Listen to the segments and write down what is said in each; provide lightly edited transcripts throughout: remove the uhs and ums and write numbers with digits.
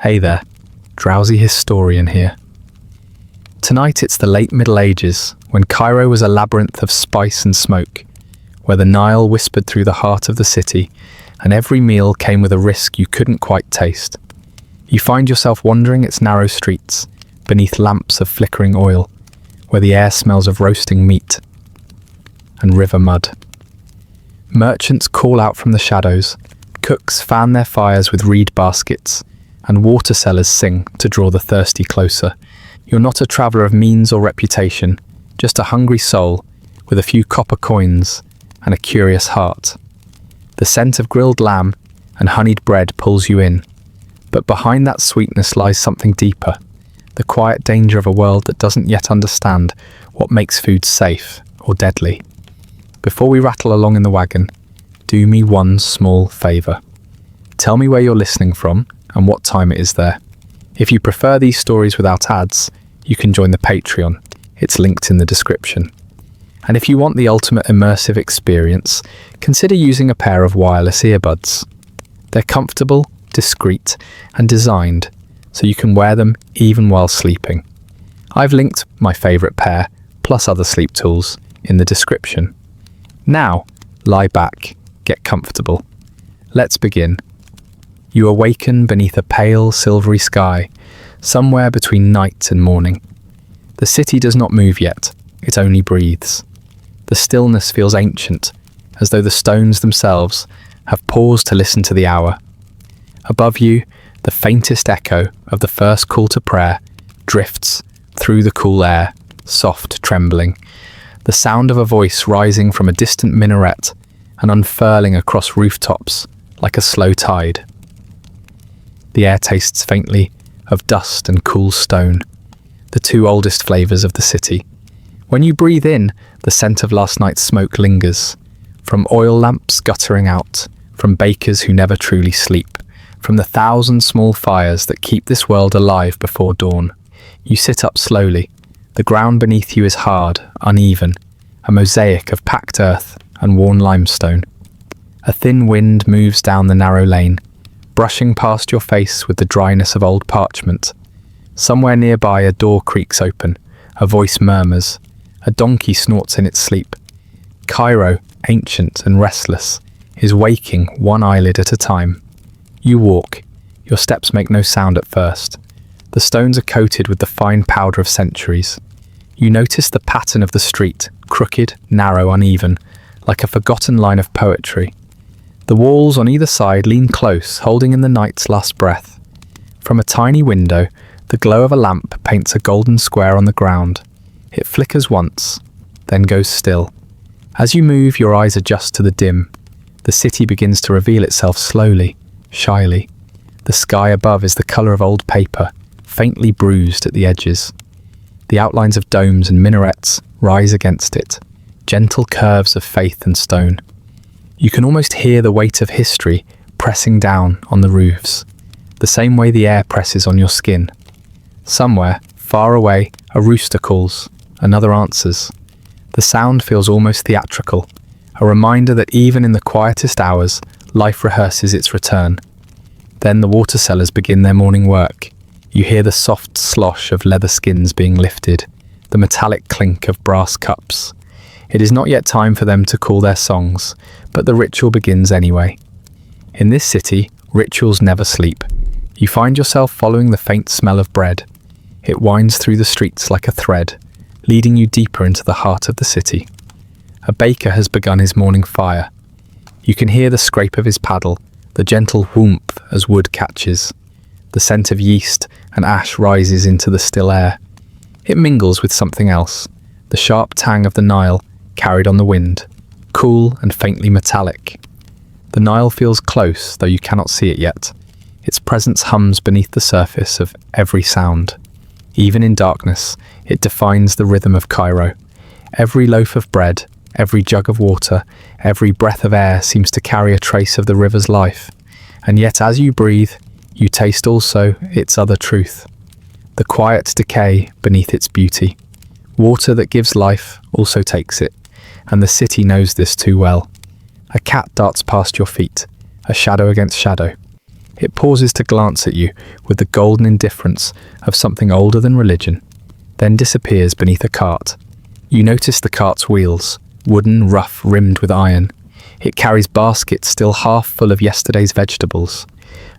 Hey there, Drowsy Historian here. Tonight it's the late Middle Ages, when Cairo was a labyrinth of spice and smoke, where the Nile whispered through the heart of the city, and every meal came with a risk you couldn't quite taste. You find yourself wandering its narrow streets, beneath lamps of flickering oil, where the air smells of roasting meat and river mud. Merchants call out from the shadows, cooks fan their fires with reed baskets, and water sellers sing to draw the thirsty closer. You're not a traveller of means or reputation, just a hungry soul with a few copper coins and a curious heart. The scent of grilled lamb and honeyed bread pulls you in, but behind that sweetness lies something deeper, the quiet danger of a world that doesn't yet understand what makes food safe or deadly. Before we rattle along in the wagon, do me one small favour. Tell me where you're listening from and what time it is there. If you prefer these stories without ads, you can join the Patreon. It's linked in the description. And if you want the ultimate immersive experience, consider using a pair of wireless earbuds. They're comfortable, discreet, and designed so you can wear them even while sleeping. I've linked my favourite pair, plus other sleep tools, in the description. Now, lie back, get comfortable. Let's begin. You awaken beneath a pale, silvery sky, somewhere between night and morning. The city does not move yet, it only breathes. The stillness feels ancient, as though the stones themselves have paused to listen to the hour. Above you, the faintest echo of the first call to prayer drifts through the cool air, soft, trembling. The sound of a voice rising from a distant minaret and unfurling across rooftops like a slow tide. The air tastes faintly of dust and cool stone, the two oldest flavours of the city. When you breathe in, the scent of last night's smoke lingers, from oil lamps guttering out, from bakers who never truly sleep, from the thousand small fires that keep this world alive before dawn. You sit up slowly. The ground beneath you is hard, uneven, a mosaic of packed earth and worn limestone. A thin wind moves down the narrow lane, brushing past your face with the dryness of old parchment. Somewhere nearby a door creaks open, a voice murmurs, a donkey snorts in its sleep. Cairo, ancient and restless, is waking one eyelid at a time. You walk. Your steps make no sound at first. The stones are coated with the fine powder of centuries. You notice the pattern of the street, crooked, narrow, uneven, like a forgotten line of poetry. The walls on either side lean close, holding in the night's last breath. From a tiny window, the glow of a lamp paints a golden square on the ground. It flickers once, then goes still. As you move, your eyes adjust to the dim. The city begins to reveal itself slowly, shyly. The sky above is the colour of old paper, faintly bruised at the edges. The outlines of domes and minarets rise against it, gentle curves of faith and stone. You can almost hear the weight of history pressing down on the roofs, the same way the air presses on your skin. Somewhere, far away, a rooster calls, another answers. The sound feels almost theatrical, a reminder that even in the quietest hours, life rehearses its return. Then the water sellers begin their morning work. You hear the soft slosh of leather skins being lifted, the metallic clink of brass cups. It is not yet time for them to call their songs, but the ritual begins anyway. In this city, rituals never sleep. You find yourself following the faint smell of bread. It winds through the streets like a thread, leading you deeper into the heart of the city. A baker has begun his morning fire. You can hear the scrape of his paddle, the gentle whoomp as wood catches. The scent of yeast and ash rises into the still air. It mingles with something else, the sharp tang of the Nile carried on the wind, cool and faintly metallic. The Nile feels close, though you cannot see it yet. Its presence hums beneath the surface of every sound. Even in darkness, it defines the rhythm of Cairo. Every loaf of bread, every jug of water, every breath of air seems to carry a trace of the river's life. And yet as you breathe, you taste also its other truth, the quiet decay beneath its beauty. Water that gives life also takes it, and the city knows this too well. A cat darts past your feet, a shadow against shadow. It pauses to glance at you with the golden indifference of something older than religion, then disappears beneath a cart. You notice the cart's wheels, wooden, rough, rimmed with iron. It carries baskets still half full of yesterday's vegetables.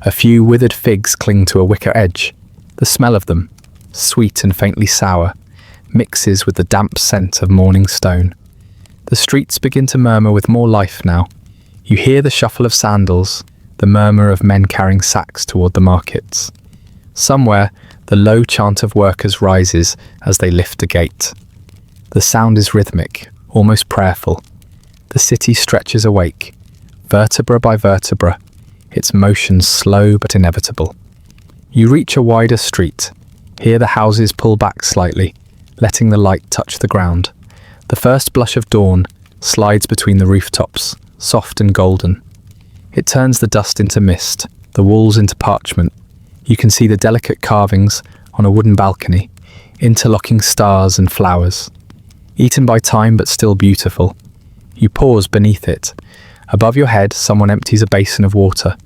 A few withered figs cling to a wicker edge. The smell of them, sweet and faintly sour, mixes with the damp scent of morning stone. The streets begin to murmur with more life now. You hear the shuffle of sandals, the murmur of men carrying sacks toward the markets. Somewhere, the low chant of workers rises as they lift a gate. The sound is rhythmic, almost prayerful. The city stretches awake, vertebra by vertebra, its motion slow but inevitable. You reach a wider street. Here the houses pull back slightly, letting the light touch the ground. The first blush of dawn slides between the rooftops, soft and golden. It turns the dust into mist, the walls into parchment. You can see the delicate carvings on a wooden balcony, interlocking stars and flowers. Eaten by time but still beautiful. You pause beneath it. Above your head, someone empties a basin of water.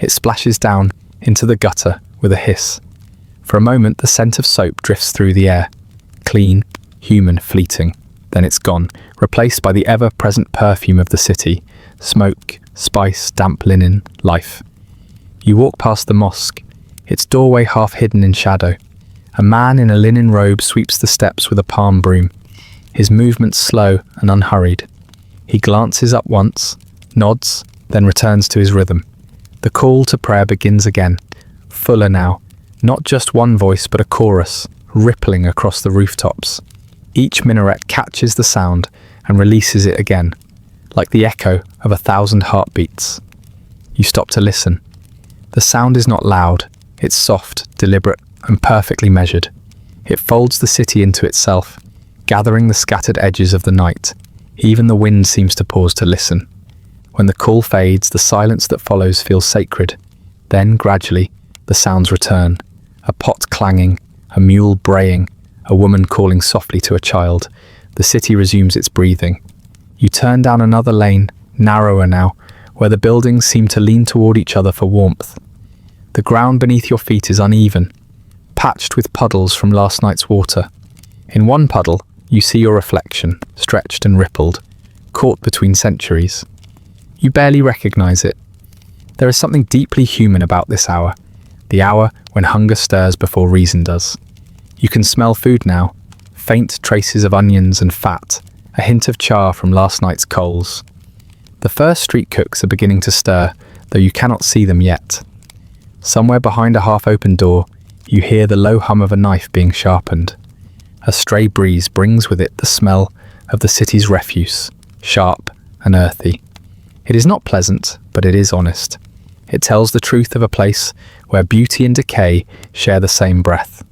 It splashes down into the gutter with a hiss. For a moment, the scent of soap drifts through the air. Clean, human, fleeting. Then it's gone, replaced by the ever-present perfume of the city. Smoke, spice, damp linen, life. You walk past the mosque, its doorway half hidden in shadow. A man in a linen robe sweeps the steps with a palm broom, his movements slow and unhurried. He glances up once, nods, then returns to his rhythm. The call to prayer begins again, fuller now, not just one voice but a chorus, rippling across the rooftops. Each minaret catches the sound and releases it again, like the echo of 1,000 heartbeats. You stop to listen. The sound is not loud, it's soft, deliberate, and perfectly measured. It folds the city into itself, gathering the scattered edges of the night. Even the wind seems to pause to listen. When the call fades, the silence that follows feels sacred. Then, gradually, the sounds return. A pot clanging, a mule braying, a woman calling softly to a child. The city resumes its breathing. You turn down another lane, narrower now, where the buildings seem to lean toward each other for warmth. The ground beneath your feet is uneven, patched with puddles from last night's water. In one puddle, you see your reflection, stretched and rippled, caught between centuries. You barely recognize it. There is something deeply human about this hour, the hour when hunger stirs before reason does. You can smell food now, faint traces of onions and fat, a hint of char from last night's coals. The first street cooks are beginning to stir, though you cannot see them yet. Somewhere behind a half-open door, you hear the low hum of a knife being sharpened. A stray breeze brings with it the smell of the city's refuse, sharp and earthy. It is not pleasant, but it is honest. It tells the truth of a place where beauty and decay share the same breath.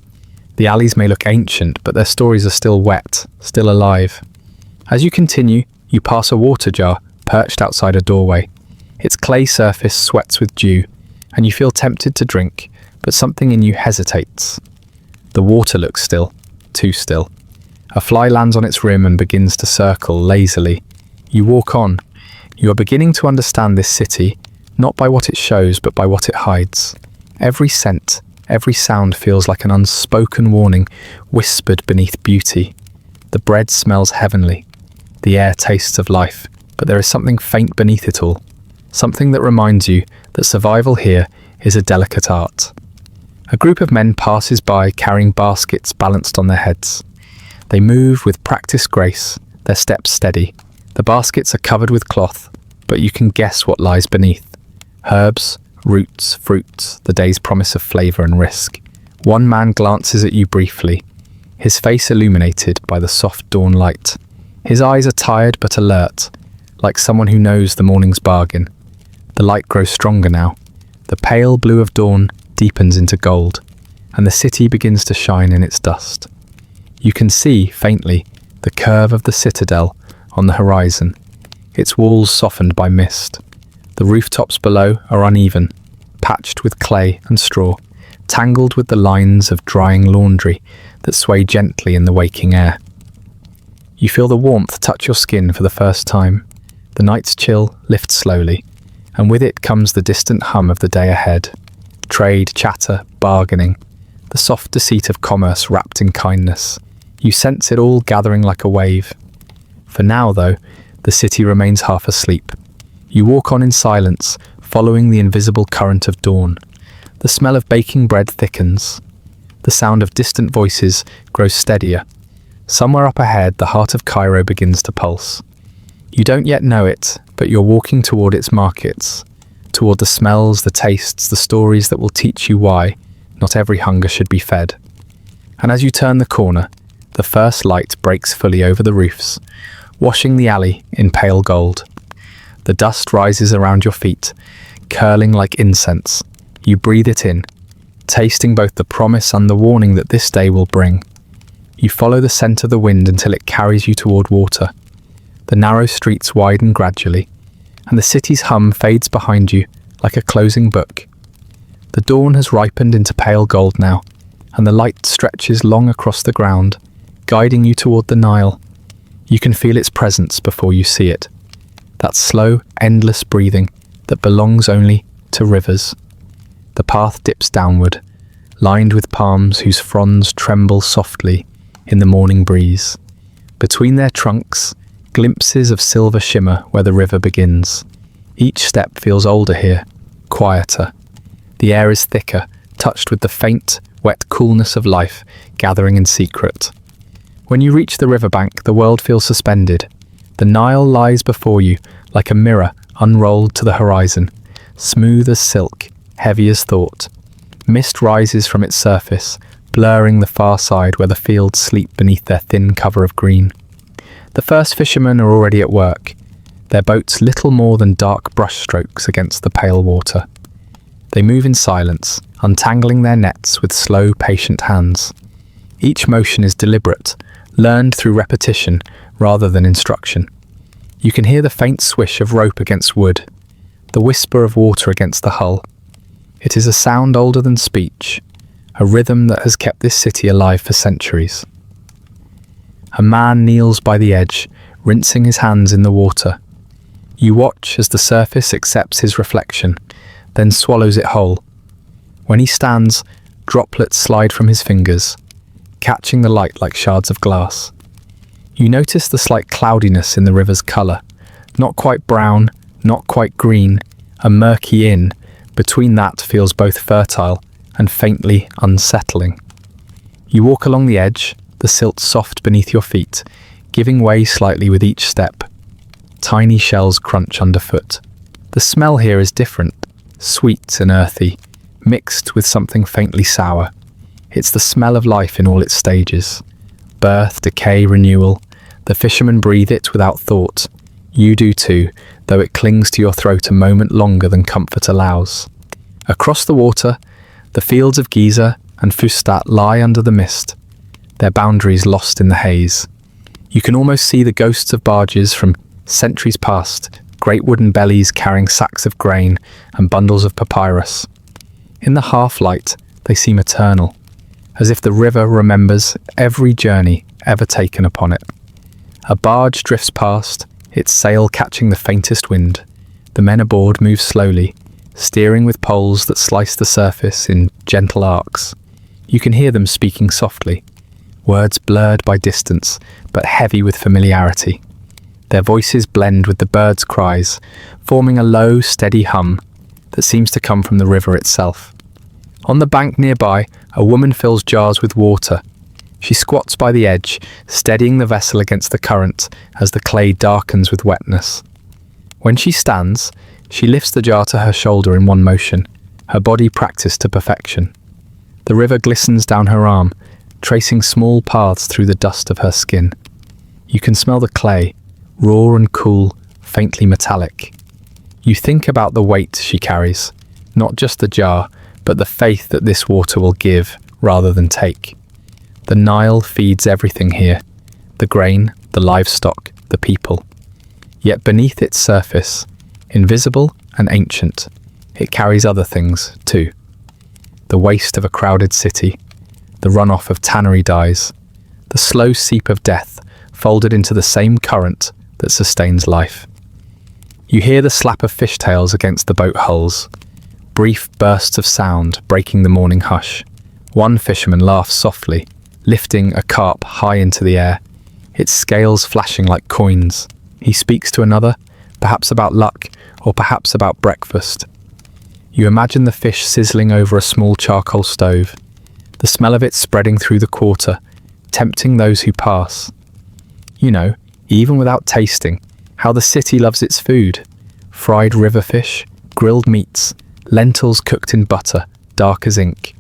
The alleys may look ancient, but their stories are still wet, still alive. As you continue, you pass a water jar perched outside a doorway. Its clay surface sweats with dew, and you feel tempted to drink, but something in you hesitates. The water looks still, too still. A fly lands on its rim and begins to circle lazily. You walk on. You are beginning to understand this city, not by what it shows, but by what it hides. Every scent, every sound feels like an unspoken warning whispered beneath beauty. The bread smells heavenly. The air tastes of life, but there is something faint beneath it all. Something that reminds you that survival here is a delicate art. A group of men passes by carrying baskets balanced on their heads. They move with practiced grace, their steps steady. The baskets are covered with cloth, but you can guess what lies beneath. Herbs, roots, fruits, the day's promise of flavour and risk. One man glances at you briefly, his face illuminated by the soft dawn light. His eyes are tired but alert, like someone who knows the morning's bargain. The light grows stronger now. The pale blue of dawn deepens into gold, and the city begins to shine in its dust. You can see, faintly, the curve of the citadel on the horizon, its walls softened by mist. The rooftops below are uneven, patched with clay and straw, tangled with the lines of drying laundry that sway gently in the waking air. You feel the warmth touch your skin for the first time. The night's chill lifts slowly. and with it comes the distant hum of the day ahead. Trade, chatter, bargaining, the soft deceit of commerce wrapped in kindness. You sense it all gathering like a wave. For now, though, the city remains half asleep. You walk on in silence, following the invisible current of dawn. The smell of baking bread thickens. The sound of distant voices grows steadier. Somewhere up ahead, the heart of Cairo begins to pulse. You don't yet know it, but you're walking toward its markets, toward the smells, the tastes, the stories that will teach you why not every hunger should be fed. And as you turn the corner, the first light breaks fully over the roofs, washing the alley in pale gold. The dust rises around your feet, curling like incense. You breathe it in, tasting both the promise and the warning that this day will bring. You follow the scent of the wind until it carries you toward water. The narrow streets widen gradually, and the city's hum fades behind you like a closing book. The dawn has ripened into pale gold now, and the light stretches long across the ground, guiding you toward the Nile. You can feel its presence before you see it. That slow, endless breathing that belongs only to rivers. The path dips downward, lined with palms whose fronds tremble softly in the morning breeze. Between their trunks, glimpses of silver shimmer where the river begins. Each step feels older here, quieter. The air is thicker, touched with the faint, wet coolness of life gathering in secret. When you reach the riverbank, the world feels suspended. The Nile lies before you like a mirror unrolled to the horizon, smooth as silk, heavy as thought. Mist rises from its surface, blurring the far side where the fields sleep beneath their thin cover of green. The first fishermen are already at work, their boats little more than dark brushstrokes against the pale water. They move in silence, untangling their nets with slow, patient hands. Each motion is deliberate, learned through repetition rather than instruction. You can hear the faint swish of rope against wood, the whisper of water against the hull. It is a sound older than speech, a rhythm that has kept this city alive for centuries. A man kneels by the edge, rinsing his hands in the water. You watch as the surface accepts his reflection, then swallows it whole. When he stands, droplets slide from his fingers, catching the light like shards of glass. You notice the slight cloudiness in the river's colour, not quite brown, not quite green, a murky in. Between that feels both fertile and faintly unsettling. You walk along the edge, the silt soft beneath your feet, giving way slightly with each step. Tiny shells crunch underfoot. The smell here is different, sweet and earthy, mixed with something faintly sour. It's the smell of life in all its stages. Birth, decay, renewal. The fishermen breathe it without thought. You do too, though it clings to your throat a moment longer than comfort allows. Across the water, the fields of Giza and Fustat lie under the mist, their boundaries lost in the haze. You can almost see the ghosts of barges from centuries past, great wooden bellies carrying sacks of grain and bundles of papyrus. In the half-light, they seem eternal, as if the river remembers every journey ever taken upon it. A barge drifts past, its sail catching the faintest wind. The men aboard move slowly, steering with poles that slice the surface in gentle arcs. You can hear them speaking softly, words blurred by distance, but heavy with familiarity. Their voices blend with the birds' cries, forming a low, steady hum that seems to come from the river itself. On the bank nearby, a woman fills jars with water. She squats by the edge, steadying the vessel against the current as the clay darkens with wetness. When she stands, she lifts the jar to her shoulder in one motion, her body practiced to perfection. The river glistens down her arm, tracing small paths through the dust of her skin. You can smell the clay, raw and cool, faintly metallic. You think about the weight she carries, not just the jar, but the faith that this water will give rather than take. The Nile feeds everything here, the grain, the livestock, the people. Yet beneath its surface, invisible and ancient, it carries other things too. The waste of a crowded city, the runoff of tannery dyes, the slow seep of death folded into the same current that sustains life. You hear the slap of fishtails against the boat hulls. Brief bursts of sound breaking the morning hush. One fisherman laughs softly, lifting a carp high into the air, its scales flashing like coins. He speaks to another, perhaps about luck, or perhaps about breakfast. You imagine the fish sizzling over a small charcoal stove, the smell of it spreading through the quarter, tempting those who pass. You know, even without tasting, how the city loves its food. Fried river fish, grilled meats, lentils cooked in butter, dark as ink.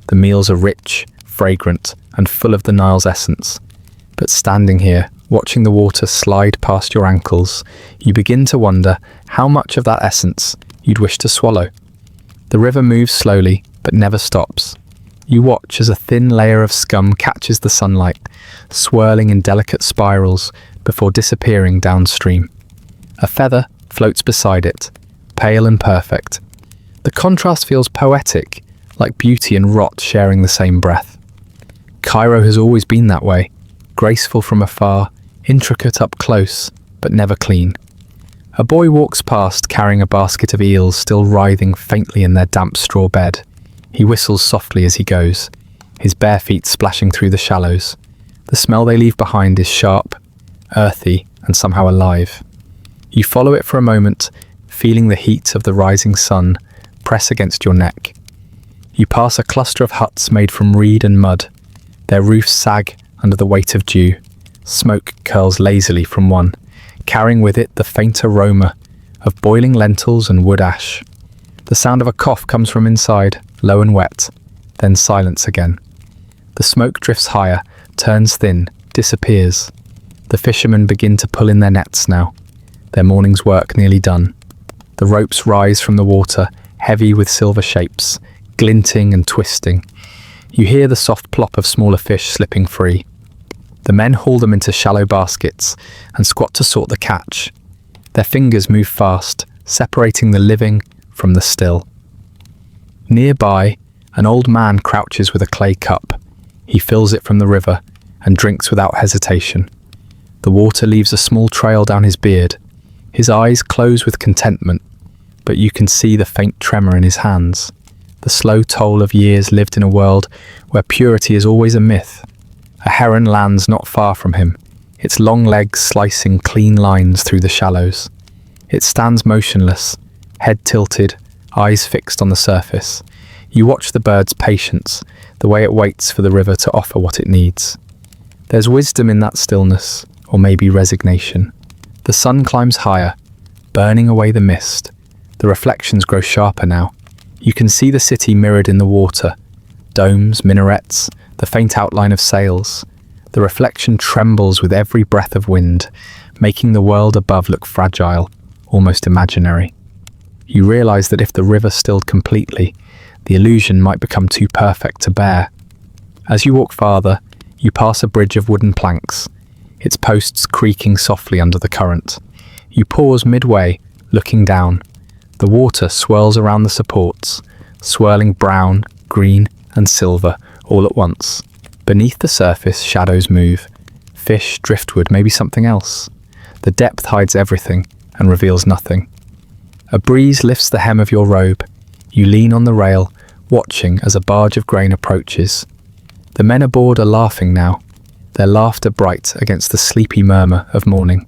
The meals are rich, fragrant, and full of the Nile's essence. But standing here, watching the water slide past your ankles, you begin to wonder how much of that essence you'd wish to swallow. The river moves slowly, but never stops. You watch as a thin layer of scum catches the sunlight, swirling in delicate spirals before disappearing downstream. A feather floats beside it, pale and perfect. The contrast feels poetic, like beauty and rot sharing the same breath. Cairo has always been that way, graceful from afar, intricate up close, but never clean. A boy walks past carrying a basket of eels still writhing faintly in their damp straw bed. He whistles softly as he goes, his bare feet splashing through the shallows. The smell they leave behind is sharp, earthy, and somehow alive. You follow it for a moment, feeling the heat of the rising sun press against your neck. You pass a cluster of huts made from reed and mud. Their roofs sag under the weight of dew. Smoke curls lazily from one, carrying with it the faint aroma of boiling lentils and wood ash. The sound of a cough comes from inside, low and wet, then silence again. The smoke drifts higher, turns thin, disappears. The fishermen begin to pull in their nets now, their morning's work nearly done. The ropes rise from the water, heavy with silver shapes, glinting and twisting. You hear the soft plop of smaller fish slipping free. The men haul them into shallow baskets and squat to sort the catch. Their fingers move fast, separating the living from the still. Nearby, an old man crouches with a clay cup. He fills it from the river and drinks without hesitation. The water leaves a small trail down his beard. His eyes close with contentment, but you can see the faint tremor in his hands. The slow toll of years lived in a world where purity is always a myth. A heron lands not far from him, its long legs slicing clean lines through the shallows. It stands motionless, head tilted, eyes fixed on the surface. You watch the bird's patience, the way it waits for the river to offer what it needs. There's wisdom in that stillness, or maybe resignation. The sun climbs higher, burning away the mist. The reflections grow sharper now. You can see the city mirrored in the water. Domes, minarets, the faint outline of sails. The reflection trembles with every breath of wind, making the world above look fragile, almost imaginary. You realize that if the river stilled completely, the illusion might become too perfect to bear. As you walk farther, you pass a bridge of wooden planks, its posts creaking softly under the current. You pause midway, looking down. The water swirls around the supports, swirling brown, green, and silver all at once. Beneath the surface, shadows move. Fish, driftwood, maybe something else. The depth hides everything and reveals nothing. A breeze lifts the hem of your robe. You lean on the rail, watching as a barge of grain approaches. The men aboard are laughing now, their laughter bright against the sleepy murmur of morning.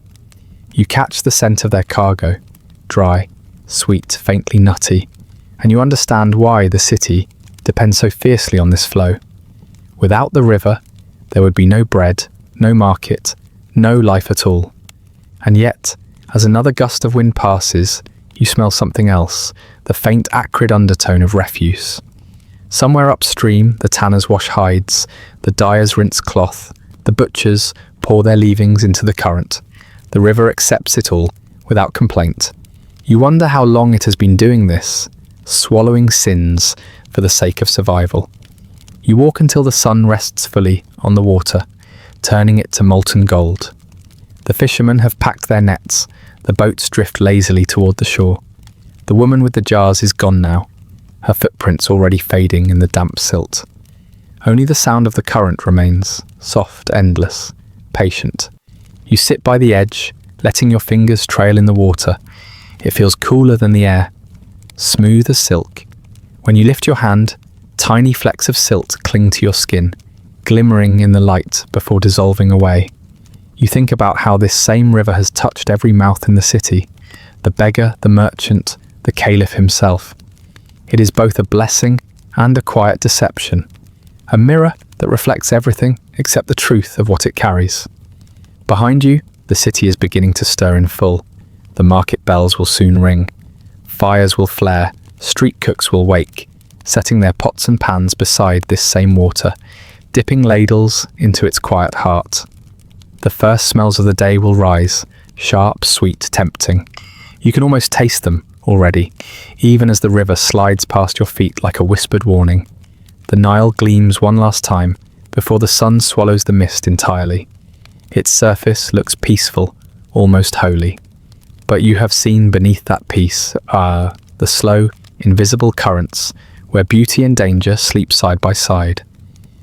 You catch the scent of their cargo, dry, sweet, faintly nutty, and you understand why the city depends so fiercely on this flow. Without the river, there would be no bread, no market, no life at all. And yet, as another gust of wind passes, you smell something else, the faint acrid undertone of refuse. Somewhere upstream, the tanners wash hides, the dyers rinse cloth, the butchers pour their leavings into the current. The river accepts it all, without complaint. You wonder how long it has been doing this, swallowing sins for the sake of survival. You walk until the sun rests fully on the water, turning it to molten gold. The fishermen have packed their nets, the boats drift lazily toward the shore. The woman with the jars is gone now, her footprints already fading in the damp silt. Only the sound of the current remains, soft, endless, patient. You sit by the edge, letting your fingers trail in the water. It feels cooler than the air, smooth as silk. When you lift your hand, tiny flecks of silt cling to your skin, glimmering in the light before dissolving away. You think about how this same river has touched every mouth in the city, the beggar, the merchant, the caliph himself. It is both a blessing and a quiet deception, a mirror that reflects everything except the truth of what it carries. Behind you, the city is beginning to stir in full. The market bells will soon ring. Fires will flare, street cooks will wake, setting their pots and pans beside this same water, dipping ladles into its quiet heart. The first smells of the day will rise, sharp, sweet, tempting. You can almost taste them already, even as the river slides past your feet like a whispered warning. The Nile gleams one last time before the sun swallows the mist entirely. Its surface looks peaceful, almost holy. But you have seen beneath that peace the slow, invisible currents where beauty and danger sleep side by side.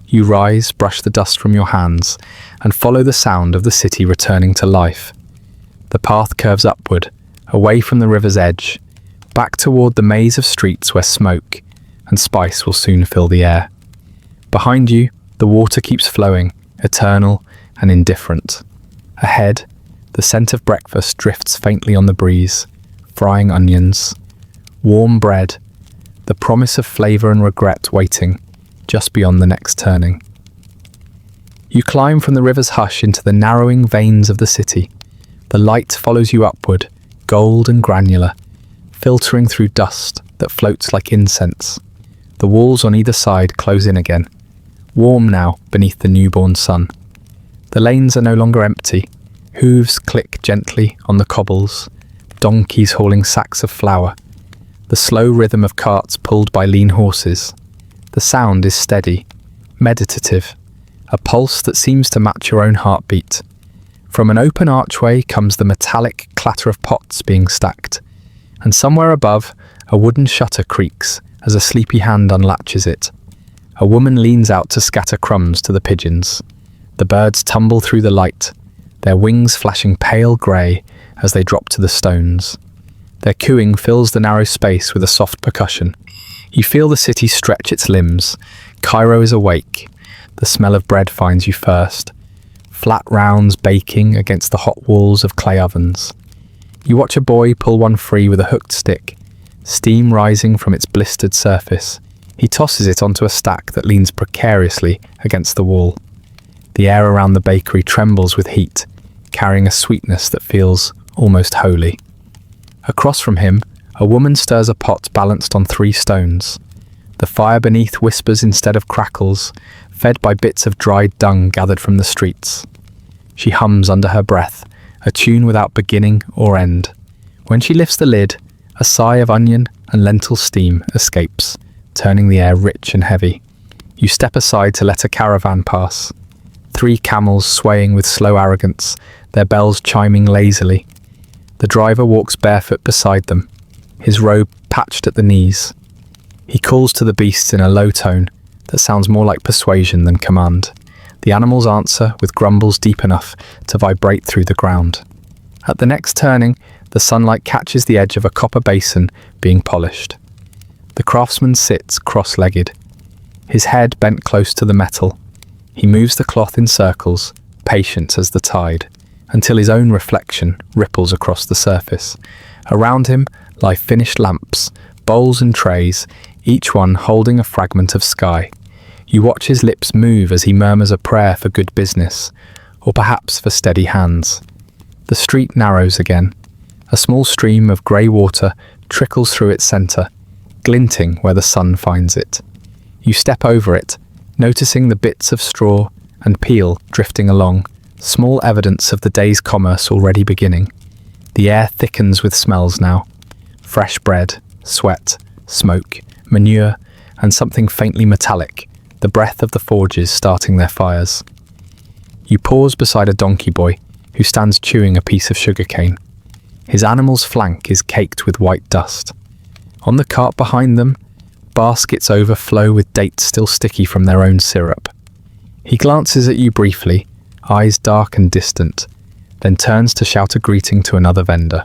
You rise, brush the dust from your hands, and follow the sound of the city returning to life. The path curves upward, away from the river's edge, back toward the maze of streets where smoke and spice will soon fill the air. Behind you, the water keeps flowing, eternal and indifferent. Ahead, the scent of breakfast drifts faintly on the breeze, frying onions, warm bread, the promise of flavour and regret waiting just beyond the next turning. You climb from the river's hush into the narrowing veins of the city. The light follows you upward, gold and granular, filtering through dust that floats like incense. The walls on either side close in again, warm now beneath the newborn sun. The lanes are no longer empty. Hooves click gently on the cobbles, donkeys hauling sacks of flour, the slow rhythm of carts pulled by lean horses. The sound is steady, meditative, a pulse that seems to match your own heartbeat. From an open archway comes the metallic clatter of pots being stacked, and somewhere above, a wooden shutter creaks as a sleepy hand unlatches it. A woman leans out to scatter crumbs to the pigeons. The birds tumble through the light, their wings flashing pale grey as they drop to the stones. Their cooing fills the narrow space with a soft percussion. You feel the city stretch its limbs. Cairo is awake. The smell of bread finds you first, flat rounds baking against the hot walls of clay ovens. You watch a boy pull one free with a hooked stick, steam rising from its blistered surface. He tosses it onto a stack that leans precariously against the wall. The air around the bakery trembles with heat, carrying a sweetness that feels almost holy. Across from him, a woman stirs a pot balanced on 3 stones. The fire beneath whispers instead of crackles, fed by bits of dried dung gathered from the streets. She hums under her breath, a tune without beginning or end. When she lifts the lid, a sigh of onion and lentil steam escapes, turning the air rich and heavy. You step aside to let a caravan pass. 3 camels swaying with slow arrogance, their bells chiming lazily. The driver walks barefoot beside them, his robe patched at the knees. He calls to the beasts in a low tone that sounds more like persuasion than command. The animals answer with grumbles deep enough to vibrate through the ground. At the next turning, the sunlight catches the edge of a copper basin being polished. The craftsman sits cross-legged, his head bent close to the metal. He moves the cloth in circles, patient as the tide, until his own reflection ripples across the surface. Around him lie finished lamps, bowls and trays, each one holding a fragment of sky. You watch his lips move as he murmurs a prayer for good business, or perhaps for steady hands. The street narrows again. A small stream of grey water trickles through its centre, glinting where the sun finds it. You step over it, noticing the bits of straw and peel drifting along, small evidence of the day's commerce already beginning. The air thickens with smells now. Fresh bread, sweat, smoke, manure, and something faintly metallic, the breath of the forges starting their fires. You pause beside a donkey boy who stands chewing a piece of sugarcane. His animal's flank is caked with white dust. On the cart behind them, baskets overflow with dates still sticky from their own syrup. He glances at you briefly, eyes dark and distant, then turns to shout a greeting to another vendor.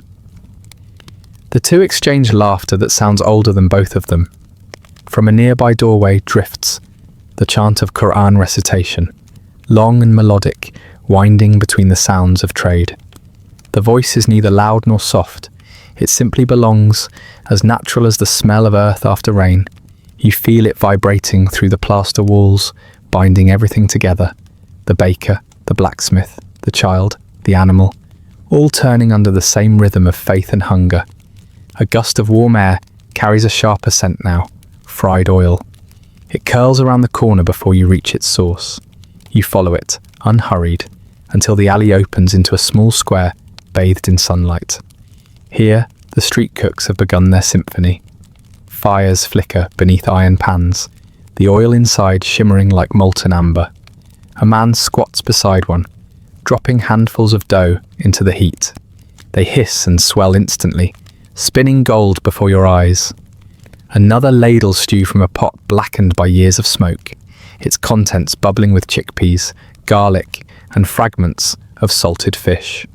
The two exchange laughter that sounds older than both of them. From a nearby doorway drifts the chant of Quran recitation, long and melodic, winding between the sounds of trade. The voice is neither loud nor soft. It simply belongs, as natural as the smell of earth after rain. You feel it vibrating through the plaster walls, binding everything together. The baker, the blacksmith, the child, the animal, all turning under the same rhythm of faith and hunger. A gust of warm air carries a sharper scent now, fried oil. It curls around the corner before you reach its source. You follow it, unhurried, until the alley opens into a small square bathed in sunlight. Here, the street cooks have begun their symphony. Fires flicker beneath iron pans, the oil inside shimmering like molten amber. A man squats beside one, dropping handfuls of dough into the heat. They hiss and swell instantly, spinning gold before your eyes. Another ladle stew from a pot blackened by years of smoke, its contents bubbling with chickpeas, garlic, and fragments of salted fish.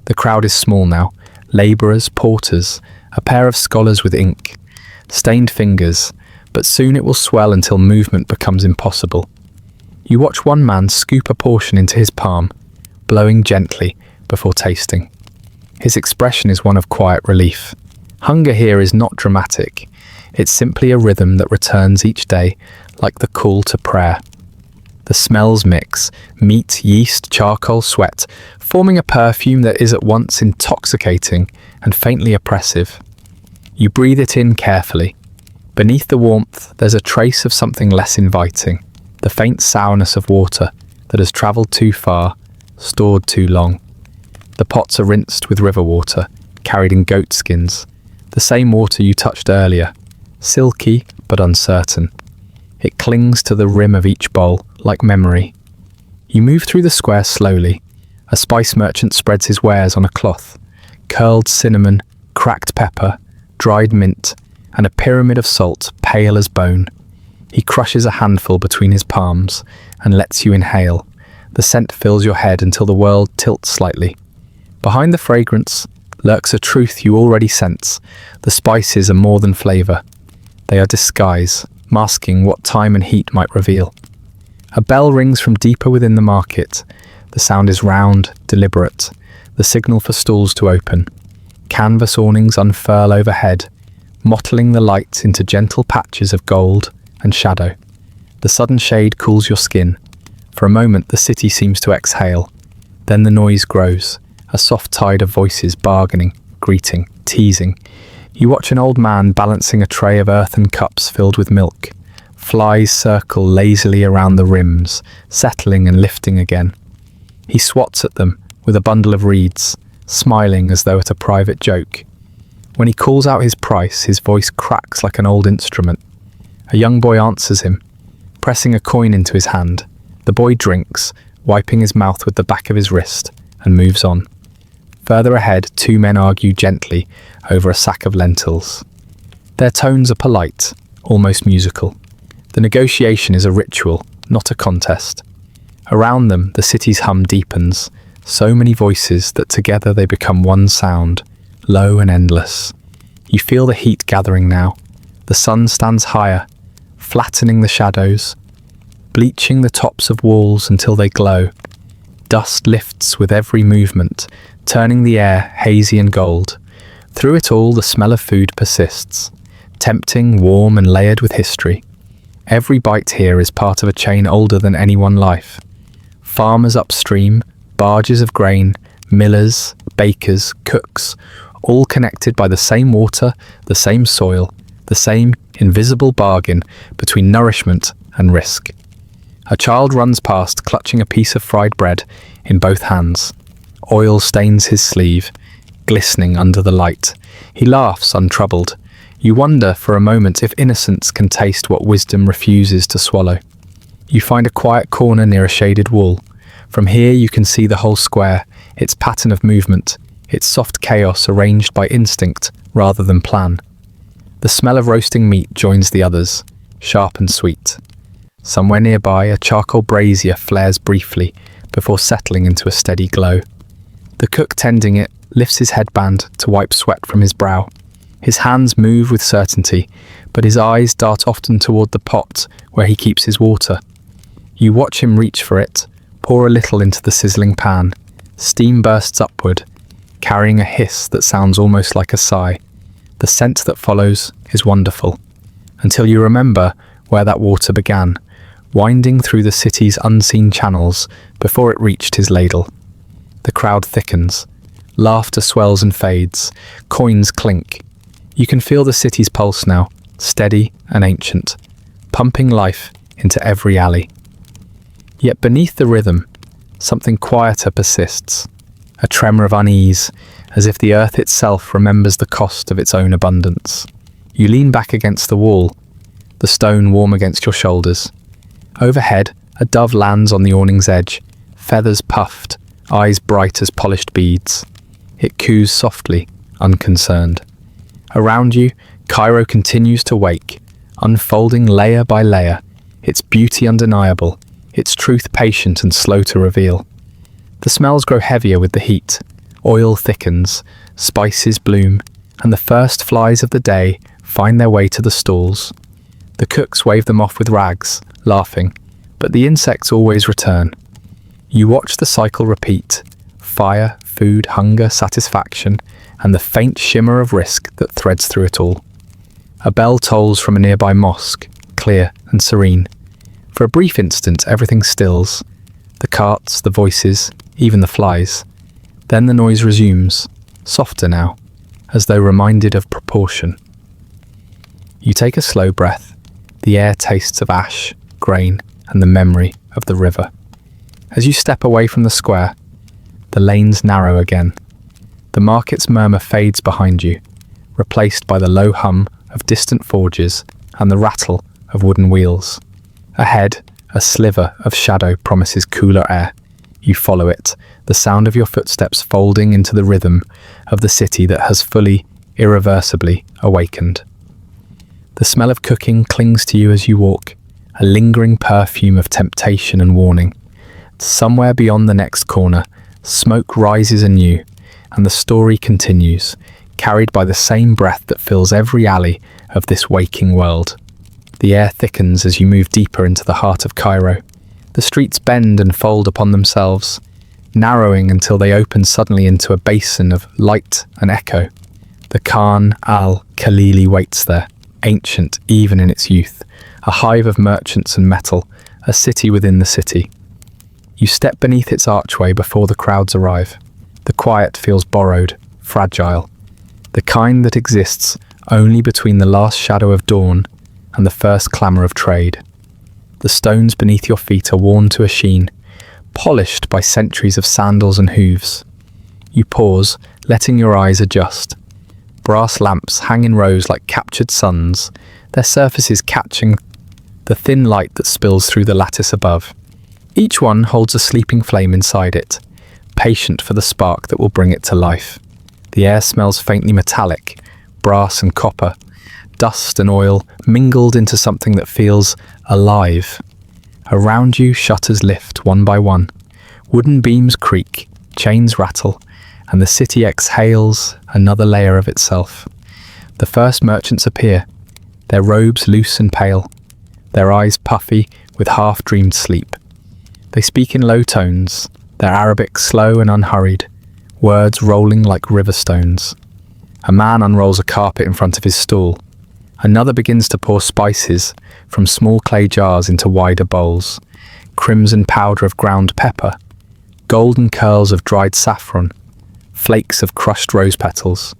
The crowd is small now, labourers, porters, a pair of scholars with ink, stained fingers, but soon it will swell until movement becomes impossible. You watch one man scoop a portion into his palm, blowing gently before tasting. His expression is one of quiet relief. Hunger here is not dramatic. It's simply a rhythm that returns each day, like the call to prayer. The smells mix, meat, yeast, charcoal, sweat, forming a perfume that is at once intoxicating and faintly oppressive. You breathe it in carefully. Beneath the warmth, there's a trace of something less inviting, the faint sourness of water that has travelled too far, stored too long. The pots are rinsed with river water, carried in goat skins, the same water you touched earlier, silky but uncertain. It clings to the rim of each bowl, like memory. You move through the square slowly. A spice merchant spreads his wares on a cloth. Curled cinnamon, cracked pepper, dried mint, and a pyramid of salt, pale as bone. He crushes a handful between his palms and lets you inhale. The scent fills your head until the world tilts slightly. Behind the fragrance lurks a truth you already sense. The spices are more than flavour. They are disguise, masking what time and heat might reveal. A bell rings from deeper within the market. The sound is round, deliberate, the signal for stalls to open. Canvas awnings unfurl overhead, mottling the light into gentle patches of gold and shadow. The sudden shade cools your skin. For a moment, the city seems to exhale. Then the noise grows, a soft tide of voices bargaining, greeting, teasing. You watch an old man balancing a tray of earthen cups filled with milk. Flies circle lazily around the rims, settling and lifting again. He swats at them with a bundle of reeds, smiling as though at a private joke. When he calls out his price, his voice cracks like an old instrument. A young boy answers him, pressing a coin into his hand. The boy drinks, wiping his mouth with the back of his wrist, and moves on. Further ahead, two men argue gently over a sack of lentils. Their tones are polite, almost musical. The negotiation is a ritual, not a contest. Around them, the city's hum deepens, so many voices that together they become one sound, low and endless. You feel the heat gathering now. The sun stands higher, flattening the shadows, bleaching the tops of walls until they glow. Dust lifts with every movement, turning the air hazy and gold. Through it all, the smell of food persists, tempting, warm, and layered with history. Every bite here is part of a chain older than any one life. Farmers upstream, barges of grain, millers, bakers, cooks, all connected by the same water, the same soil, the same invisible bargain between nourishment and risk. A child runs past, clutching a piece of fried bread in both hands. Oil stains his sleeve, glistening under the light. He laughs, untroubled. You wonder for a moment if innocence can taste what wisdom refuses to swallow. You find a quiet corner near a shaded wall. From here you can see the whole square, its pattern of movement, its soft chaos arranged by instinct rather than plan. The smell of roasting meat joins the others, sharp and sweet. Somewhere nearby, a charcoal brazier flares briefly before settling into a steady glow. The cook tending it lifts his headband to wipe sweat from his brow. His hands move with certainty, but his eyes dart often toward the pot where he keeps his water. You watch him reach for it, pour a little into the sizzling pan. Steam bursts upward, carrying a hiss that sounds almost like a sigh. The scent that follows is wonderful, until you remember where that water began, winding through the city's unseen channels before it reached his ladle. The crowd thickens. Laughter swells and fades. Coins clink. You can feel the city's pulse now, steady and ancient, pumping life into every alley. Yet beneath the rhythm, something quieter persists, a tremor of unease, as if the earth itself remembers the cost of its own abundance. You lean back against the wall, the stone warm against your shoulders. Overhead, a dove lands on the awning's edge, feathers puffed, eyes bright as polished beads. It coos softly, unconcerned. Around you, Cairo continues to wake, unfolding layer by layer, its beauty undeniable, its truth patient and slow to reveal. The smells grow heavier with the heat, oil thickens, spices bloom, and the first flies of the day find their way to the stalls. The cooks wave them off with rags, laughing, but the insects always return. You watch the cycle repeat, fire, food, hunger, satisfaction, and the faint shimmer of risk that threads through it all. A bell tolls from a nearby mosque, clear and serene. For a brief instant, everything stills. The carts, the voices, even the flies. Then the noise resumes, softer now, as though reminded of proportion. You take a slow breath. The air tastes of ash, grain, and the memory of the river. As you step away from the square, the lanes narrow again. The market's murmur fades behind you, replaced by the low hum of distant forges and the rattle of wooden wheels. Ahead, a sliver of shadow promises cooler air. You follow it, the sound of your footsteps folding into the rhythm of the city that has fully, irreversibly awakened. The smell of cooking clings to you as you walk, a lingering perfume of temptation and warning. Somewhere beyond the next corner, smoke rises anew, and the story continues, carried by the same breath that fills every alley of this waking world. The air thickens as you move deeper into the heart of Cairo. The streets bend and fold upon themselves, narrowing until they open suddenly into a basin of light and echo. The Khan Al-Khalili waits there, ancient even in its youth, a hive of merchants and metal, a city within the city. You step beneath its archway before the crowds arrive. The quiet feels borrowed, fragile, the kind that exists only between the last shadow of dawn and the first clamour of trade. The stones beneath your feet are worn to a sheen, polished by centuries of sandals and hooves. You pause, letting your eyes adjust. Brass lamps hang in rows like captured suns, their surfaces catching the thin light that spills through the lattice above. Each one holds a sleeping flame inside it, patient for the spark that will bring it to life. The air smells faintly metallic, brass and copper, dust and oil mingled into something that feels alive. Around you, shutters lift one by one. Wooden beams creak, chains rattle, and the city exhales another layer of itself. The first merchants appear, their robes loose and pale, their eyes puffy with half-dreamed sleep. They speak in low tones, their Arabic slow and unhurried, words rolling like river stones. A man unrolls a carpet in front of his stall. Another begins to pour spices from small clay jars into wider bowls, crimson powder of ground pepper, golden curls of dried saffron, flakes of crushed rose petals.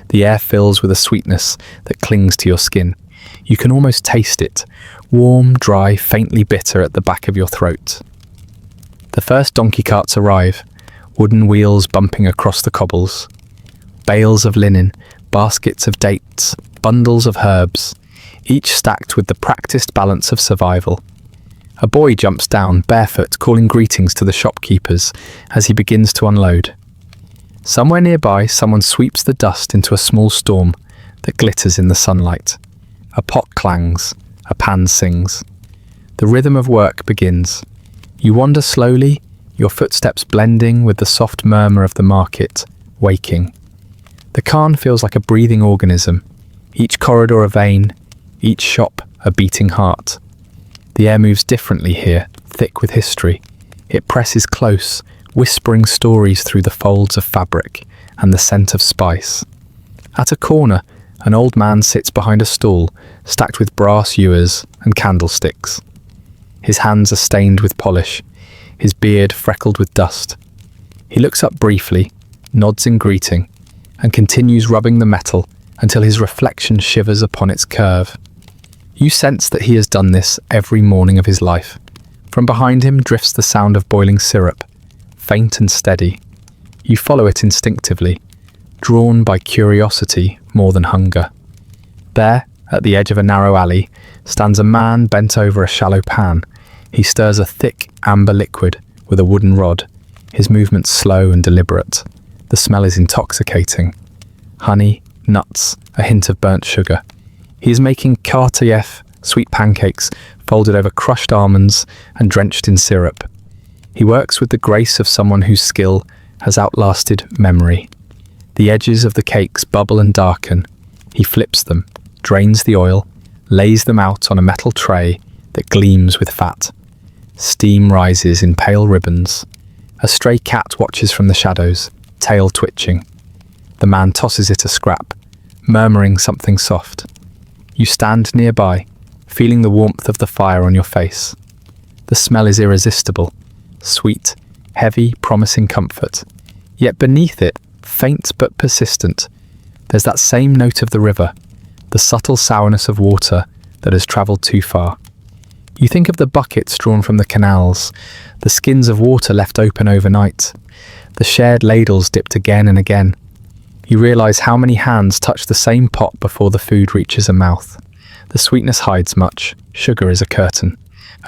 The air fills with a sweetness that clings to your skin. You can almost taste it, warm, dry, faintly bitter at the back of your throat. The first donkey carts arrive, wooden wheels bumping across the cobbles. Bales of linen, baskets of dates, bundles of herbs, each stacked with the practiced balance of survival. A boy jumps down, barefoot, calling greetings to the shopkeepers as he begins to unload. Somewhere nearby, someone sweeps the dust into a small storm that glitters in the sunlight. A pot clangs, a pan sings. The rhythm of work begins. You wander slowly, your footsteps blending with the soft murmur of the market, waking. The Khan feels like a breathing organism, Each corridor a vein, each shop a beating heart. The air moves differently here, thick with history. It presses close, whispering stories through the folds of fabric and the scent of spice. At a corner, an old man sits behind a stall stacked with brass ewers and candlesticks. His hands are stained with polish, his beard freckled with dust. He looks up briefly, nods in greeting, and continues rubbing the metal until his reflection shivers upon its curve. You sense that he has done this every morning of his life. From behind him drifts the sound of boiling syrup, faint and steady. You follow it instinctively, drawn by curiosity more than hunger. There, at the edge of a narrow alley, stands a man bent over a shallow pan. He stirs a thick, amber liquid with a wooden rod, his movements slow and deliberate. The smell is intoxicating. Honey, nuts, a hint of burnt sugar. He is making kartayef, sweet pancakes, folded over crushed almonds and drenched in syrup. He works with the grace of someone whose skill has outlasted memory. The edges of the cakes bubble and darken. He flips them, drains the oil, lays them out on a metal tray that gleams with fat. Steam rises in pale ribbons. A stray cat watches from the shadows, tail twitching. The man tosses it a scrap, murmuring something soft. You stand nearby, feeling the warmth of the fire on your face. The smell is irresistible, sweet, heavy, promising comfort. Yet beneath it, faint but persistent, there's that same note of the river, the subtle sourness of water that has travelled too far. You think of the buckets drawn from the canals, the skins of water left open overnight, the shared ladles dipped again and again. You realise how many hands touch the same pot before the food reaches a mouth. The sweetness hides much, sugar is a curtain.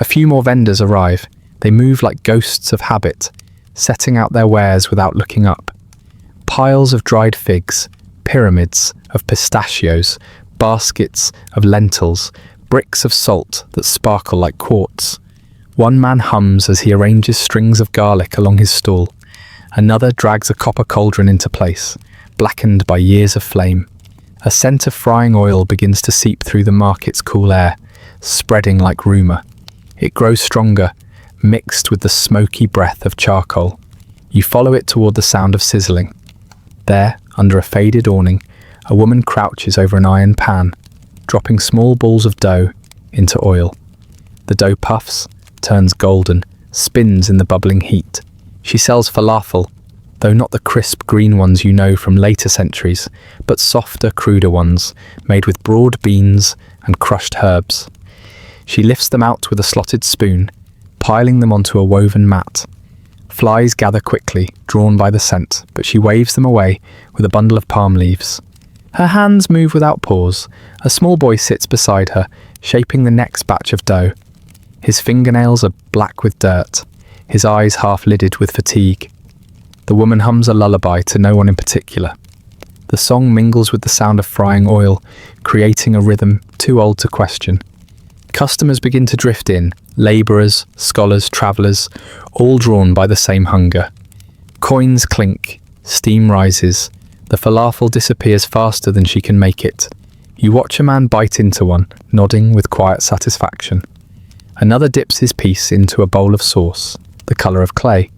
A few more vendors arrive. They move like ghosts of habit, setting out their wares without looking up. Piles of dried figs, pyramids of pistachios, baskets of lentils, bricks of salt that sparkle like quartz. One man hums as he arranges strings of garlic along his stall. Another drags a copper cauldron into place, blackened by years of flame. A scent of frying oil begins to seep through the market's cool air, spreading like rumour. It grows stronger, mixed with the smoky breath of charcoal. You follow it toward the sound of sizzling. There, under a faded awning, a woman crouches over an iron pan, dropping small balls of dough into oil. The dough puffs, turns golden, spins in the bubbling heat. She sells falafel, though not the crisp green ones you know from later centuries, but softer, cruder ones, made with broad beans and crushed herbs. She lifts them out with a slotted spoon, piling them onto a woven mat. Flies gather quickly, drawn by the scent, but she waves them away with a bundle of palm leaves. Her hands move without pause. A small boy sits beside her, shaping the next batch of dough. His fingernails are black with dirt, his eyes half-lidded with fatigue. The woman hums a lullaby to no one in particular. The song mingles with the sound of frying oil, creating a rhythm too old to question. Customers begin to drift in, labourers, scholars, travellers, all drawn by the same hunger. Coins clink, steam rises. The falafel disappears faster than she can make it. You watch a man bite into one, nodding with quiet satisfaction. Another dips his piece into a bowl of sauce, the colour of clay.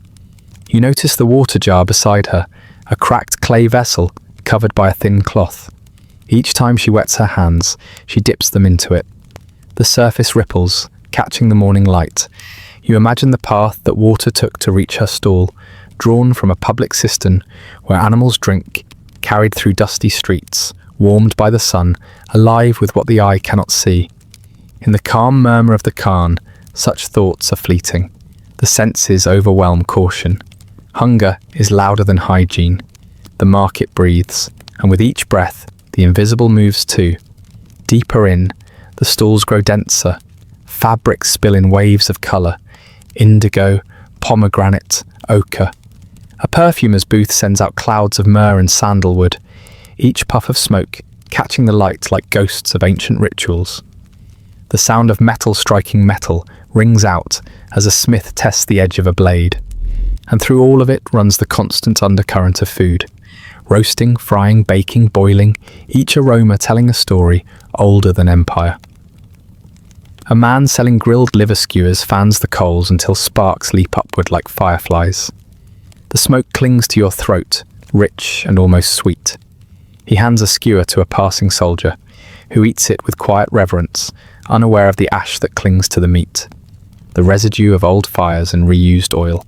You notice the water jar beside her, a cracked clay vessel covered by a thin cloth. Each time she wets her hands, she dips them into it. The surface ripples, catching the morning light. You imagine the path that water took to reach her stall, drawn from a public cistern where animals drink, carried through dusty streets, warmed by the sun, alive with what the eye cannot see. In the calm murmur of the Khan, such thoughts are fleeting. The senses overwhelm caution. Hunger is louder than hygiene. The market breathes, and with each breath, the invisible moves too. Deeper in, the stalls grow denser. Fabrics spill in waves of colour. Indigo, pomegranate, ochre. A perfumer's booth sends out clouds of myrrh and sandalwood, each puff of smoke catching the light like ghosts of ancient rituals. The sound of metal striking metal rings out as a smith tests the edge of a blade. And through all of it runs the constant undercurrent of food. Roasting, frying, baking, boiling, each aroma telling a story older than empire. A man selling grilled liver skewers fans the coals until sparks leap upward like fireflies. The smoke clings to your throat, rich and almost sweet. He hands a skewer to a passing soldier, who eats it with quiet reverence, unaware of the ash that clings to the meat, the residue of old fires and reused oil.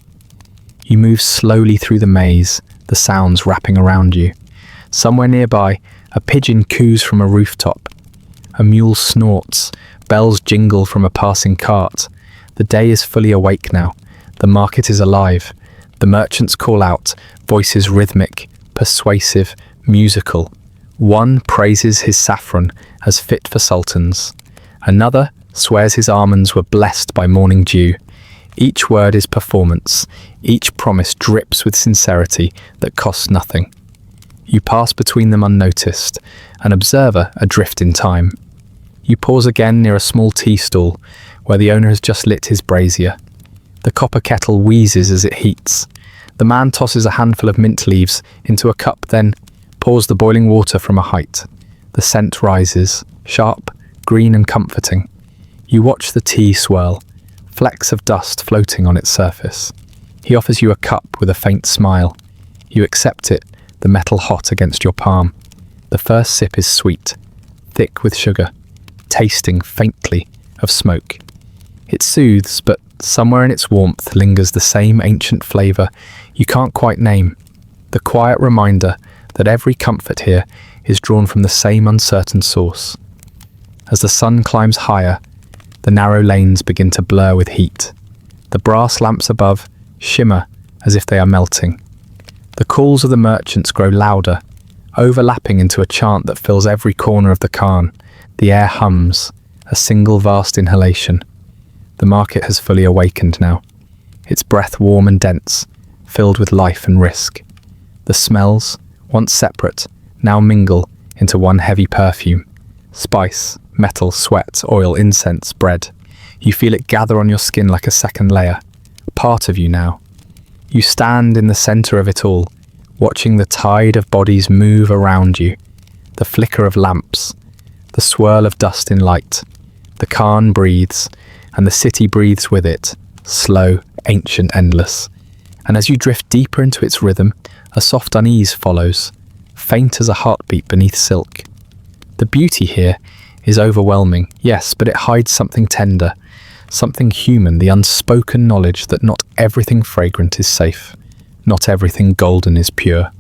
You move slowly through the maze, the sounds wrapping around you. Somewhere nearby, a pigeon coos from a rooftop. A mule snorts, bells jingle from a passing cart. The day is fully awake now. The market is alive. The merchants call out, voices rhythmic, persuasive, musical. One praises his saffron as fit for sultans. Another swears his almonds were blessed by morning dew. Each word is performance. Each promise drips with sincerity that costs nothing. You pass between them unnoticed, an observer adrift in time. You pause again near a small tea stall where the owner has just lit his brazier. The copper kettle wheezes as it heats. The man tosses a handful of mint leaves into a cup, then pours the boiling water from a height. The scent rises, sharp, green and comforting. You watch the tea swirl, flecks of dust floating on its surface. He offers you a cup with a faint smile. You accept it, the metal hot against your palm. The first sip is sweet, thick with sugar, tasting faintly of smoke. It soothes, but somewhere in its warmth lingers the same ancient flavour you can't quite name, the quiet reminder that every comfort here is drawn from the same uncertain source. As the sun climbs higher, the narrow lanes begin to blur with heat. The brass lamps above shimmer as if they are melting. The calls of the merchants grow louder, overlapping into a chant that fills every corner of the Khan. The air hums, a single vast inhalation. The market has fully awakened now, its breath warm and dense, filled with life and risk. The smells, once separate, now mingle into one heavy perfume. Spice, metal, sweat, oil, incense, bread. You feel it gather on your skin like a second layer, part of you now. You stand in the center of it all, watching the tide of bodies move around you, the flicker of lamps, the swirl of dust in light. The Khan breathes, and the city breathes with it, slow, ancient, endless. And as you drift deeper into its rhythm, a soft unease follows, faint as a heartbeat beneath silk. The beauty here is overwhelming, yes, but it hides something tender, something human, the unspoken knowledge that not everything fragrant is safe, not everything golden is pure.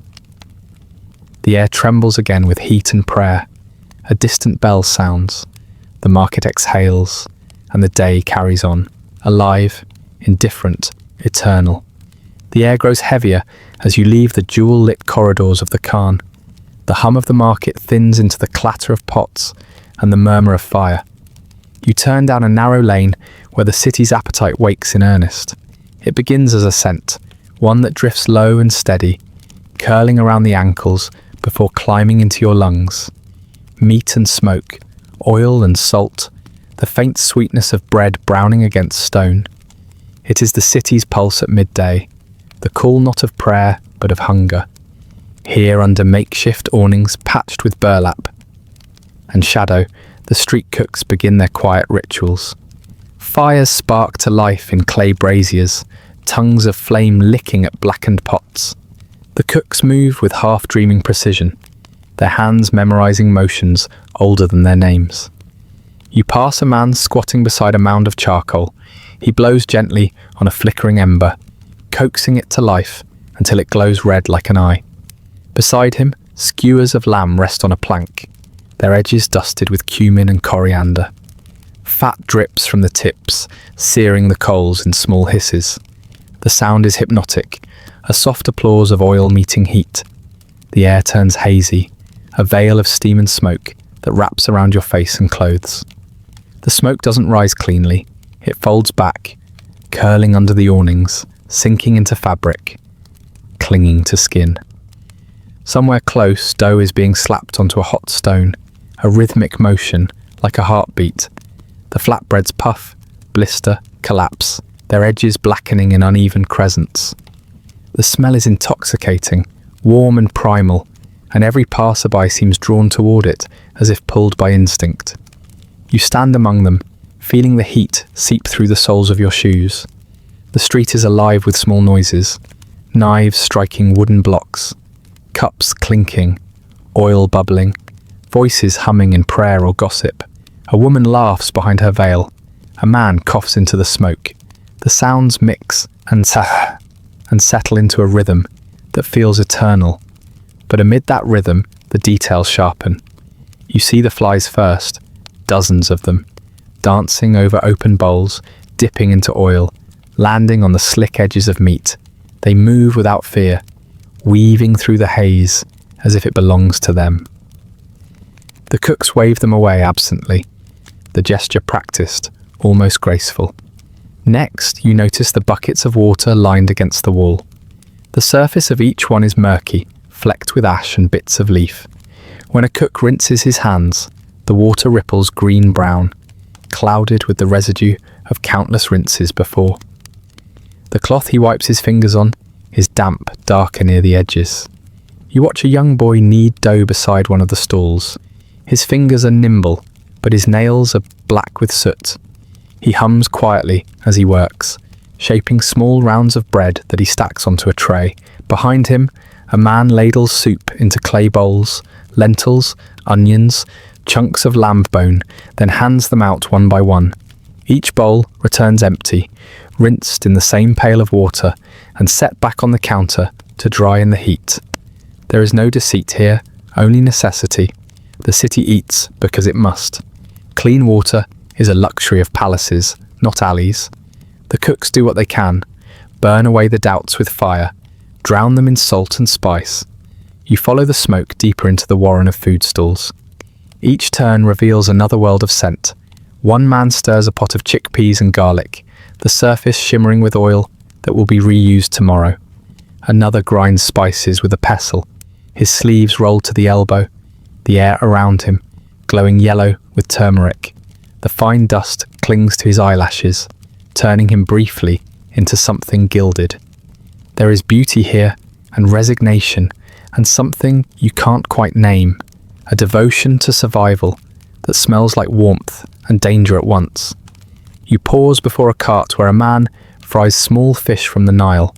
The air trembles again with heat and prayer. A distant bell sounds, the market exhales, and the day carries on, alive, indifferent, eternal. The air grows heavier as you leave the jewel-lit corridors of the Khan. The hum of the market thins into the clatter of pots and the murmur of fire. You turn down a narrow lane where the city's appetite wakes in earnest. It begins as a scent, one that drifts low and steady, curling around the ankles before climbing into your lungs. Meat and smoke, oil and salt, the faint sweetness of bread browning against stone. It is the city's pulse at midday, the call not of prayer but of hunger. Here under makeshift awnings patched with burlap and shadow, the street cooks begin their quiet rituals. Fires spark to life in clay braziers, tongues of flame licking at blackened pots. The cooks move with half-dreaming precision, their hands memorizing motions older than their names. You pass a man squatting beside a mound of charcoal. He blows gently on a flickering ember, coaxing it to life until it glows red like an eye. Beside him, skewers of lamb rest on a plank, their edges dusted with cumin and coriander. Fat drips from the tips, searing the coals in small hisses. The sound is hypnotic, a soft applause of oil meeting heat. The air turns hazy, a veil of steam and smoke that wraps around your face and clothes. The smoke doesn't rise cleanly, it folds back, curling under the awnings, sinking into fabric, clinging to skin. Somewhere close, dough is being slapped onto a hot stone, a rhythmic motion, like a heartbeat. The flatbreads puff, blister, collapse, their edges blackening in uneven crescents. The smell is intoxicating, warm and primal, and every passerby seems drawn toward it as if pulled by instinct. You stand among them, feeling the heat seep through the soles of your shoes. The street is alive with small noises, knives striking wooden blocks, cups clinking, oil bubbling, voices humming in prayer or gossip. A woman laughs behind her veil. A man coughs into the smoke. The sounds mix and settle into a rhythm that feels eternal. But amid that rhythm, the details sharpen. You see the flies first, dozens of them, dancing over open bowls, dipping into oil, landing on the slick edges of meat. They move without fear, weaving through the haze as if it belongs to them. The cooks wave them away absently, the gesture practiced, almost graceful. Next, you notice the buckets of water lined against the wall. The surface of each one is murky, flecked with ash and bits of leaf. When a cook rinses his hands, the water ripples green-brown, clouded with the residue of countless rinses before. The cloth he wipes his fingers on is damp, darker near the edges. You watch a young boy knead dough beside one of the stalls. His fingers are nimble, but his nails are black with soot. He hums quietly as he works, shaping small rounds of bread that he stacks onto a tray. Behind him, a man ladles soup into clay bowls, lentils, onions, chunks of lamb bone, then hands them out one by one. Each bowl returns empty, rinsed in the same pail of water, and set back on the counter to dry in the heat. There is no deceit here, only necessity. The city eats because it must. Clean water is a luxury of palaces, not alleys. The cooks do what they can, burn away the doubts with fire, drown them in salt and spice. You follow the smoke deeper into the warren of food stalls. Each turn reveals another world of scent. One man stirs a pot of chickpeas and garlic, the surface shimmering with oil that will be reused tomorrow. Another grinds spices with a pestle, his sleeves rolled to the elbow, the air around him glowing yellow with turmeric. The fine dust clings to his eyelashes, turning him briefly into something gilded. There is beauty here, and resignation, and something you can't quite name, a devotion to survival that smells like warmth and danger at once. You pause before a cart where a man fries small fish from the Nile.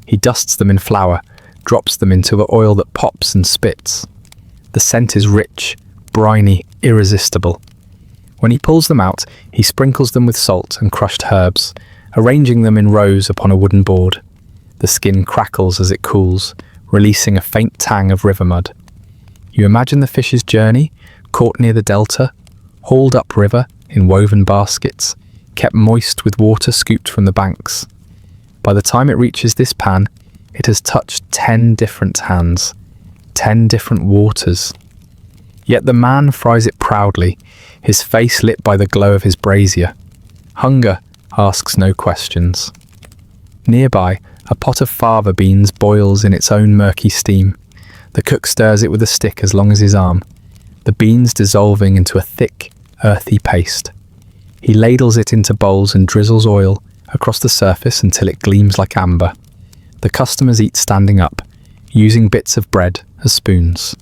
He dusts them in flour, drops them into the oil that pops and spits. The scent is rich, briny, irresistible. When he pulls them out, he sprinkles them with salt and crushed herbs, arranging them in rows upon a wooden board. The skin crackles as it cools, releasing a faint tang of river mud. You imagine the fish's journey, caught near the delta, hauled upriver in woven baskets, kept moist with water scooped from the banks. By the time it reaches this pan, it has touched 10 different hands, 10 different waters. Yet the man fries it proudly, his face lit by the glow of his brazier. Hunger asks no questions. Nearby, a pot of fava beans boils in its own murky steam. The cook stirs it with a stick as long as his arm, the beans dissolving into a thick, earthy paste. He ladles it into bowls and drizzles oil across the surface until it gleams like amber. The customers eat standing up, using bits of bread as spoons.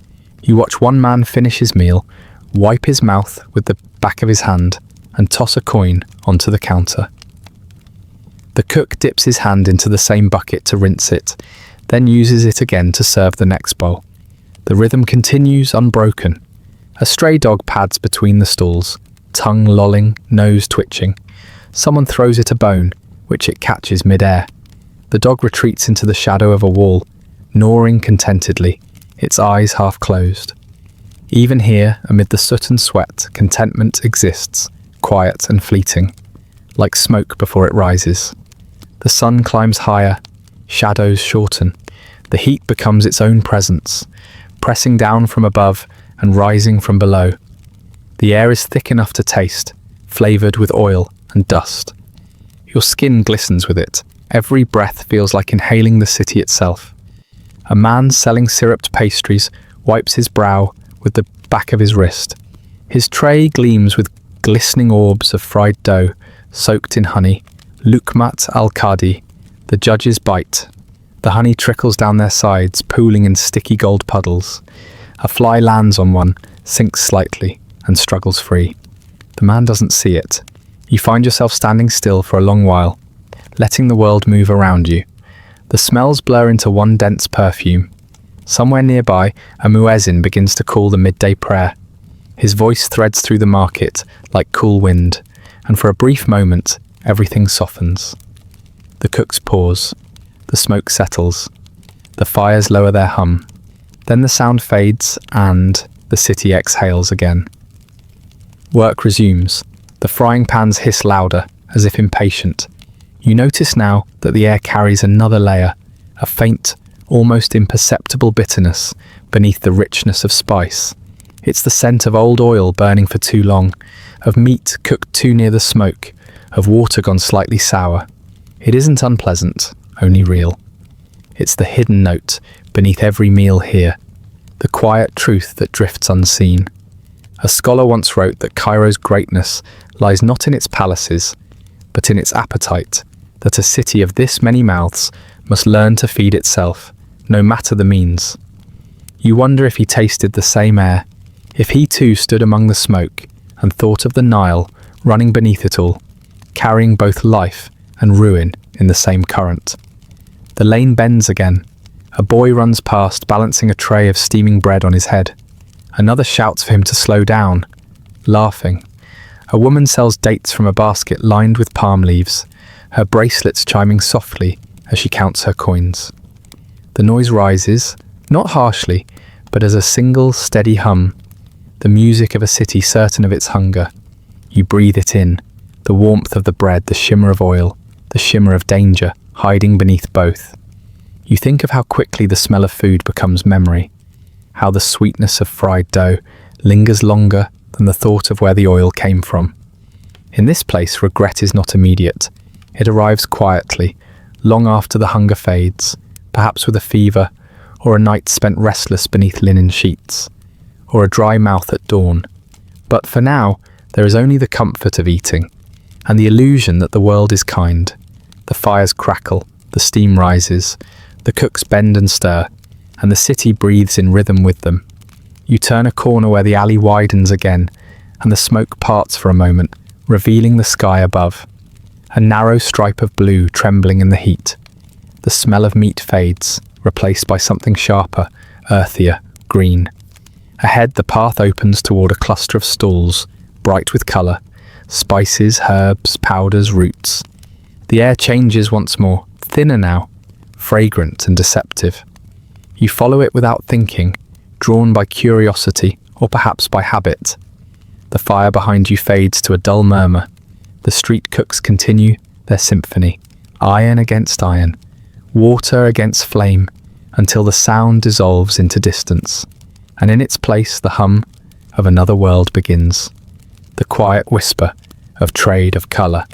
You watch one man finish his meal, wipe his mouth with the back of his hand, and toss a coin onto the counter. The cook dips his hand into the same bucket to rinse it, then uses it again to serve the next bowl. The rhythm continues unbroken. A stray dog pads between the stalls, tongue lolling, nose twitching. Someone throws it a bone, which it catches mid-air. The dog retreats into the shadow of a wall, gnawing contentedly, its eyes half closed. Even here, amid the soot and sweat, contentment exists, quiet and fleeting, like smoke before it rises. The sun climbs higher, shadows shorten. The heat becomes its own presence, pressing down from above and rising from below. The air is thick enough to taste, flavoured with oil and dust. Your skin glistens with it. Every breath feels like inhaling the city itself. A man selling syruped pastries wipes his brow with the back of his wrist. His tray gleams with glistening orbs of fried dough soaked in honey. Lukmat al-Qadi, the judge's bite. The honey trickles down their sides, pooling in sticky gold puddles. A fly lands on one, sinks slightly, and struggles free. The man doesn't see it. You find yourself standing still for a long while, letting the world move around you. The smells blur into one dense perfume. Somewhere nearby, a muezzin begins to call the midday prayer. His voice threads through the market like cool wind, and for a brief moment, everything softens. The cooks pause. The smoke settles. The fires lower their hum. Then the sound fades and the city exhales again. Work resumes. The frying pans hiss louder, as if impatient. You notice now that the air carries another layer, a faint, almost imperceptible bitterness beneath the richness of spice. It's the scent of old oil burning for too long, of meat cooked too near the smoke, of water gone slightly sour. It isn't unpleasant, only real. It's the hidden note beneath every meal here, the quiet truth that drifts unseen. A scholar once wrote that Cairo's greatness lies not in its palaces, but in its appetite, that a city of this many mouths must learn to feed itself, no matter the means. You wonder if he tasted the same air, if he too stood among the smoke and thought of the Nile running beneath it all, carrying both life and ruin in the same current. The lane bends again. A boy runs past, balancing a tray of steaming bread on his head. Another shouts for him to slow down, laughing. A woman sells dates from a basket lined with palm leaves, her bracelets chiming softly as she counts her coins. The noise rises, not harshly, but as a single steady hum, the music of a city certain of its hunger. You breathe it in, the warmth of the bread, the shimmer of oil, the shimmer of danger hiding beneath both. You think of how quickly the smell of food becomes memory, how the sweetness of fried dough lingers longer than the thought of where the oil came from. In this place, regret is not immediate. It arrives quietly, long after the hunger fades, perhaps with a fever, or a night spent restless beneath linen sheets, or a dry mouth at dawn. But for now, there is only the comfort of eating, and the illusion that the world is kind. The fires crackle, the steam rises, the cooks bend and stir, and the city breathes in rhythm with them. You turn a corner where the alley widens again, and the smoke parts for a moment, revealing the sky above. A narrow stripe of blue trembling in the heat. The smell of meat fades, replaced by something sharper, earthier, green. Ahead, the path opens toward a cluster of stalls, bright with colour, spices, herbs, powders, roots. The air changes once more, thinner now, fragrant and deceptive. You follow it without thinking, drawn by curiosity or perhaps by habit. The fire behind you fades to a dull murmur. The street cooks continue their symphony, iron against iron, water against flame, until the sound dissolves into distance, and in its place the hum of another world begins. The quiet whisper of trade, of colour,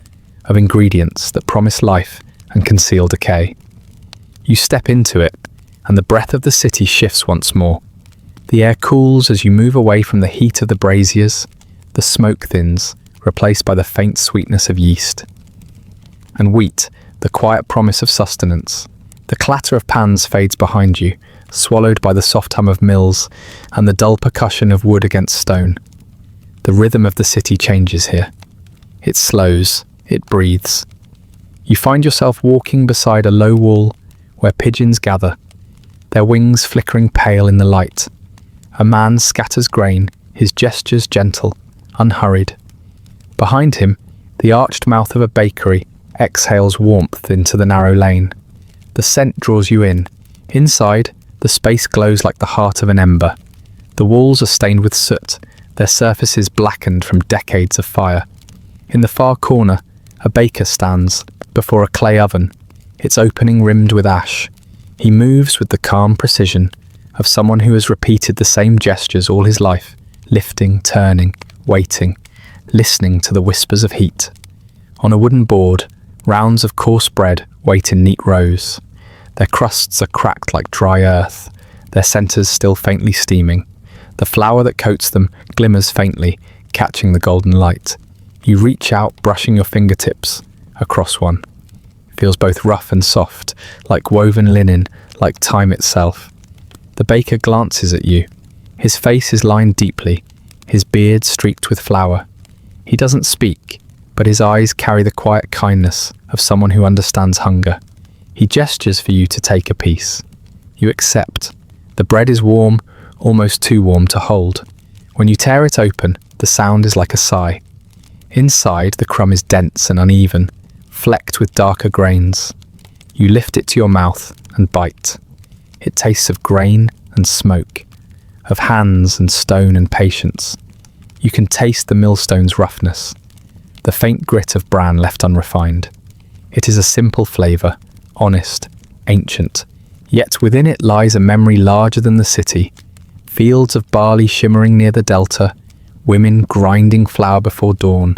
of ingredients that promise life and conceal decay. You step into it, and the breath of the city shifts once more. The air cools as you move away from the heat of the braziers. The smoke thins, replaced by the faint sweetness of yeast. And wheat, the quiet promise of sustenance. The clatter of pans fades behind you, swallowed by the soft hum of mills and the dull percussion of wood against stone. The rhythm of the city changes here. It slows, it breathes. You find yourself walking beside a low wall where pigeons gather, their wings flickering pale in the light. A man scatters grain, his gestures gentle, unhurried. Behind him, the arched mouth of a bakery exhales warmth into the narrow lane. The scent draws you in. Inside, the space glows like the heart of an ember. The walls are stained with soot, their surfaces blackened from decades of fire. In the far corner, a baker stands before a clay oven, its opening rimmed with ash. He moves with the calm precision of someone who has repeated the same gestures all his life, lifting, turning, waiting, listening to the whispers of heat. On a wooden board, rounds of coarse bread wait in neat rows. Their crusts are cracked like dry earth, their centres still faintly steaming. The flour that coats them glimmers faintly, catching the golden light. You reach out, brushing your fingertips across one. feels both rough and soft, like woven linen, like time itself. The baker glances at you. His face is lined deeply, his beard streaked with flour. He doesn't speak, but his eyes carry the quiet kindness of someone who understands hunger. He gestures for you to take a piece. You accept. The bread is warm, almost too warm to hold. When you tear it open, the sound is like a sigh. Inside, the crumb is dense and uneven, flecked with darker grains. You lift it to your mouth and bite. It tastes of grain and smoke, of hands and stone and patience. You can taste the millstone's roughness, the faint grit of bran left unrefined. It is a simple flavour, honest, ancient, yet within it lies a memory larger than the city. Fields of barley shimmering near the delta, women grinding flour before dawn,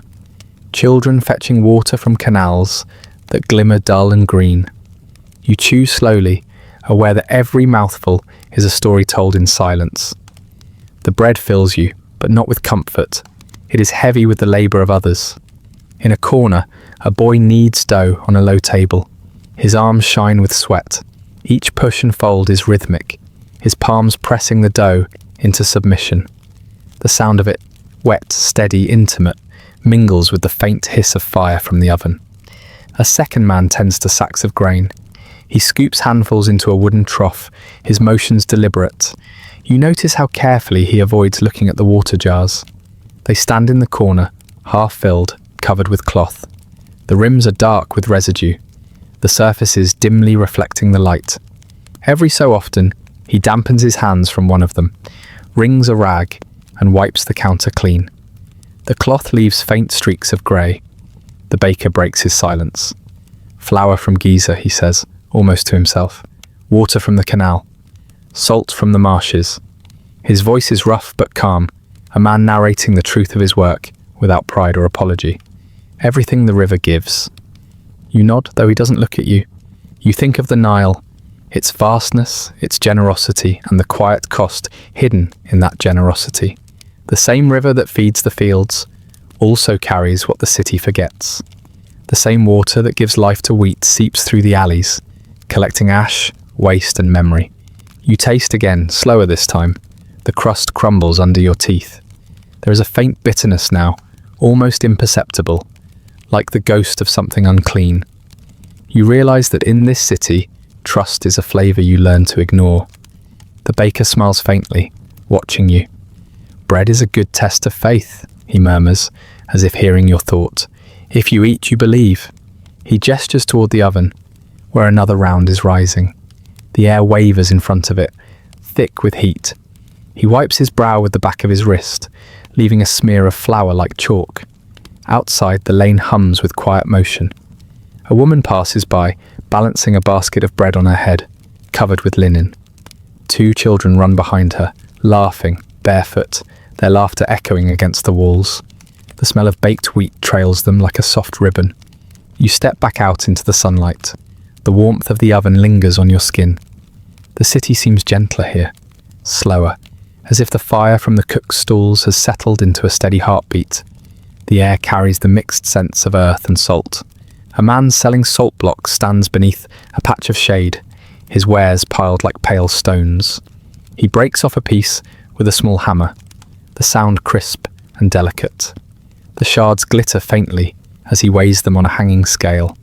children fetching water from canals that glimmer dull and green. You chew slowly, aware that every mouthful is a story told in silence. The bread fills you, but not with comfort. It is heavy with the labour of others. In a corner, a boy kneads dough on a low table. His arms shine with sweat. Each push and fold is rhythmic, his palms pressing the dough into submission. The sound of it, wet, steady, intimate, mingles with the faint hiss of fire from the oven. A second man tends to sacks of grain. He scoops handfuls into a wooden trough, his motions deliberate. You notice how carefully he avoids looking at the water jars. They stand in the corner, half filled, covered with cloth. The rims are dark with residue, the surfaces dimly reflecting the light. Every so often, he dampens his hands from one of them, wrings a rag, and wipes the counter clean. The cloth leaves faint streaks of grey. The baker breaks his silence. Flour from Giza, he says, almost to himself. Water from the canal. Salt from the marshes. His voice is rough but calm, a man narrating the truth of his work without pride or apology. Everything the river gives. You nod, though he doesn't look at you. You think of the Nile, its vastness, its generosity, and the quiet cost hidden in that generosity. The same river that feeds the fields also carries what the city forgets. The same water that gives life to wheat seeps through the alleys, collecting ash, waste, and memory. You taste again, slower this time. The crust crumbles under your teeth. There is a faint bitterness now, almost imperceptible, like the ghost of something unclean. You realize that in this city, trust is a flavor you learn to ignore. The baker smiles faintly, watching you. Bread is a good test of faith, he murmurs, as if hearing your thought. If you eat, you believe. He gestures toward the oven, where another round is rising. The air wavers in front of it, thick with heat. He wipes his brow with the back of his wrist, leaving a smear of flour like chalk. Outside, the lane hums with quiet motion. A woman passes by, balancing a basket of bread on her head, covered with linen. 2 children run behind her, laughing, barefoot, their laughter echoing against the walls. The smell of baked wheat trails them like a soft ribbon. You step back out into the sunlight. The warmth of the oven lingers on your skin. The city seems gentler here, slower, as if the fire from the cook's stalls has settled into a steady heartbeat. The air carries the mixed scents of earth and salt. A man selling salt blocks stands beneath a patch of shade, his wares piled like pale stones. He breaks off a piece with a small hammer, the sound crisp and delicate. The shards glitter faintly as he weighs them on a hanging scale.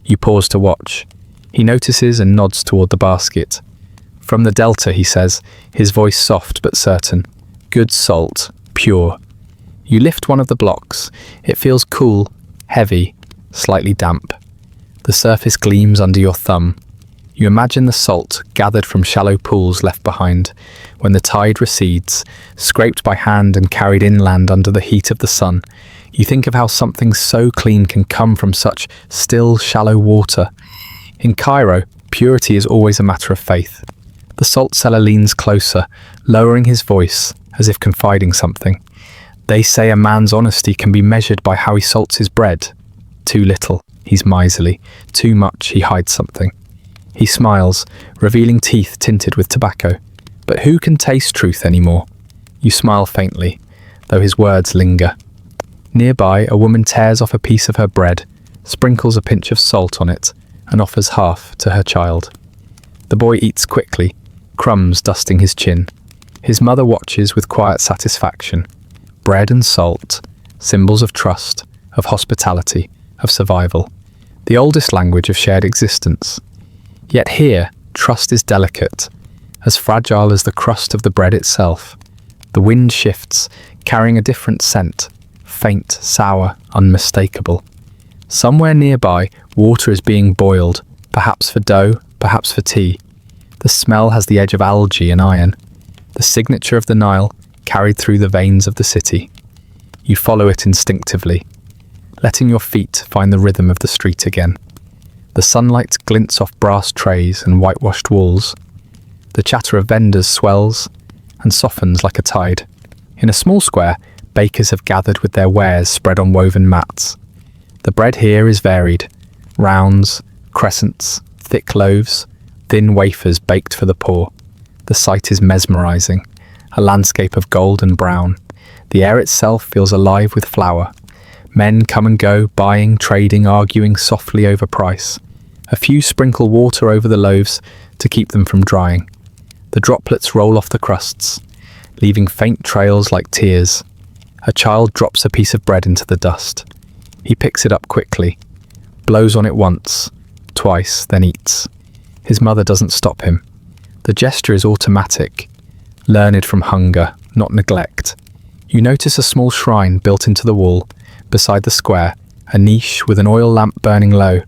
You pause to watch. He notices and nods toward the basket. From the delta, he says, his voice soft but certain. Good salt, pure. You lift one of the blocks. It feels cool, heavy, slightly damp. The surface gleams under your thumb. You imagine the salt gathered from shallow pools left behind when the tide recedes, scraped by hand and carried inland under the heat of the sun. You think of how something so clean can come from such still, shallow water. In Cairo, purity is always a matter of faith. The salt seller leans closer, lowering his voice as if confiding something. They say a man's honesty can be measured by how he salts his bread. Too little, he's miserly. Too much, he hides something. He smiles, revealing teeth tinted with tobacco. But who can taste truth anymore? You smile faintly, though his words linger. Nearby, a woman tears off a piece of her bread, sprinkles a pinch of salt on it, and offers half to her child. The boy eats quickly, crumbs dusting his chin. His mother watches with quiet satisfaction. Bread and salt, symbols of trust, of hospitality, of survival. The oldest language of shared existence. Yet here, trust is delicate, as fragile as the crust of the bread itself. The wind shifts, carrying a different scent, faint, sour, unmistakable. Somewhere nearby, water is being boiled, perhaps for dough, perhaps for tea. The smell has the edge of algae and iron, the signature of the Nile carried through the veins of the city. You follow it instinctively, letting your feet find the rhythm of the street again. The sunlight glints off brass trays and whitewashed walls. The chatter of vendors swells and softens like a tide. In a small square, bakers have gathered with their wares spread on woven mats. The bread here is varied. Rounds, crescents, thick loaves, thin wafers baked for the poor. The sight is mesmerizing, a landscape of gold and brown. The air itself feels alive with flour. Men come and go, buying, trading, arguing softly over price. A few sprinkle water over the loaves to keep them from drying. The droplets roll off the crusts, leaving faint trails like tears. A child drops a piece of bread into the dust. He picks it up quickly, blows on it once, twice, then eats. His mother doesn't stop him. The gesture is automatic, learned from hunger, not neglect. You notice a small shrine built into the wall, beside the square, a niche with an oil lamp burning low,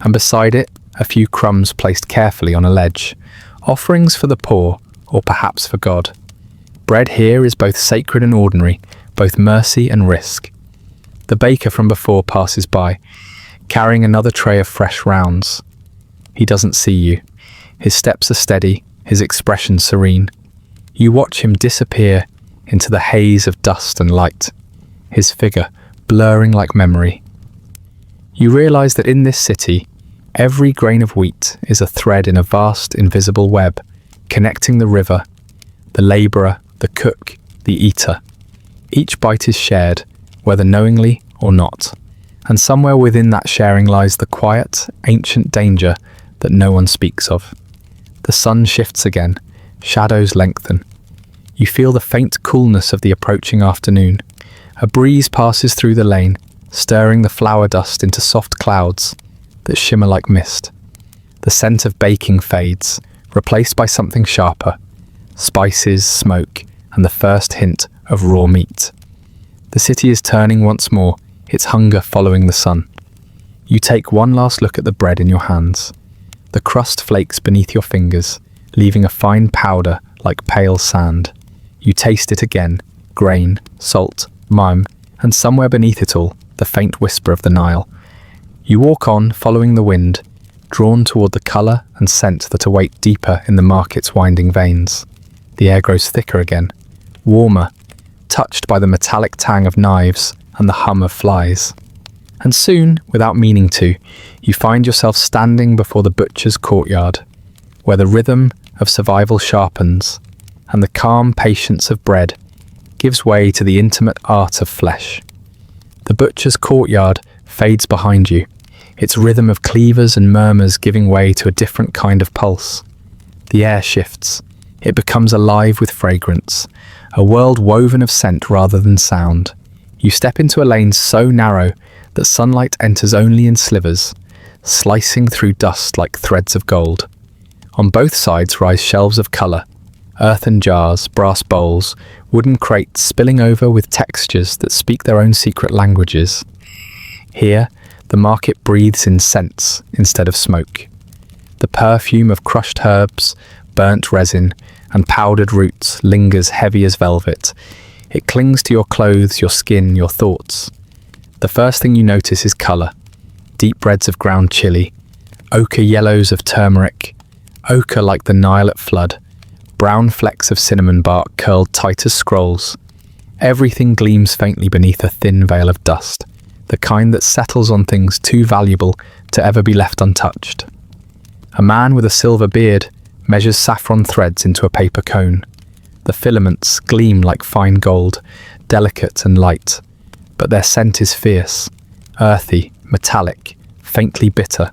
and beside it, a few crumbs placed carefully on a ledge. Offerings for the poor, or perhaps for God. Bread here is both sacred and ordinary, both mercy and risk. The baker from before passes by, carrying another tray of fresh rounds. He doesn't see you. His steps are steady, his expression serene. You watch him disappear into the haze of dust and light, his figure blurring like memory. You realize that in this city, every grain of wheat is a thread in a vast, invisible web, connecting the river, the laborer, the cook, the eater. Each bite is shared, whether knowingly or not, and somewhere within that sharing lies the quiet, ancient danger that no one speaks of. The sun shifts again, shadows lengthen. You feel the faint coolness of the approaching afternoon. A breeze passes through the lane, stirring the flour dust into soft clouds that shimmer like mist. The scent of baking fades, replaced by something sharper, spices, smoke, and the first hint of raw meat. The city is turning once more, its hunger following the sun. You take one last look at the bread in your hands. The crust flakes beneath your fingers, leaving a fine powder like pale sand. You taste it again, grain, salt, mime, and somewhere beneath it all, the faint whisper of the Nile. You walk on, following the wind, drawn toward the colour and scent that await deeper in the market's winding veins. The air grows thicker again, warmer, touched by the metallic tang of knives and the hum of flies. And soon, without meaning to, you find yourself standing before the butcher's courtyard, where the rhythm of survival sharpens and the calm patience of bread gives way to the intimate art of flesh. The butcher's courtyard fades behind you, its rhythm of cleavers and murmurs giving way to a different kind of pulse. The air shifts. It becomes alive with fragrance, a world woven of scent rather than sound. You step into a lane so narrow that sunlight enters only in slivers, slicing through dust like threads of gold. On both sides rise shelves of colour, earthen jars, brass bowls, wooden crates spilling over with textures that speak their own secret languages. Here, the market breathes in scents instead of smoke. The perfume of crushed herbs, burnt resin, and powdered roots lingers heavy as velvet. It clings to your clothes, your skin, your thoughts. The first thing you notice is colour. Deep reds of ground chili, ochre yellows of turmeric, ochre like the Nile at flood, brown flecks of cinnamon bark curled tight as scrolls. Everything gleams faintly beneath a thin veil of dust, the kind that settles on things too valuable to ever be left untouched. A man with a silver beard measures saffron threads into a paper cone. The filaments gleam like fine gold, delicate and light, but their scent is fierce, earthy, metallic, faintly bitter.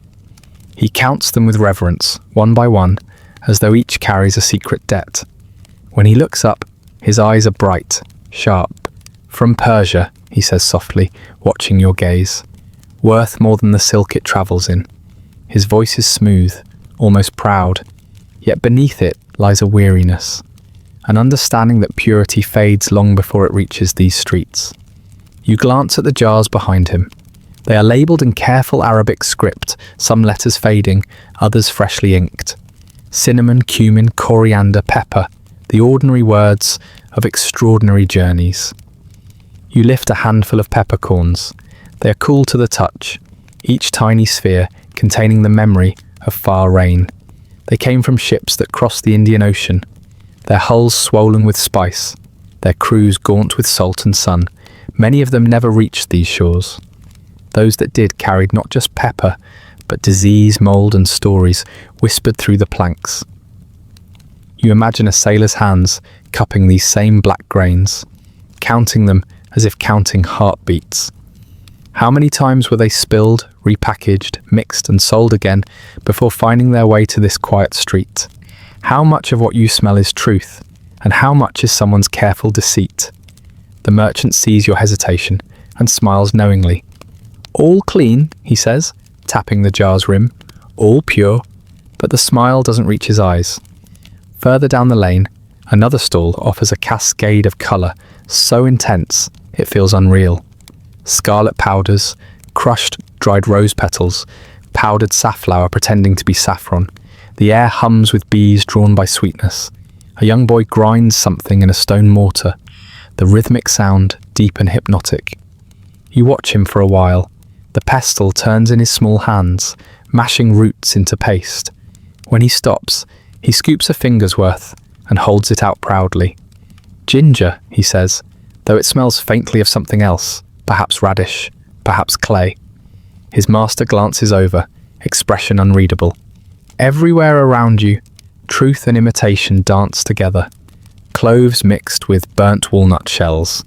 He counts them with reverence, one by one, as though each carries a secret debt. When he looks up, his eyes are bright, sharp. "From Persia," he says softly, watching your gaze. "Worth more than the silk it travels in." His voice is smooth, almost proud, yet beneath it lies a weariness, an understanding that purity fades long before it reaches these streets. You glance at the jars behind him. They are labelled in careful Arabic script, some letters fading, others freshly inked. Cinnamon, cumin, coriander, pepper, the ordinary words of extraordinary journeys. You lift a handful of peppercorns. They are cool to the touch, each tiny sphere containing the memory of far rain. They came from ships that crossed the Indian Ocean, their hulls swollen with spice, their crews gaunt with salt and sun. Many of them never reached these shores. Those that did carried not just pepper, but disease, mould and stories whispered through the planks. You imagine a sailor's hands cupping these same black grains, counting them as if counting heartbeats. How many times were they spilled, repackaged, mixed and sold again before finding their way to this quiet street? How much of what you smell is truth, and how much is someone's careful deceit? The merchant sees your hesitation and smiles knowingly. "All clean," he says, tapping the jar's rim. "All pure," but the smile doesn't reach his eyes. Further down the lane, another stall offers a cascade of colour so intense it feels unreal. Scarlet powders, crushed dried rose petals, powdered safflower pretending to be saffron. The air hums with bees drawn by sweetness. A young boy grinds something in a stone mortar, the rhythmic sound deep and hypnotic. You watch him for a while. The pestle turns in his small hands, mashing roots into paste. When he stops, he scoops a finger's worth and holds it out proudly. "Ginger," he says, though it smells faintly of something else, perhaps radish, perhaps clay. His master glances over, expression unreadable. Everywhere around you, truth and imitation dance together. Cloves mixed with burnt walnut shells,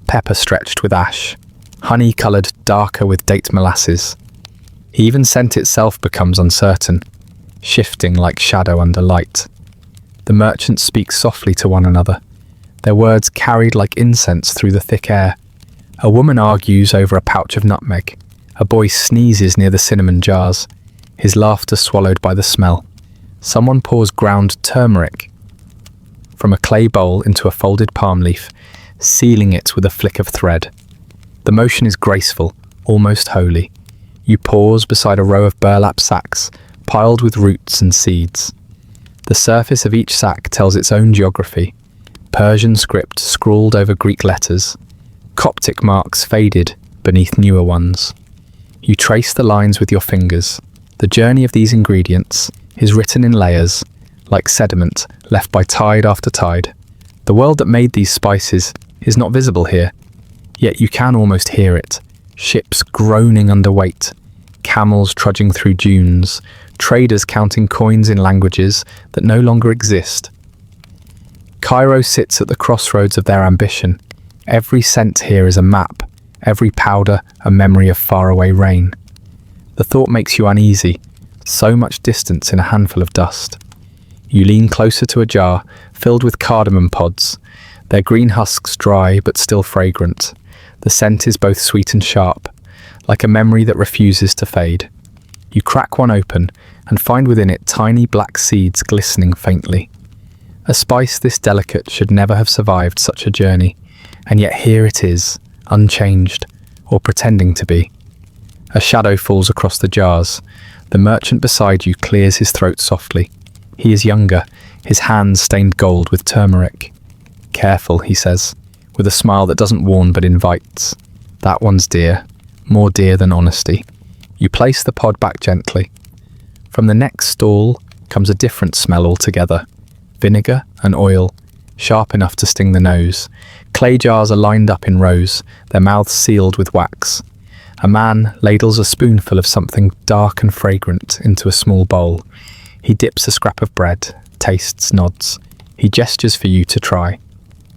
pepper stretched with ash, honey coloured darker with date molasses. Even scent itself becomes uncertain, shifting like shadow under light. The merchants speak softly to one another, their words carried like incense through the thick air. A woman argues over a pouch of nutmeg. A boy sneezes near the cinnamon jars, his laughter swallowed by the smell. Someone pours ground turmeric from a clay bowl into a folded palm leaf, sealing it with a flick of thread. The motion is graceful, almost holy. You pause beside a row of burlap sacks, piled with roots and seeds. The surface of each sack tells its own geography. Persian script scrawled over Greek letters, Coptic marks faded beneath newer ones. You trace the lines with your fingers. The journey of these ingredients is written in layers, like sediment left by tide after tide. The world that made these spices is not visible here, yet you can almost hear it. Ships groaning under weight, camels trudging through dunes, traders counting coins in languages that no longer exist. Cairo sits at the crossroads of their ambition. Every scent here is a map, every powder a memory of faraway rain. The thought makes you uneasy, so much distance in a handful of dust. You lean closer to a jar filled with cardamom pods, their green husks dry but still fragrant. The scent is both sweet and sharp, like a memory that refuses to fade. You crack one open and find within it tiny black seeds glistening faintly. A spice this delicate should never have survived such a journey, and yet here it is, unchanged, or pretending to be. A shadow falls across the jars. The merchant beside you clears his throat softly. He is younger, his hands stained gold with turmeric. "Careful," he says, with a smile that doesn't warn but invites. "That one's dear, more dear than honesty." You place the pod back gently. From the next stall comes a different smell altogether. Vinegar and oil, sharp enough to sting the nose. Clay jars are lined up in rows, their mouths sealed with wax. A man ladles a spoonful of something dark and fragrant into a small bowl. He dips a scrap of bread, tastes, nods. He gestures for you to try.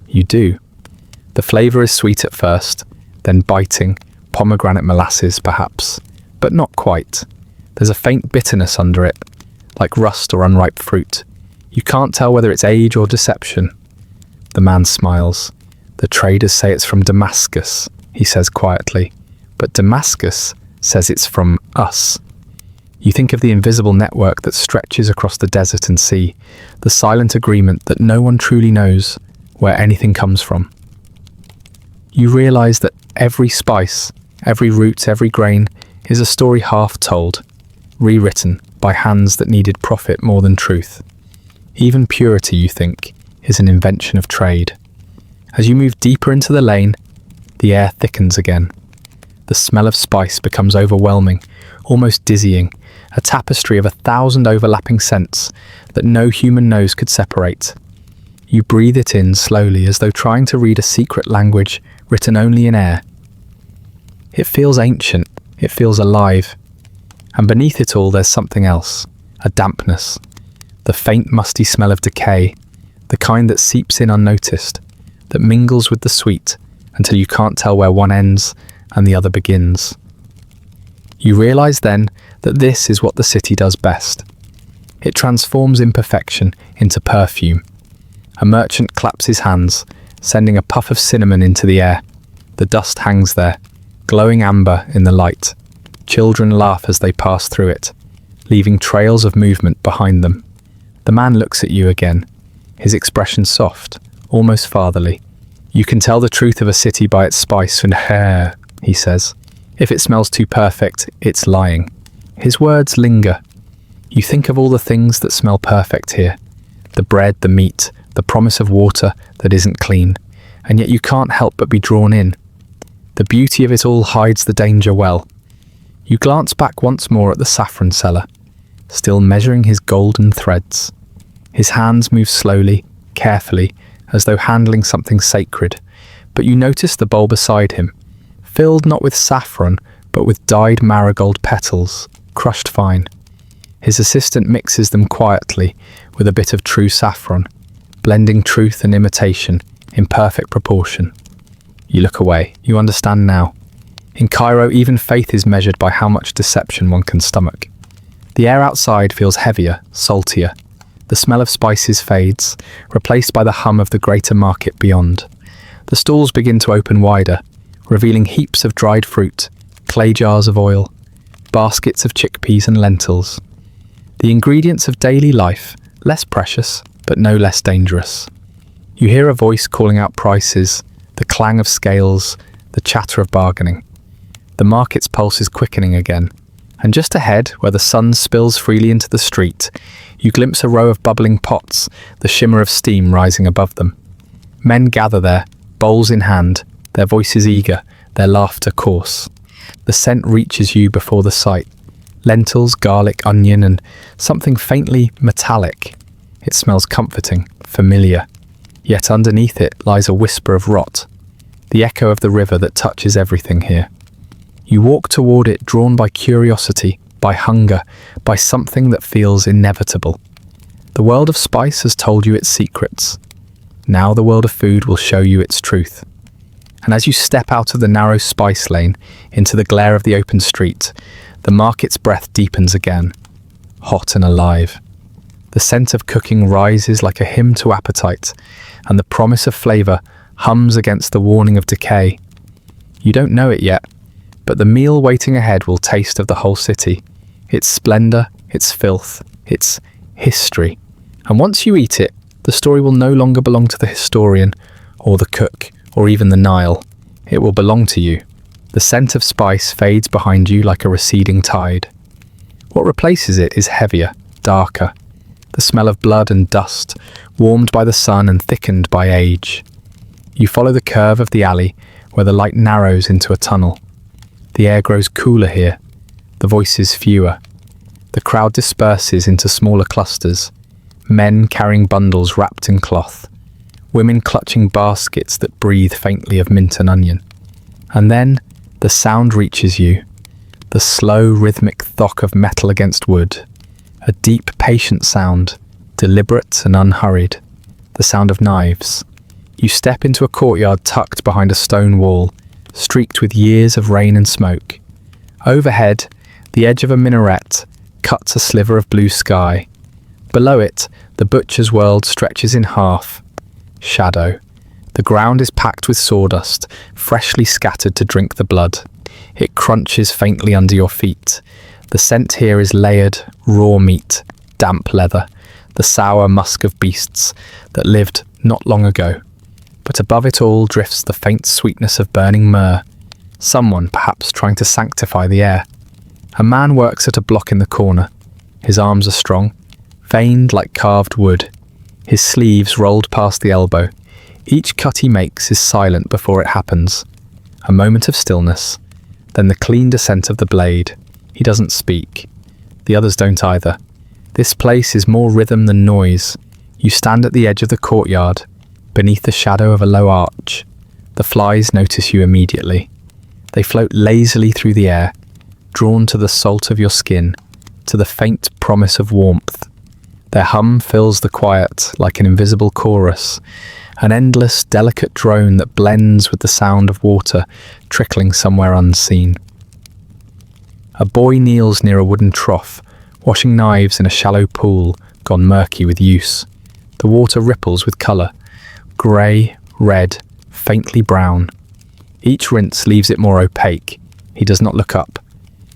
You do. The flavour is sweet at first, then biting, pomegranate molasses perhaps, but not quite. There's a faint bitterness under it, like rust or unripe fruit. You can't tell whether it's age or deception. The man smiles. The traders say it's from Damascus, he says quietly, but Damascus says it's from us. You think of the invisible network that stretches across the desert and sea, the silent agreement that no one truly knows where anything comes from. You realize that every spice, every root, every grain is a story half told, rewritten by hands that needed profit more than truth. Even purity, you think, is an invention of trade. As you move deeper into the lane, the air thickens again. The smell of spice becomes overwhelming, almost dizzying, a tapestry of 1,000 overlapping scents that no human nose could separate. You breathe it in slowly as though trying to read a secret language written only in air. It feels ancient, it feels alive. And beneath it all there's something else, a dampness. The faint musty smell of decay, the kind that seeps in unnoticed, that mingles with the sweet until you can't tell where one ends and the other begins. You realize then that this is what the city does best. It transforms imperfection into perfume. A merchant claps his hands, sending a puff of cinnamon into the air. The dust hangs there, glowing amber in the light. Children laugh as they pass through it, leaving trails of movement behind them. The man looks at you again, his expression soft, almost fatherly. You can tell the truth of a city by its spice and hair, he says. If it smells too perfect, it's lying. His words linger. You think of all the things that smell perfect here. The bread, the meat, the promise of water that isn't clean, and yet you can't help but be drawn in. The beauty of it all hides the danger well. You glance back once more at the saffron seller, still measuring his golden threads. His hands move slowly, carefully, as though handling something sacred, but you notice the bowl beside him, filled not with saffron, but with dyed marigold petals, crushed fine. His assistant mixes them quietly with a bit of true saffron, blending truth and imitation in perfect proportion. You look away. You understand now. In Cairo, even faith is measured by how much deception one can stomach. The air outside feels heavier, saltier. The smell of spices fades, replaced by the hum of the greater market beyond. The stalls begin to open wider, revealing heaps of dried fruit, clay jars of oil, baskets of chickpeas and lentils. The ingredients of daily life, less precious, but no less dangerous. You hear a voice calling out prices, the clang of scales, the chatter of bargaining. The market's pulse is quickening again, and just ahead, where the sun spills freely into the street, you glimpse a row of bubbling pots, the shimmer of steam rising above them. Men gather there, bowls in hand, their voices eager, their laughter coarse. The scent reaches you before the sight. Lentils, garlic, onion, and something faintly metallic. It smells comforting, familiar. Yet underneath it lies a whisper of rot, the echo of the river that touches everything here. You walk toward it drawn by curiosity, by hunger, by something that feels inevitable. The world of spice has told you its secrets. Now the world of food will show you its truth. And as you step out of the narrow spice lane into the glare of the open street, the market's breath deepens again, hot and alive. The scent of cooking rises like a hymn to appetite, and the promise of flavour hums against the warning of decay. You don't know it yet, but the meal waiting ahead will taste of the whole city, its splendour, its filth, its history. And once you eat it, the story will no longer belong to the historian, or the cook, or even the Nile. It will belong to you. The scent of spice fades behind you like a receding tide. What replaces it is heavier, darker. The smell of blood and dust, warmed by the sun and thickened by age. You follow the curve of the alley, where the light narrows into a tunnel. The air grows cooler here, the voices fewer. The crowd disperses into smaller clusters, men carrying bundles wrapped in cloth, women clutching baskets that breathe faintly of mint and onion. And then the sound reaches you, the slow, rhythmic thock of metal against wood, a deep, patient sound, deliberate and unhurried, the sound of knives. You step into a courtyard tucked behind a stone wall, streaked with years of rain and smoke. Overhead, The edge of a minaret cuts a sliver of blue sky. Below it, the butcher's world stretches in half. Shadow. The ground is packed with sawdust, freshly scattered to drink the blood. It crunches faintly under your feet. The scent here is layered, raw meat, damp leather, the sour musk of beasts that lived not long ago. But above it all drifts the faint sweetness of burning myrrh, someone perhaps trying to sanctify the air. A man works at a block in the corner. His arms are strong, veined like carved wood. His sleeves rolled past the elbow. Each cut he makes is silent before it happens. A moment of stillness, then the clean descent of the blade. He doesn't speak. The others don't either. This place is more rhythm than noise. You stand at the edge of the courtyard, beneath the shadow of a low arch. The flies notice you immediately. They float lazily through the air, drawn to the salt of your skin, to the faint promise of warmth. Their hum fills the quiet like an invisible chorus, an endless, delicate drone that blends with the sound of water trickling somewhere unseen. A boy kneels near a wooden trough, washing knives in a shallow pool gone murky with use. The water ripples with colour, grey, red, faintly brown. Each rinse leaves it more opaque. He does not look up.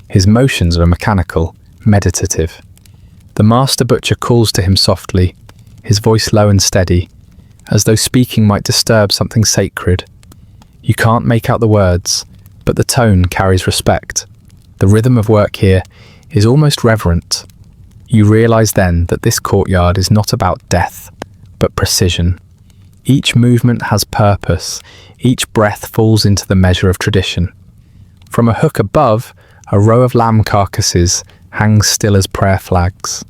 His motions are mechanical, meditative. The master butcher calls to him softly, his voice low and steady, as though speaking might disturb something sacred. You can't make out the words, but the tone carries respect. The rhythm of work here is almost reverent. You realise then that this courtyard is not about death, but precision. Each movement has purpose, each breath falls into the measure of tradition. From a hook above, a row of lamb carcasses hangs still as prayer flags,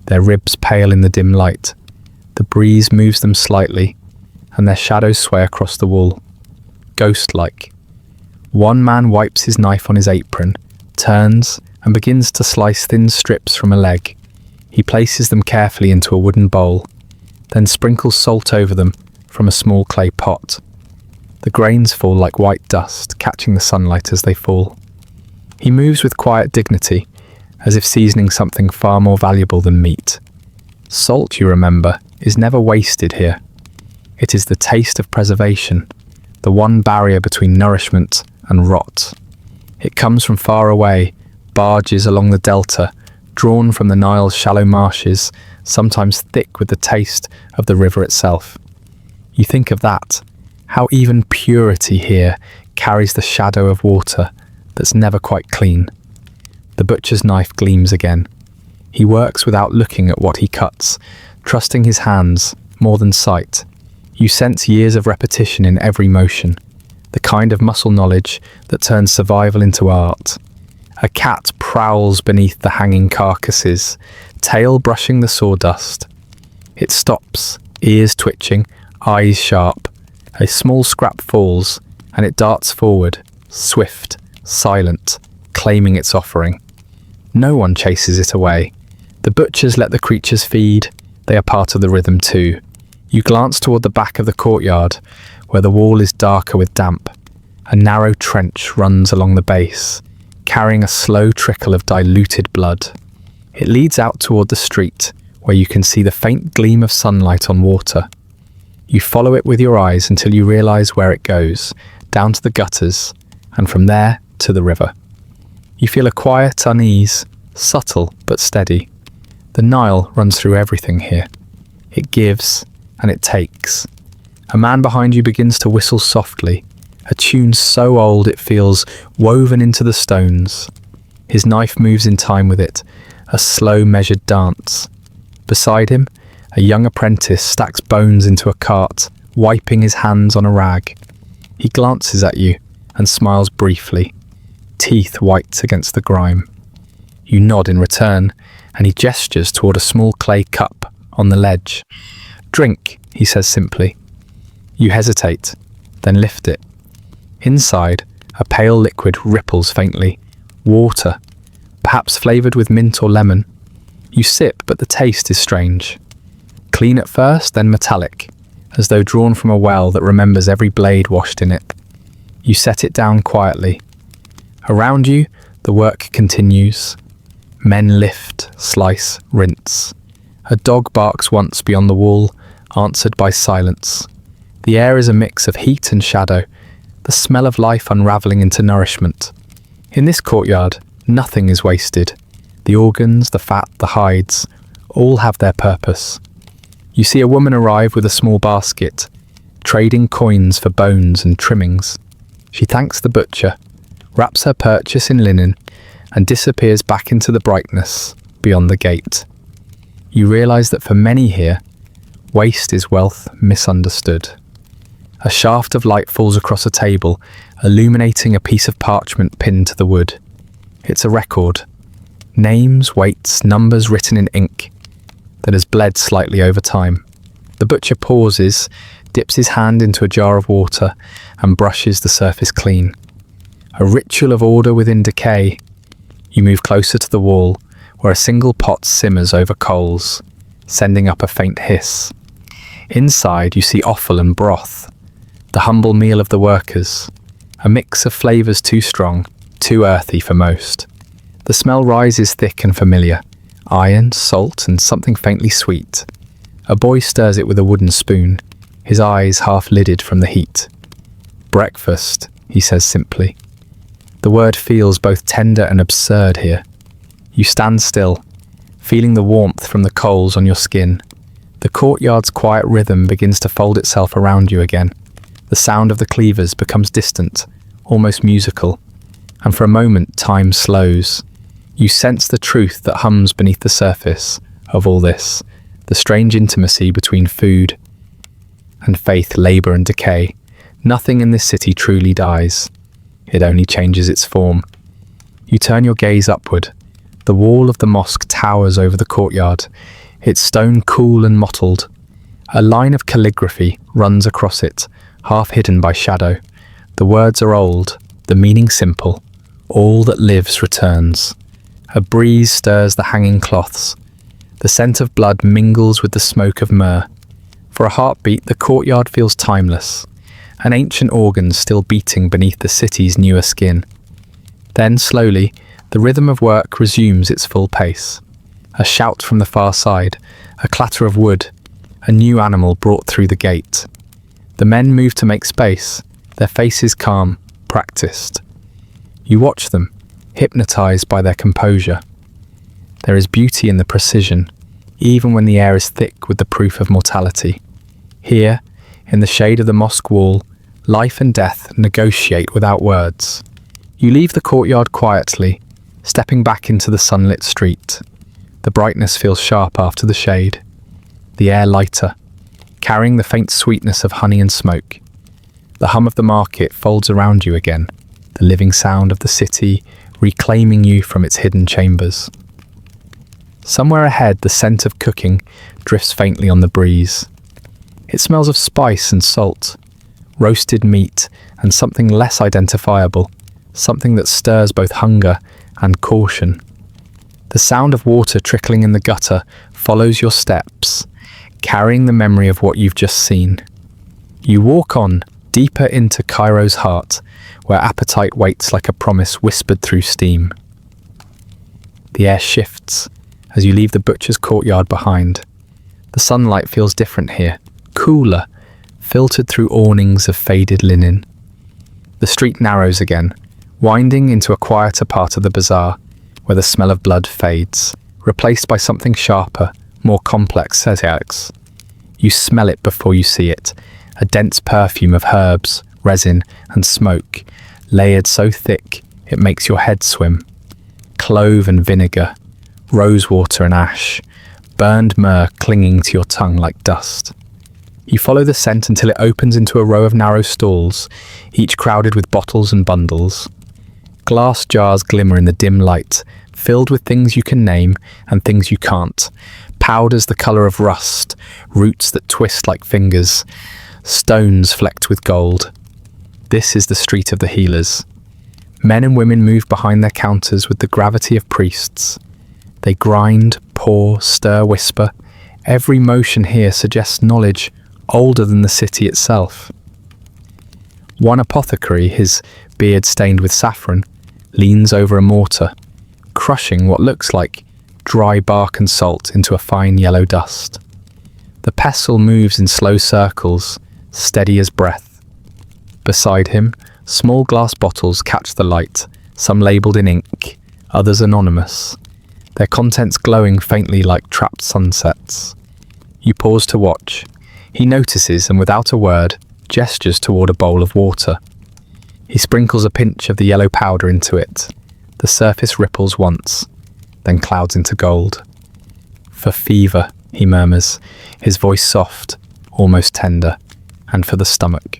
their ribs pale in the dim light. The breeze moves them slightly, and their shadows sway across the wall, ghost-like. One man wipes his knife on his apron, turns, and begins to slice thin strips from a leg. He places them carefully into a wooden bowl, then sprinkles salt over them from a small clay pot. The grains fall like white dust, catching the sunlight as they fall. He moves with quiet dignity, as if seasoning something far more valuable than meat. Salt, you remember, is never wasted here. It is the taste of preservation, the one barrier between nourishment and rot. It comes from far away, barges along the delta, drawn from the Nile's shallow marshes, sometimes thick with the taste of the river itself. You think of that, how even purity here carries the shadow of water that's never quite clean. The butcher's knife gleams again. He works without looking at what he cuts, trusting his hands more than sight. You sense years of repetition in every motion, the kind of muscle knowledge that turns survival into art. A cat prowls beneath the hanging carcasses, tail brushing the sawdust. It stops, ears twitching, eyes sharp. A small scrap falls, and it darts forward, swift, silent, claiming its offering. No one chases it away. The butchers let the creatures feed. They are part of the rhythm too. You glance toward the back of the courtyard, where the wall is darker with damp. A narrow trench runs along the base, carrying a slow trickle of diluted blood. It leads out toward the street, where you can see the faint gleam of sunlight on water. You follow it with your eyes until you realise where it goes, down to the gutters, and from there to the river. You feel a quiet unease, subtle but steady. The Nile runs through everything here. It gives, and it takes. A man behind you begins to whistle softly, a tune so old it feels woven into the stones. His knife moves in time with it, a slow measured dance. Beside him, a young apprentice stacks bones into a cart, wiping his hands on a rag. He glances at you and smiles briefly, teeth white against the grime. You nod in return, and he gestures toward a small clay cup on the ledge. "Drink," he says simply. You hesitate, then lift it. Inside, a pale liquid ripples faintly. Water, perhaps flavoured with mint or lemon. You sip, but the taste is strange. Clean at first, then metallic, as though drawn from a well that remembers every blade washed in it. You set it down quietly. Around you, The work continues. Men lift, slice, rinse. A dog barks once beyond the wall, answered by silence. The air is a mix of heat and shadow, the smell of life unravelling into nourishment. In this courtyard, nothing is wasted. The organs, the fat, the hides, all have their purpose. You see a woman arrive with a small basket, trading coins for bones and trimmings. She thanks the butcher, wraps her purchase in linen, and disappears back into the brightness beyond the gate. You realise that for many here, waste is wealth misunderstood. A shaft of light falls across a table, illuminating a piece of parchment pinned to the wood. It's a record. Names, weights, numbers written in ink that has bled slightly over time. The butcher pauses, dips his hand into a jar of water, and brushes the surface clean. A ritual of order within decay. You move closer to the wall, where a single pot simmers over coals, sending up a faint hiss. Inside, you see offal and broth, the humble meal of the workers, a mix of flavours too strong, too earthy for most. The smell rises thick and familiar, iron, salt, and something faintly sweet. A boy stirs it with a wooden spoon, his eyes half-lidded from the heat. "Breakfast," he says simply. The word feels both tender and absurd here. You stand still, feeling the warmth from the coals on your skin. The courtyard's quiet rhythm begins to fold itself around you again. The sound of the cleavers becomes distant, almost musical, and for a moment time slows. You sense the truth that hums beneath the surface of all this, the strange intimacy between food and faith, labour and decay. Nothing in this city truly dies. It only changes its form. You turn your gaze upward. The wall of the mosque towers over the courtyard, its stone cool and mottled. A line of calligraphy runs across it, half hidden by shadow. The words are old, the meaning simple. All that lives returns. A breeze stirs the hanging cloths. The scent of blood mingles with the smoke of myrrh. For a heartbeat, the courtyard feels timeless, an ancient organ still beating beneath the city's newer skin. Then, slowly, the rhythm of work resumes its full pace. A shout from the far side, a clatter of wood, a new animal brought through the gate. The men move to make space, their faces calm, practiced. You watch them, hypnotized by their composure. There is beauty in the precision, even when the air is thick with the proof of mortality. Here, in the shade of the mosque wall, life and death negotiate without words. You leave the courtyard quietly, stepping back into the sunlit street. The brightness feels sharp after the shade, the air lighter, carrying the faint sweetness of honey and smoke. The hum of the market folds around you again, the living sound of the city reclaiming you from its hidden chambers. Somewhere ahead, the scent of cooking drifts faintly on the breeze. It smells of spice and salt, roasted meat, and something less identifiable, something that stirs both hunger and caution. The sound of water trickling in the gutter follows your steps, carrying the memory of what you've just seen. You walk on, deeper into Cairo's heart, where appetite waits like a promise whispered through steam. The air shifts as you leave the butcher's courtyard behind. The sunlight feels different here, cooler, filtered through awnings of faded linen. The street narrows again, winding into a quieter part of the bazaar, where the smell of blood fades, replaced by something sharper, more complex aesthetics. You smell it before you see it, a dense perfume of herbs, resin, and smoke, layered so thick it makes your head swim. Clove and vinegar, rosewater and ash, burned myrrh clinging to your tongue like dust. You follow the scent until it opens into a row of narrow stalls, each crowded with bottles and bundles. Glass jars glimmer in the dim light, filled with things you can name and things you can't. Powders the colour of rust, roots that twist like fingers, stones flecked with gold. This is the street of the healers. Men and women move behind their counters with the gravity of priests. They grind, pour, stir, whisper. Every motion here suggests knowledge older than the city itself. One apothecary, his beard stained with saffron, leans over a mortar, crushing what looks like dry bark and salt into a fine yellow dust. The pestle moves in slow circles, steady as breath. Beside him, small glass bottles catch the light, some labelled in ink, others anonymous, their contents glowing faintly like trapped sunsets. You pause to watch. He notices and without a word, gestures toward a bowl of water. He sprinkles a pinch of the yellow powder into it. The surface ripples once, then clouds into gold. "For fever," he murmurs, his voice soft, almost tender, "and for the stomach."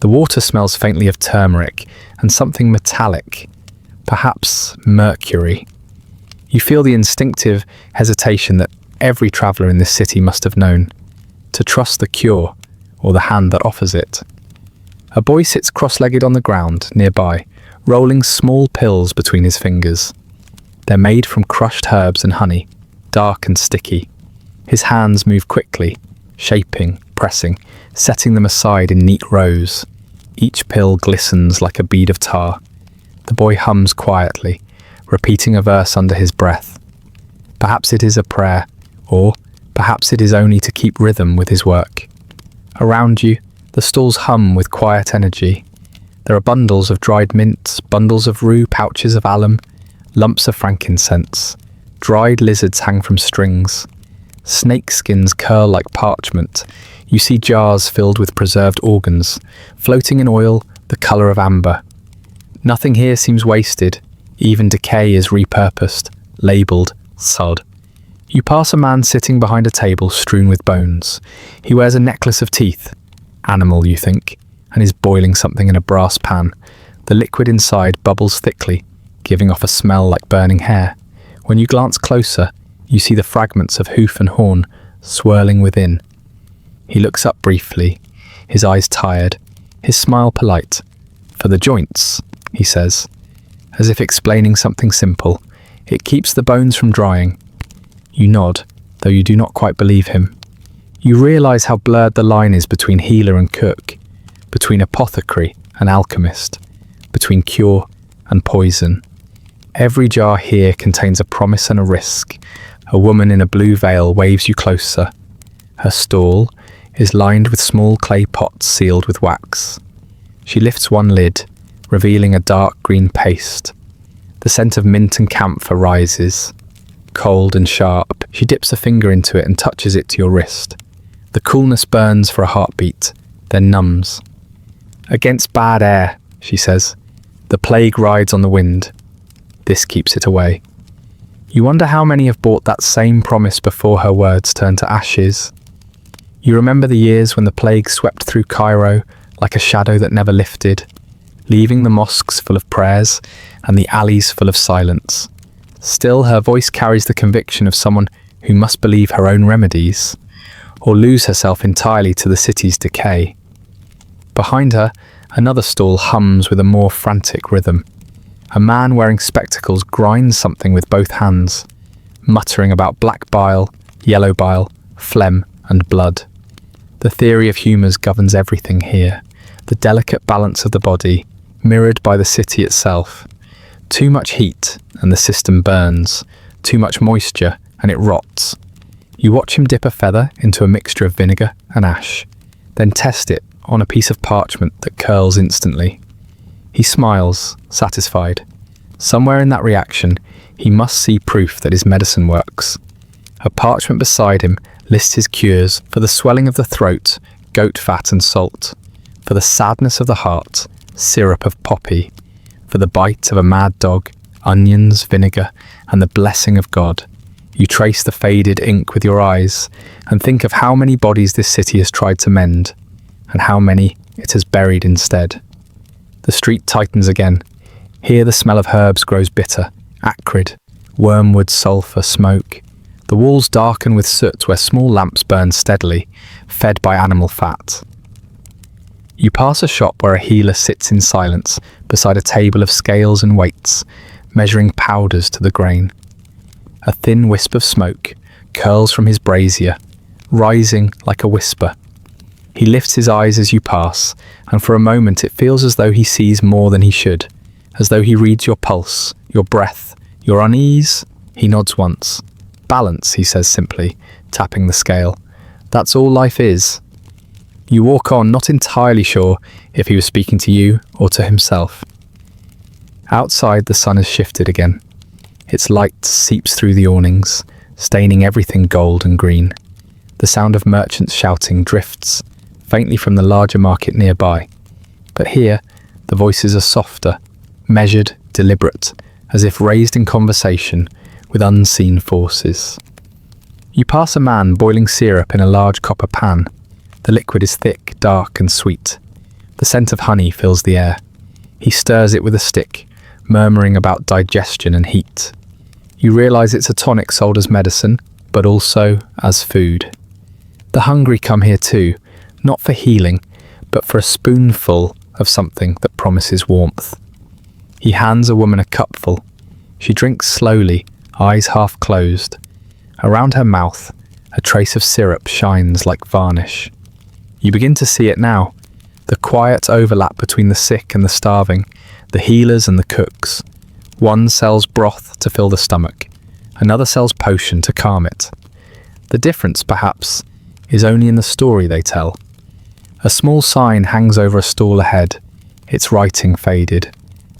The water smells faintly of turmeric and something metallic, perhaps mercury. You feel the instinctive hesitation that every traveller in this city must have known, to trust the cure or the hand that offers it. A boy sits cross-legged on the ground nearby, rolling small pills between his fingers. They're made from crushed herbs and honey, dark and sticky. His hands move quickly, shaping, pressing, setting them aside in neat rows. Each pill glistens like a bead of tar. The boy hums quietly, repeating a verse under his breath. Perhaps it is a prayer, or perhaps it is only to keep rhythm with his work. Around you, the stalls hum with quiet energy. There are bundles of dried mint, bundles of rue, pouches of alum, lumps of frankincense. Dried lizards hang from strings. Snake skins curl like parchment. You see jars filled with preserved organs, floating in oil the colour of amber. Nothing here seems wasted. Even decay is repurposed, labelled sod. You pass a man sitting behind a table strewn with bones. He wears a necklace of teeth. Animal, you think, and is boiling something in a brass pan. The liquid inside bubbles thickly, giving off a smell like burning hair. When you glance closer, you see the fragments of hoof and horn swirling within. He looks up briefly, his eyes tired, his smile polite. "For the joints," he says, as if explaining something simple. "It keeps the bones from drying." You nod, though you do not quite believe him. You realise how blurred the line is between healer and cook, between apothecary and alchemist, between cure and poison. Every jar here contains a promise and a risk. A woman in a blue veil waves you closer. Her stall is lined with small clay pots sealed with wax. She lifts one lid, revealing a dark green paste. The scent of mint and camphor rises. Cold and sharp, she dips a finger into it and touches it to your wrist. The coolness burns for a heartbeat, then numbs. "Against bad air," she says. "The plague rides on the wind. This keeps it away." You wonder how many have bought that same promise before her words turn to ashes. You remember the years when the plague swept through Cairo like a shadow that never lifted, leaving the mosques full of prayers and the alleys full of silence. Still, her voice carries the conviction of someone who must believe her own remedies, or lose herself entirely to the city's decay. Behind her, another stall hums with a more frantic rhythm. A man wearing spectacles grinds something with both hands, muttering about black bile, yellow bile, phlegm, and blood. The theory of humours governs everything here, the delicate balance of the body, mirrored by the city itself. Too much heat, and the system burns. Too much moisture, and it rots. You watch him dip a feather into a mixture of vinegar and ash, then test it on a piece of parchment that curls instantly. He smiles, satisfied. Somewhere in that reaction, he must see proof that his medicine works. A parchment beside him lists his cures for the swelling of the throat, goat fat and salt, for the sadness of the heart, syrup of poppy, for the bite of a mad dog, onions, vinegar, and the blessing of God. You trace the faded ink with your eyes and think of how many bodies this city has tried to mend, and how many it has buried instead. The street tightens again. Here the smell of herbs grows bitter, acrid, wormwood, sulphur, smoke. The walls darken with soot where small lamps burn steadily, fed by animal fat. You pass a shop where a healer sits in silence beside a table of scales and weights, measuring powders to the grain. A thin wisp of smoke curls from his brazier, rising like a whisper. He lifts his eyes as you pass, and for a moment it feels as though he sees more than he should, as though he reads your pulse, your breath, your unease. He nods once. Balance, he says simply, tapping the scale. That's all life is. You walk on, not entirely sure if he was speaking to you or to himself. Outside, the sun has shifted again. Its light seeps through the awnings, staining everything gold and green. The sound of merchants shouting drifts faintly from the larger market nearby. But here, the voices are softer, measured, deliberate, as if raised in conversation with unseen forces. You pass a man boiling syrup in a large copper pan. The liquid is thick, dark and sweet. The scent of honey fills the air. He stirs it with a stick, murmuring about digestion and heat. You realise it's a tonic sold as medicine, but also as food. The hungry come here too, not for healing, but for a spoonful of something that promises warmth. He hands a woman a cupful. She drinks slowly, eyes half closed. Around her mouth, a trace of syrup shines like varnish. You begin to see it now, the quiet overlap between the sick and the starving, the healers and the cooks. One sells broth to fill the stomach, another sells potion to calm it. The difference, perhaps, is only in the story they tell. A small sign hangs over a stall ahead, its writing faded.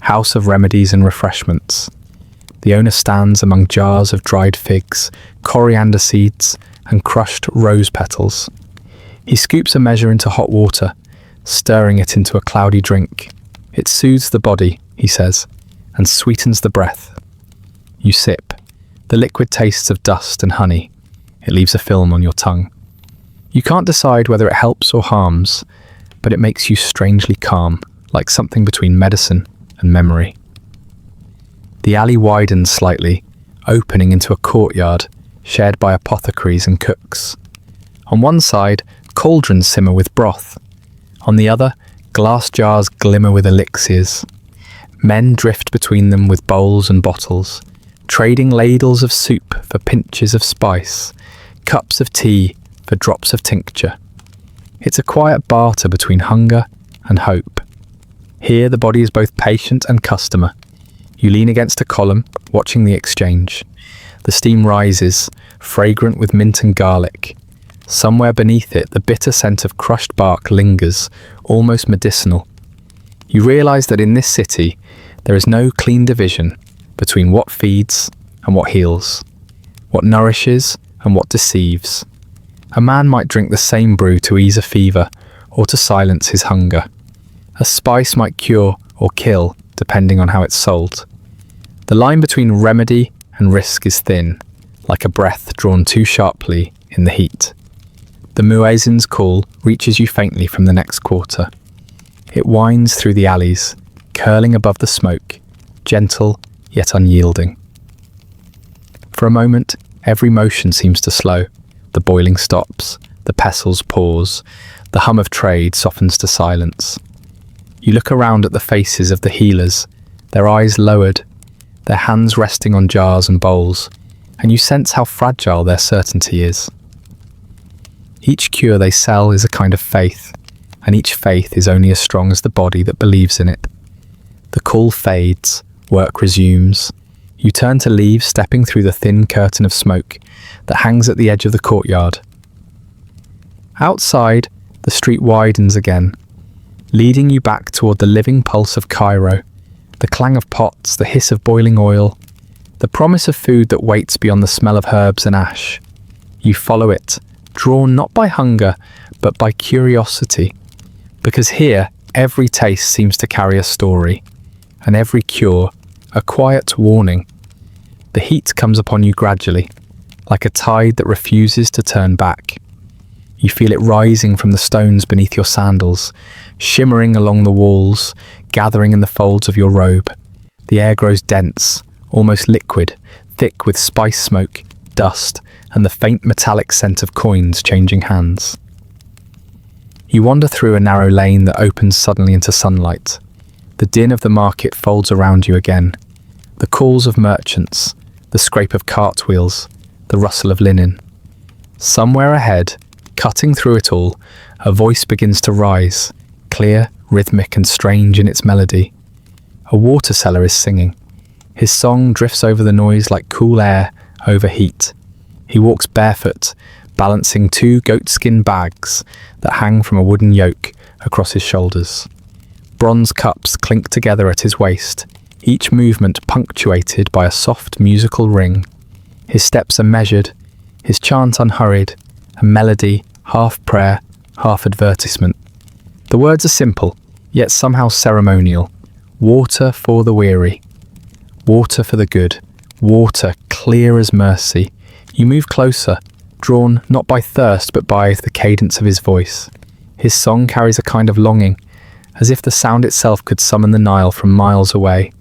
House of Remedies and Refreshments. The owner stands among jars of dried figs, coriander seeds, and crushed rose petals. He scoops a measure into hot water, stirring it into a cloudy drink. It soothes the body, he says, and sweetens the breath. You sip. The liquid tastes of dust and honey. It leaves a film on your tongue. You can't decide whether it helps or harms, but it makes you strangely calm, like something between medicine and memory. The alley widens slightly, opening into a courtyard shared by apothecaries and cooks. On one side, cauldrons simmer with broth. On the other, glass jars glimmer with elixirs. Men drift between them with bowls and bottles, trading ladles of soup for pinches of spice, cups of tea for drops of tincture. It's a quiet barter between hunger and hope. Here the body is both patient and customer. You lean against a column, watching the exchange. The steam rises, fragrant with mint and garlic. Somewhere beneath it, the bitter scent of crushed bark lingers, almost medicinal. You realise that in this city, there is no clean division between what feeds and what heals, what nourishes and what deceives. A man might drink the same brew to ease a fever or to silence his hunger. A spice might cure or kill, depending on how it's sold. The line between remedy and risk is thin, like a breath drawn too sharply in the heat. The muezzin's call reaches you faintly from the next quarter. It winds through the alleys, curling above the smoke, gentle yet unyielding. For a moment, every motion seems to slow. The boiling stops, the pestles pause, the hum of trade softens to silence. You look around at the faces of the healers, their eyes lowered, their hands resting on jars and bowls, and you sense how fragile their certainty is. Each cure they sell is a kind of faith, and each faith is only as strong as the body that believes in it. The call fades, work resumes. You turn to leave, stepping through the thin curtain of smoke that hangs at the edge of the courtyard. Outside, the street widens again, leading you back toward the living pulse of Cairo, the clang of pots, the hiss of boiling oil, the promise of food that waits beyond the smell of herbs and ash. You follow it, drawn not by hunger, but by curiosity, because here every taste seems to carry a story, and every cure a quiet warning. The heat comes upon you gradually, like a tide that refuses to turn back. You feel it rising from the stones beneath your sandals, shimmering along the walls, gathering in the folds of your robe. The air grows dense, almost liquid, thick with spice smoke, dust, and the faint metallic scent of coins changing hands. You wander through a narrow lane that opens suddenly into sunlight. The din of the market folds around you again. The calls of merchants, the scrape of cartwheels, the rustle of linen. Somewhere ahead, cutting through it all, a voice begins to rise, clear, rhythmic and strange in its melody. A water seller is singing. His song drifts over the noise like cool air over heat. He walks barefoot, balancing 2 goatskin bags that hang from a wooden yoke across his shoulders. Bronze cups clink together at his waist, each movement punctuated by a soft musical ring. His steps are measured, his chant unhurried, a melody, half prayer, half advertisement. The words are simple, yet somehow ceremonial. Water for the weary. Water for the good. Water clear as mercy. You move closer, drawn not by thirst but by the cadence of his voice. His song carries a kind of longing, as if the sound itself could summon the Nile from miles away.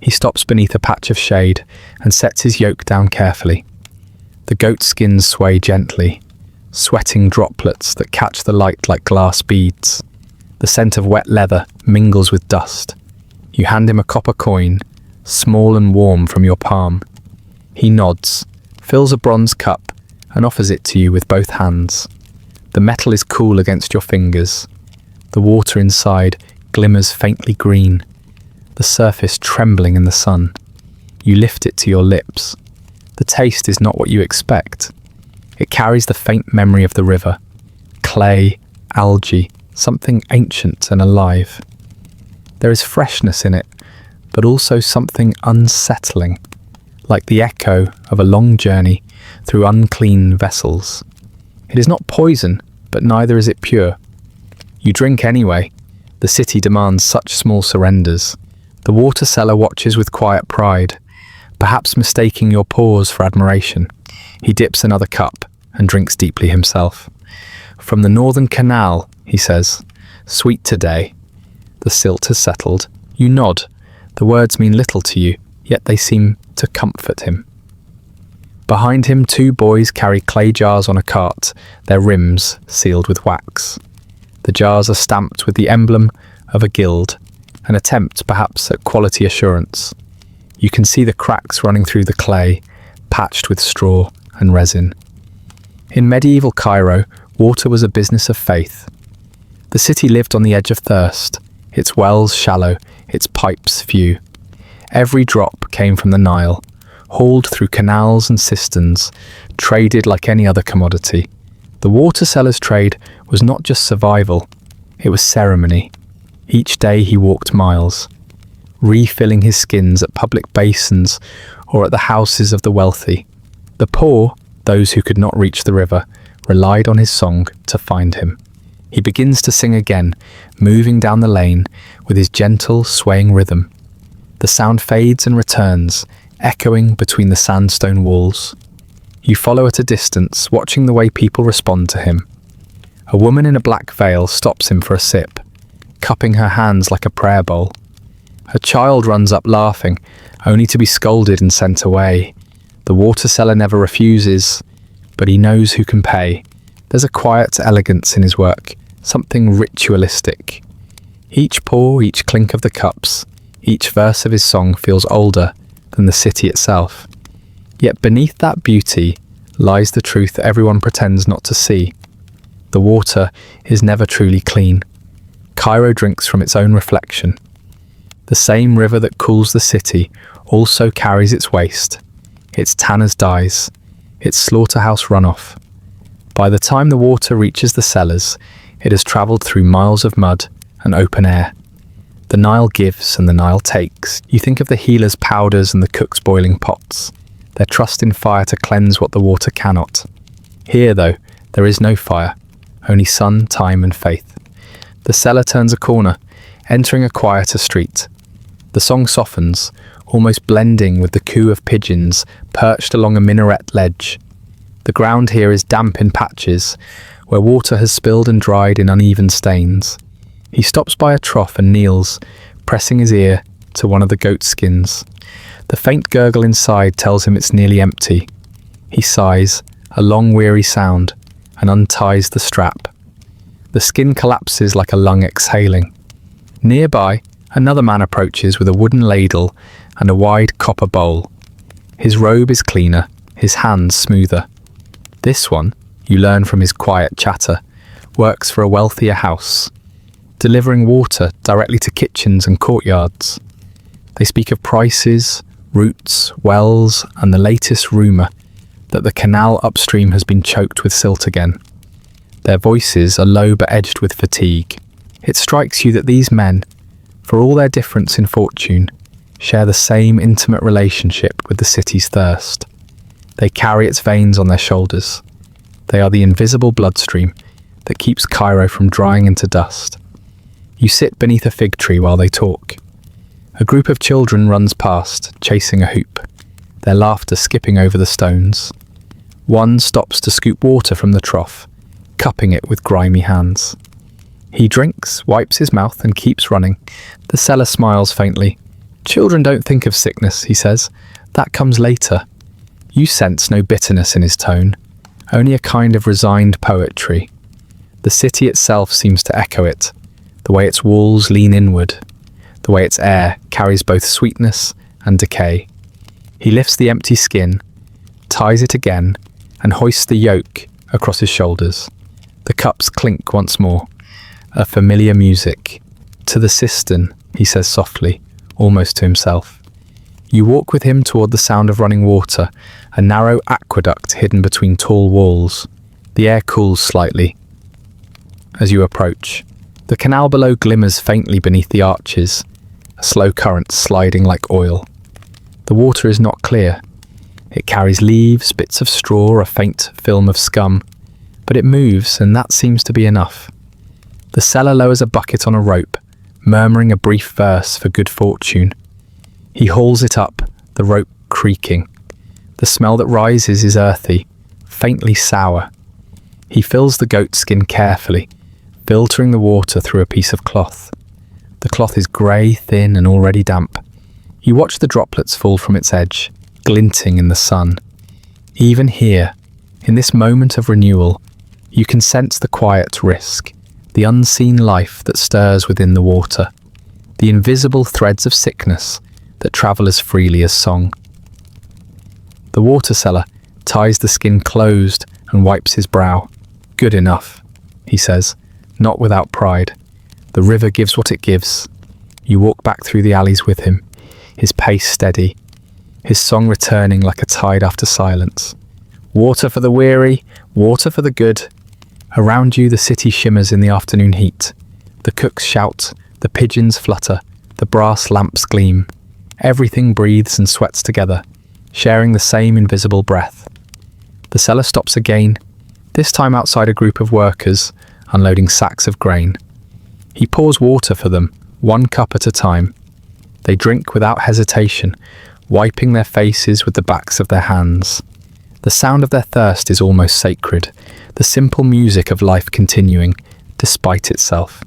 He stops beneath a patch of shade and sets his yoke down carefully. The goat skins sway gently, sweating droplets that catch the light like glass beads. The scent of wet leather mingles with dust. You hand him a copper coin, small and warm from your palm. He nods, fills a bronze cup, and offers it to you with both hands. The metal is cool against your fingers. The water inside glimmers faintly green, the surface trembling in the sun. You lift it to your lips. The taste is not what you expect. It carries the faint memory of the river. Clay, algae, something ancient and alive. There is freshness in it, but also something unsettling, like the echo of a long journey through unclean vessels. It is not poison, but neither is it pure. You drink anyway. The city demands such small surrenders. The water seller watches with quiet pride, perhaps mistaking your pause for admiration. He dips another cup and drinks deeply himself. From the northern canal, he says, sweet today. The silt has settled. You nod. The words mean little to you, yet they seem to comfort him. Behind him, 2 boys carry clay jars on a cart, their rims sealed with wax. The jars are stamped with the emblem of a guild, an attempt perhaps at quality assurance. You can see the cracks running through the clay, patched with straw and resin. In medieval Cairo, water was a business of faith. The city lived on the edge of thirst, its wells shallow, its pipes few. Every drop came from the Nile, hauled through canals and cisterns, traded like any other commodity. The water seller's trade was not just survival, it was ceremony. Each day he walked miles, refilling his skins at public basins or at the houses of the wealthy. The poor, those who could not reach the river, relied on his song to find him. He begins to sing again, moving down the lane with his gentle, swaying rhythm. The sound fades and returns, echoing between the sandstone walls. You follow at a distance, watching the way people respond to him. A woman in a black veil stops him for a sip, cupping her hands like a prayer bowl. Her child runs up laughing, only to be scolded and sent away. The water seller never refuses, but he knows who can pay. There's a quiet elegance in his work, something ritualistic. Each pour, each clink of the cups, each verse of his song feels older than the city itself. Yet beneath that beauty lies the truth that everyone pretends not to see. The water is never truly clean. Cairo drinks from its own reflection. The same river that cools the city also carries its waste, its tanner's dyes, its slaughterhouse runoff. By the time the water reaches the cellars, it has travelled through miles of mud and open air. The Nile gives and the Nile takes. You think of the healer's powders and the cook's boiling pots, their trust in fire to cleanse what the water cannot. Here, though, there is no fire, only sun, time and faith. The seller turns a corner, entering a quieter street. The song softens, almost blending with the coo of pigeons perched along a minaret ledge. The ground here is damp in patches, where water has spilled and dried in uneven stains. He stops by a trough and kneels, pressing his ear to one of the goat skins. The faint gurgle inside tells him it's nearly empty. He sighs, a long weary sound, and unties the strap. The skin collapses like a lung exhaling. Nearby, another man approaches with a wooden ladle and a wide copper bowl. His robe is cleaner, his hands smoother. This one, you learn from his quiet chatter, works for a wealthier house, delivering water directly to kitchens and courtyards. They speak of prices, routes, wells, and the latest rumour that the canal upstream has been choked with silt again. Their voices are low but edged with fatigue. It strikes you that these men, for all their difference in fortune, share the same intimate relationship with the city's thirst. They carry its veins on their shoulders. They are the invisible bloodstream that keeps Cairo from drying into dust. You sit beneath a fig tree while they talk. A group of children runs past, chasing a hoop, their laughter skipping over the stones. One stops to scoop water from the trough, cupping it with grimy hands. He drinks, wipes his mouth, and keeps running. The seller smiles faintly. "Children don't think of sickness," he says. "That comes later." You sense no bitterness in his tone, only a kind of resigned poetry. The city itself seems to echo it, the way its walls lean inward, the way its air carries both sweetness and decay. He lifts the empty skin, ties it again, and hoists the yoke across his shoulders. The cups clink once more, a familiar music. "To the cistern," he says softly, almost to himself. You walk with him toward the sound of running water, a narrow aqueduct hidden between tall walls. The air cools slightly as you approach. The canal below glimmers faintly beneath the arches, a slow current sliding like oil. The water is not clear. It carries leaves, bits of straw, a faint film of scum, but it moves, and that seems to be enough. The seller lowers a bucket on a rope, murmuring a brief verse for good fortune. He hauls it up, the rope creaking. The smell that rises is earthy, faintly sour. He fills the goat skin carefully, filtering the water through a piece of cloth. The cloth is grey, thin, and already damp. You watch the droplets fall from its edge, glinting in the sun. Even here, in this moment of renewal, you can sense the quiet risk, the unseen life that stirs within the water, the invisible threads of sickness that travel as freely as song. The water seller ties the skin closed and wipes his brow. "Good enough," he says, not without pride. The river gives what it gives. You walk back through the alleys with him, his pace steady, his song returning like a tide after silence. Water for the weary, water for the good. Around you the city shimmers in the afternoon heat. The cooks shout, the pigeons flutter, the brass lamps gleam. Everything breathes and sweats together, sharing the same invisible breath. The seller stops again, this time outside a group of workers unloading sacks of grain. He pours water for them, one cup at a time. They drink without hesitation, wiping their faces with the backs of their hands. The sound of their thirst is almost sacred, the simple music of life continuing, despite itself.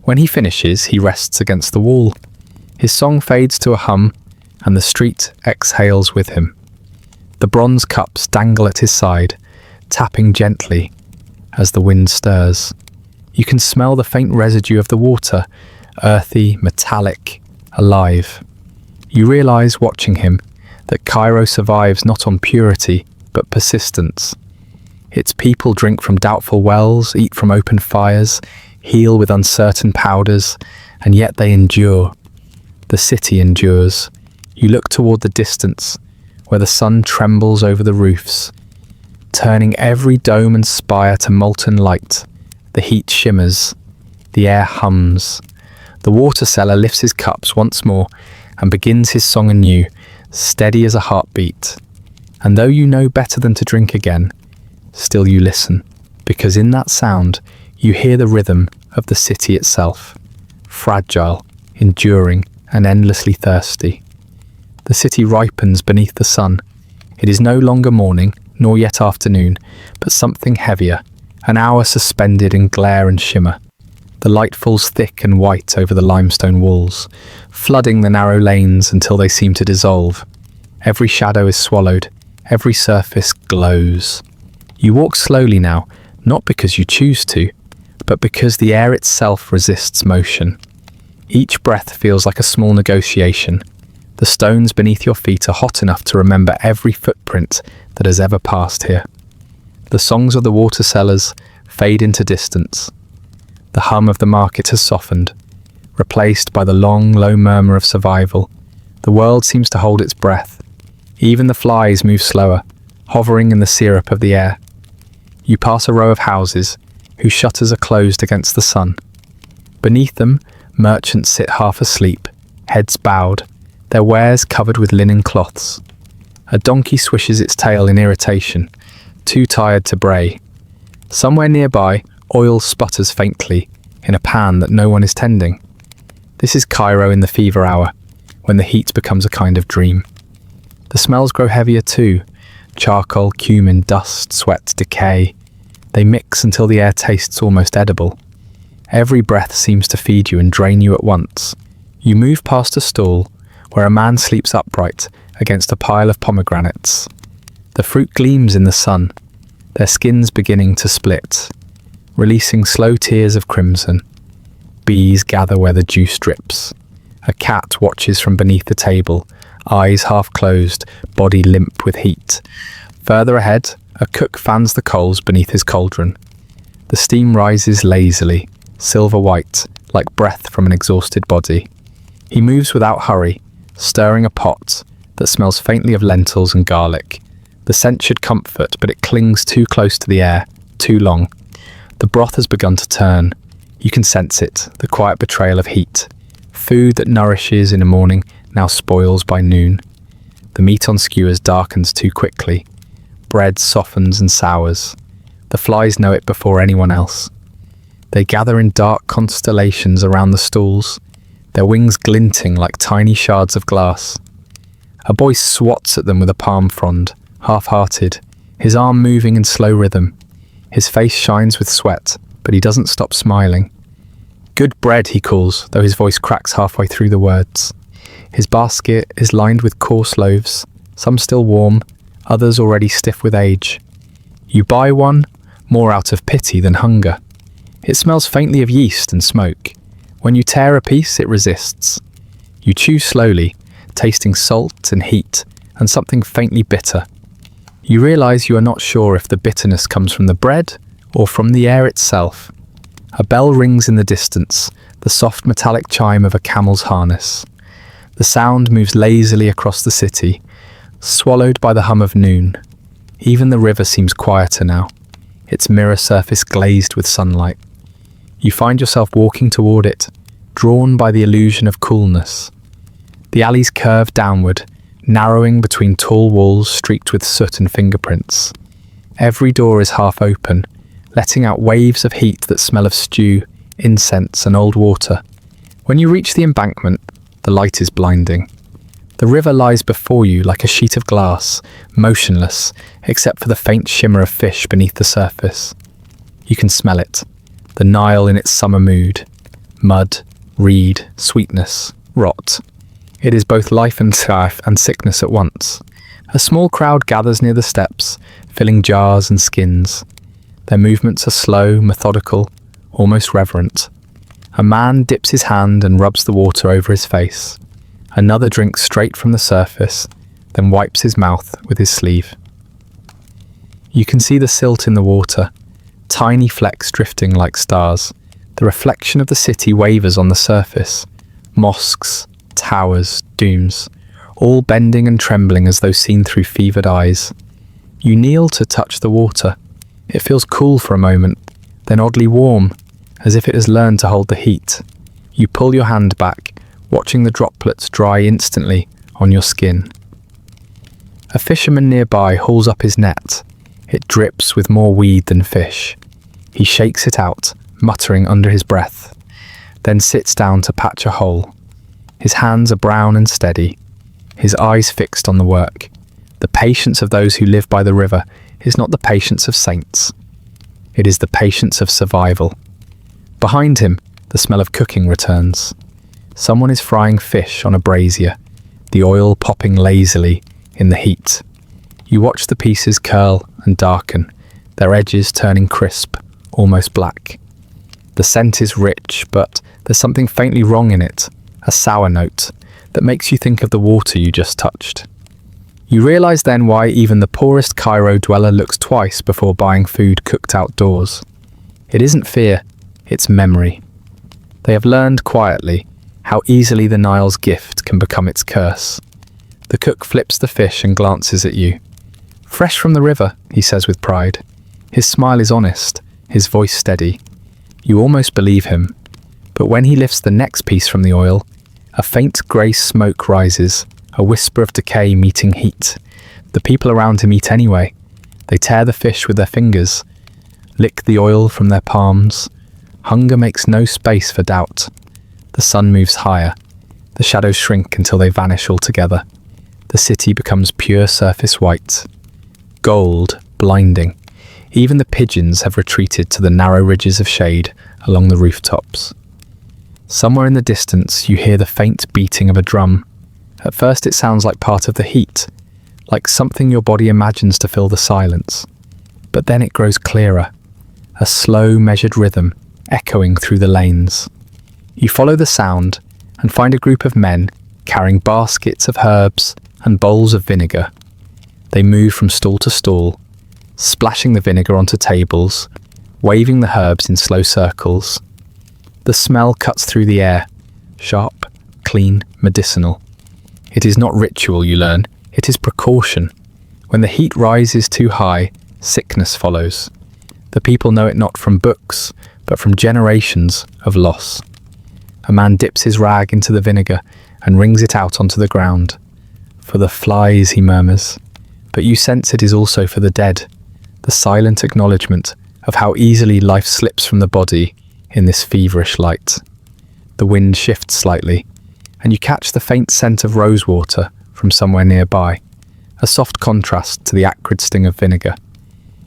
When he finishes, he rests against the wall. His song fades to a hum, and the street exhales with him. The bronze cups dangle at his side, tapping gently as the wind stirs. You can smell the faint residue of the water, earthy, metallic, alive. You realize, watching him, that Cairo survives not on purity, but persistence. Its people drink from doubtful wells, eat from open fires, heal with uncertain powders, and yet they endure. The city endures. You look toward the distance, where the sun trembles over the roofs, turning every dome and spire to molten light. The heat shimmers. The air hums. The water seller lifts his cups once more and begins his song anew, steady as a heartbeat. And though you know better than to drink again, still you listen, because in that sound you hear the rhythm of the city itself, fragile, enduring, and endlessly thirsty. The city ripens beneath the sun. It is no longer morning, nor yet afternoon, but something heavier, an hour suspended in glare and shimmer. The light falls thick and white over the limestone walls, flooding the narrow lanes until they seem to dissolve. Every shadow is swallowed, every surface glows. You walk slowly now, not because you choose to, but because the air itself resists motion. Each breath feels like a small negotiation. The stones beneath your feet are hot enough to remember every footprint that has ever passed here. The songs of the water sellers fade into distance. The hum of the market has softened, replaced by the long, low murmur of survival, The world seems to hold its breath. Even the flies move slower, hovering in the syrup of the air. You pass a row of houses, whose shutters are closed against the sun. Beneath them, merchants sit half asleep, heads bowed, their wares covered with linen cloths. A donkey swishes its tail in irritation, too tired to bray. Somewhere nearby, oil sputters faintly in a pan that no one is tending. This is Cairo in the fever hour, when the heat becomes a kind of dream. The smells grow heavier too. Charcoal, cumin, dust, sweat, decay. They mix until the air tastes almost edible. Every breath seems to feed you and drain you at once. You move past a stall where a man sleeps upright against a pile of pomegranates. The fruit gleams in the sun, their skins beginning to split, releasing slow tears of crimson. Bees gather where the juice drips. A cat watches from beneath the table, eyes half closed, body limp with heat. Further ahead, a cook fans the coals beneath his cauldron. The steam rises lazily, silver white, like breath from an exhausted body. He moves without hurry, stirring a pot that smells faintly of lentils and garlic. The scent should comfort, but it clings too close to the air, too long. The broth has begun to turn. You can sense it, the quiet betrayal of heat. Food that nourishes in the morning now spoils by noon. The meat on skewers darkens too quickly. Bread softens and sours. The flies know it before anyone else. They gather in dark constellations around the stalls, their wings glinting like tiny shards of glass. A boy swats at them with a palm frond, half-hearted, his arm moving in slow rhythm. His face shines with sweat, but he doesn't stop smiling. "Good bread," he calls, though his voice cracks halfway through the words. His basket is lined with coarse loaves, some still warm, others already stiff with age. You buy one, more out of pity than hunger. It smells faintly of yeast and smoke. When you tear a piece, it resists. You chew slowly, tasting salt and heat and something faintly bitter. You realize you are not sure if the bitterness comes from the bread or from the air itself. A bell rings in the distance, the soft metallic chime of a camel's harness. The sound moves lazily across the city, swallowed by the hum of noon. Even the river seems quieter now, its mirror surface glazed with sunlight. You find yourself walking toward it, drawn by the illusion of coolness. The alleys curve downward, narrowing between tall walls streaked with soot and fingerprints. Every door is half open, letting out waves of heat that smell of stew, incense, and old water. When you reach the embankment, the light is blinding. The river lies before you like a sheet of glass, motionless, except for the faint shimmer of fish beneath the surface. You can smell it, the Nile in its summer mood. Mud, reed, sweetness, rot. It is both life and sickness at once. A small crowd gathers near the steps, filling jars and skins. Their movements are slow, methodical, almost reverent. A man dips his hand and rubs the water over his face. Another drinks straight from the surface, then wipes his mouth with his sleeve. You can see the silt in the water, tiny flecks drifting like stars. The reflection of the city wavers on the surface. Mosques, towers, domes, all bending and trembling as though seen through fevered eyes. You kneel to touch the water. It feels cool for a moment, then oddly warm, as if it has learned to hold the heat. You pull your hand back, watching the droplets dry instantly on your skin. A fisherman nearby hauls up his net. It drips with more weed than fish. He shakes it out, muttering under his breath, then sits down to patch a hole. His hands are brown and steady, his eyes fixed on the work. The patience of those who live by the river is not the patience of saints. It is the patience of survival. Behind him, the smell of cooking returns. Someone is frying fish on a brazier, the oil popping lazily in the heat. You watch the pieces curl and darken, their edges turning crisp, almost black. The scent is rich, but there's something faintly wrong in it, a sour note that makes you think of the water you just touched. You realize then why even the poorest Cairo dweller looks twice before buying food cooked outdoors. It isn't fear, it's memory. They have learned quietly how easily the Nile's gift can become its curse. The cook flips the fish and glances at you. "Fresh from the river," he says with pride. His smile is honest, his voice steady. You almost believe him. But when he lifts the next piece from the oil, a faint grey smoke rises, a whisper of decay meeting heat. The people around him eat anyway. They tear the fish with their fingers, lick the oil from their palms. Hunger makes no space for doubt. The sun moves higher. The shadows shrink until they vanish altogether. The city becomes pure surface white. Gold, blinding. Even the pigeons have retreated to the narrow ridges of shade along the rooftops. Somewhere in the distance, you hear the faint beating of a drum. At first it sounds like part of the heat, like something your body imagines to fill the silence. But then it grows clearer, a slow, measured rhythm echoing through the lanes. You follow the sound and find a group of men carrying baskets of herbs and bowls of vinegar. They move from stall to stall, splashing the vinegar onto tables, waving the herbs in slow circles. The smell cuts through the air, sharp, clean, medicinal. It is not ritual, you learn, it is precaution. When the heat rises too high, sickness follows. The people know it not from books, but from generations of loss. A man dips his rag into the vinegar and wrings it out onto the ground. "For the flies," he murmurs. But you sense it is also for the dead, the silent acknowledgement of how easily life slips from the body in this feverish light. The wind shifts slightly, and you catch the faint scent of rosewater from somewhere nearby, a soft contrast to the acrid sting of vinegar.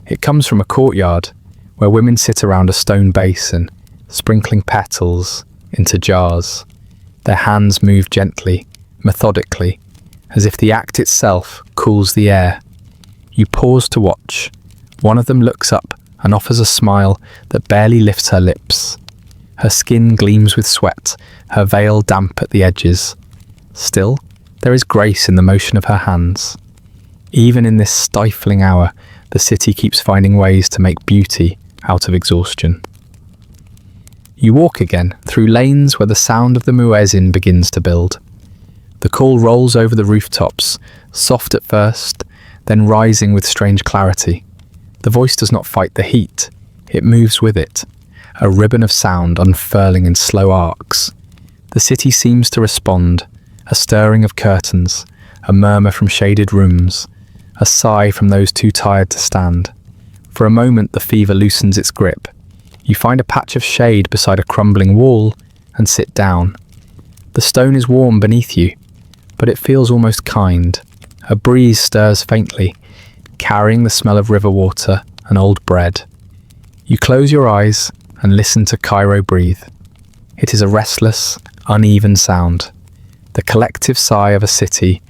It comes from a courtyard where women sit around a stone basin, sprinkling petals into jars. Their hands move gently, methodically, as if the act itself cools the air. You pause to watch. One of them looks up and offers a smile that barely lifts her lips. Her skin gleams with sweat, her veil damp at the edges. Still, there is grace in the motion of her hands. Even in this stifling hour, the city keeps finding ways to make beauty out of exhaustion. You walk again through lanes where the sound of the muezzin begins to build. The call rolls over the rooftops, soft at first, then rising with strange clarity. The voice does not fight the heat, it moves with it, a ribbon of sound unfurling in slow arcs. The city seems to respond, a stirring of curtains, a murmur from shaded rooms, a sigh from those too tired to stand. For a moment the fever loosens its grip. You find a patch of shade beside a crumbling wall and sit down. The stone is warm beneath you, but it feels almost kind. A breeze stirs faintly, carrying the smell of river water and old bread. You close your eyes and listen to Cairo breathe. It is a restless, uneven sound, the collective sigh of a city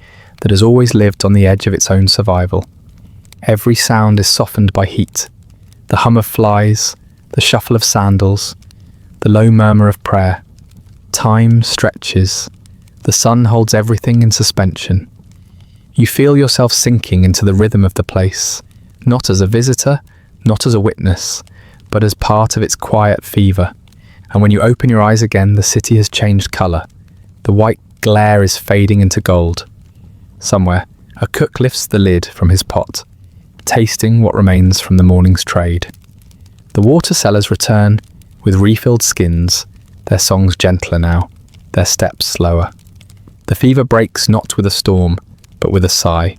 that has always lived on the edge of its own survival. Every sound is softened by heat, the hum of flies, the shuffle of sandals, the low murmur of prayer. Time stretches. The sun holds everything in suspension. You feel yourself sinking into the rhythm of the place, not as a visitor, not as a witness, but as part of its quiet fever. And when you open your eyes again, the city has changed colour. The white glare is fading into gold. Somewhere, a cook lifts the lid from his pot, tasting what remains from the morning's trade. The water sellers return with refilled skins, their songs gentler now, their steps slower. The fever breaks not with a storm, but with a sigh.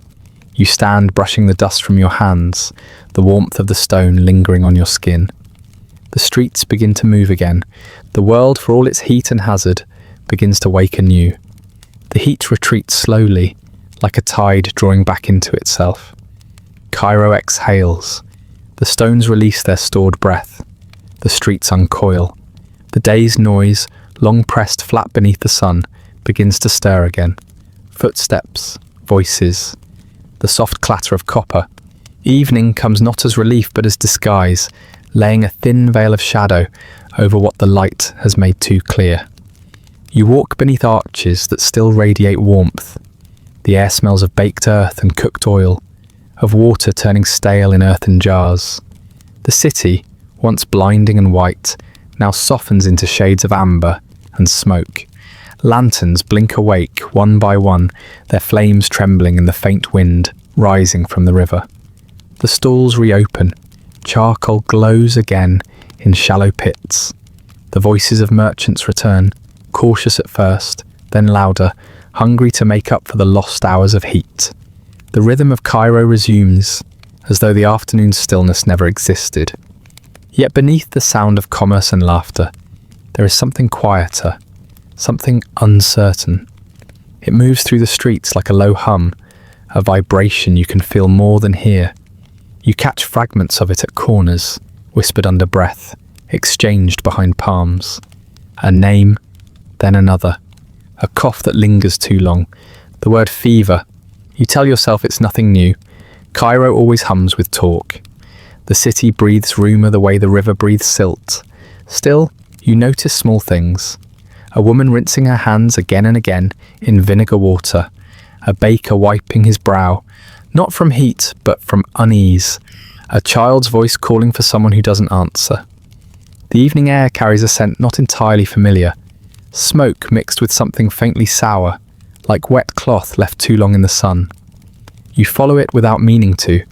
You stand brushing the dust from your hands, the warmth of the stone lingering on your skin. The streets begin to move again. The world, for all its heat and hazard, begins to wake anew. The heat retreats slowly, like a tide drawing back into itself. Cairo exhales. The stones release their stored breath. The streets uncoil. The day's noise, long pressed flat beneath the sun, begins to stir again. Footsteps, voices, the soft clatter of copper. Evening comes not as relief but as disguise, laying a thin veil of shadow over what the light has made too clear. You walk beneath arches that still radiate warmth. The air smells of baked earth and cooked oil, of water turning stale in earthen jars. The city, once blinding and white, now softens into shades of amber and smoke. Lanterns blink awake one by one, their flames trembling in the faint wind rising from the river. The stalls reopen. Charcoal glows again in shallow pits. The voices of merchants return, cautious at first, then louder, hungry to make up for the lost hours of heat. The rhythm of Cairo resumes, as though the afternoon stillness never existed. Yet beneath the sound of commerce and laughter, there is something quieter, something uncertain. It moves through the streets like a low hum, a vibration you can feel more than hear. You catch fragments of it at corners, whispered under breath, exchanged behind palms. A name, then another. A cough that lingers too long. The word fever. You tell yourself it's nothing new. Cairo always hums with talk. The city breathes rumour the way the river breathes silt. Still, you notice small things. A woman rinsing her hands again and again in vinegar water. A baker wiping his brow, not from heat, but from unease. A child's voice calling for someone who doesn't answer. The evening air carries a scent not entirely familiar. Smoke mixed with something faintly sour, like wet cloth left too long in the sun. You follow it without meaning to,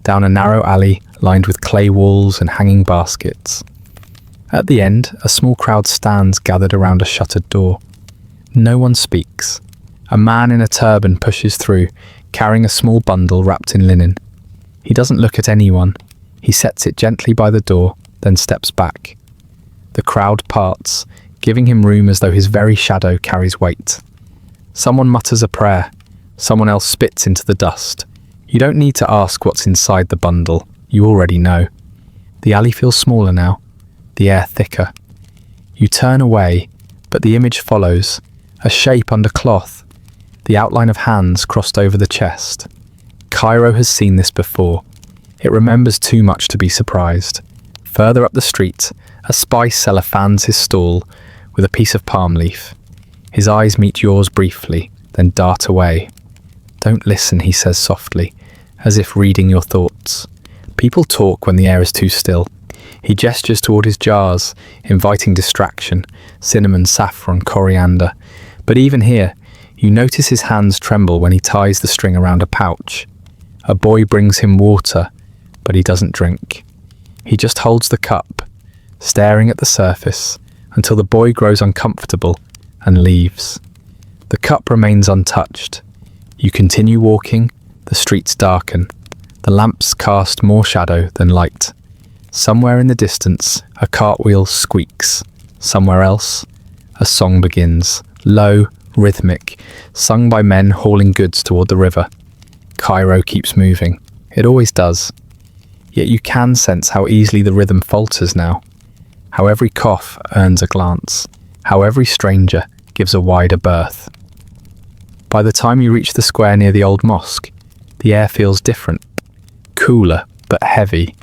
down a narrow alley lined with clay walls and hanging baskets. At the end, a small crowd stands gathered around a shuttered door. No one speaks. A man in a turban pushes through, carrying a small bundle wrapped in linen. He doesn't look at anyone. He sets it gently by the door, then steps back. The crowd parts, giving him room as though his very shadow carries weight. Someone mutters a prayer. Someone else spits into the dust. You don't need to ask what's inside the bundle. You already know. The alley feels smaller now, the air thicker. You turn away, but the image follows, a shape under cloth, the outline of hands crossed over the chest. Cairo has seen this before. It remembers too much to be surprised. Further up the street, a spice seller fans his stall with a piece of palm leaf. His eyes meet yours briefly, then dart away. Don't listen, he says softly, as if reading your thoughts. People talk when the air is too still. He gestures toward his jars, inviting distraction, cinnamon, saffron, coriander. But even here, you notice his hands tremble when he ties the string around a pouch. A boy brings him water, but he doesn't drink. He just holds the cup, staring at the surface, until the boy grows uncomfortable and leaves. The cup remains untouched. You continue walking, the streets darken. The lamps cast more shadow than light. Somewhere in the distance, a cartwheel squeaks. Somewhere else, a song begins, low, rhythmic, sung by men hauling goods toward the river. Cairo keeps moving. It always does. Yet you can sense how easily the rhythm falters now. How every cough earns a glance. How every stranger gives a wider berth. By the time you reach the square near the old mosque, the air feels different. Cooler, but heavy.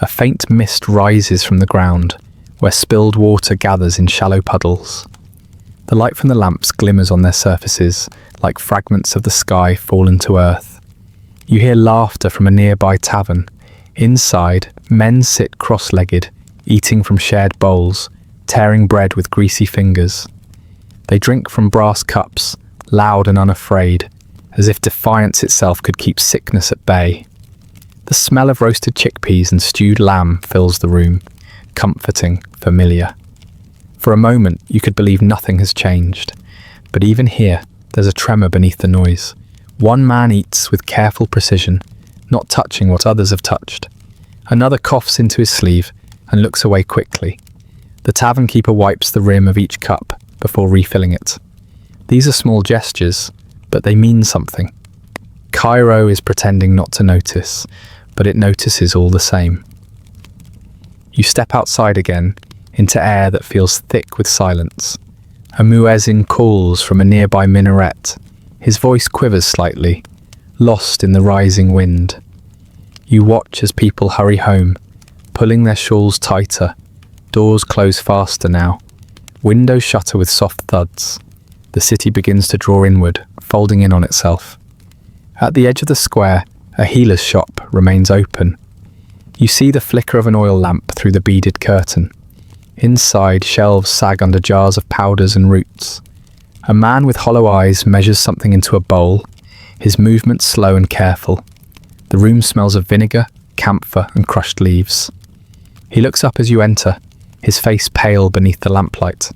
A faint mist rises from the ground, where spilled water gathers in shallow puddles. The light from the lamps glimmers on their surfaces, like fragments of the sky fallen to earth. You hear laughter from a nearby tavern. Inside, men sit cross-legged, eating from shared bowls, tearing bread with greasy fingers. They drink from brass cups, loud and unafraid, as if defiance itself could keep sickness at bay. The smell of roasted chickpeas and stewed lamb fills the room, comforting, familiar. For a moment, you could believe nothing has changed. But even here, there's a tremor beneath the noise. One man eats with careful precision, not touching what others have touched. Another coughs into his sleeve and looks away quickly. The tavern keeper wipes the rim of each cup before refilling it. These are small gestures, but they mean something. Cairo is pretending not to notice, but it notices all the same. You step outside again, into air that feels thick with silence. A muezzin calls from a nearby minaret. His voice quivers slightly, lost in the rising wind. You watch as people hurry home, pulling their shawls tighter. Doors close faster now. Windows shutter with soft thuds. The city begins to draw inward, folding in on itself. At the edge of the square, a healer's shop remains open. You see the flicker of an oil lamp through the beaded curtain. Inside, shelves sag under jars of powders and roots. A man with hollow eyes measures something into a bowl, his movements slow and careful. The room smells of vinegar, camphor, and crushed leaves. He looks up as you enter, his face pale beneath the lamplight.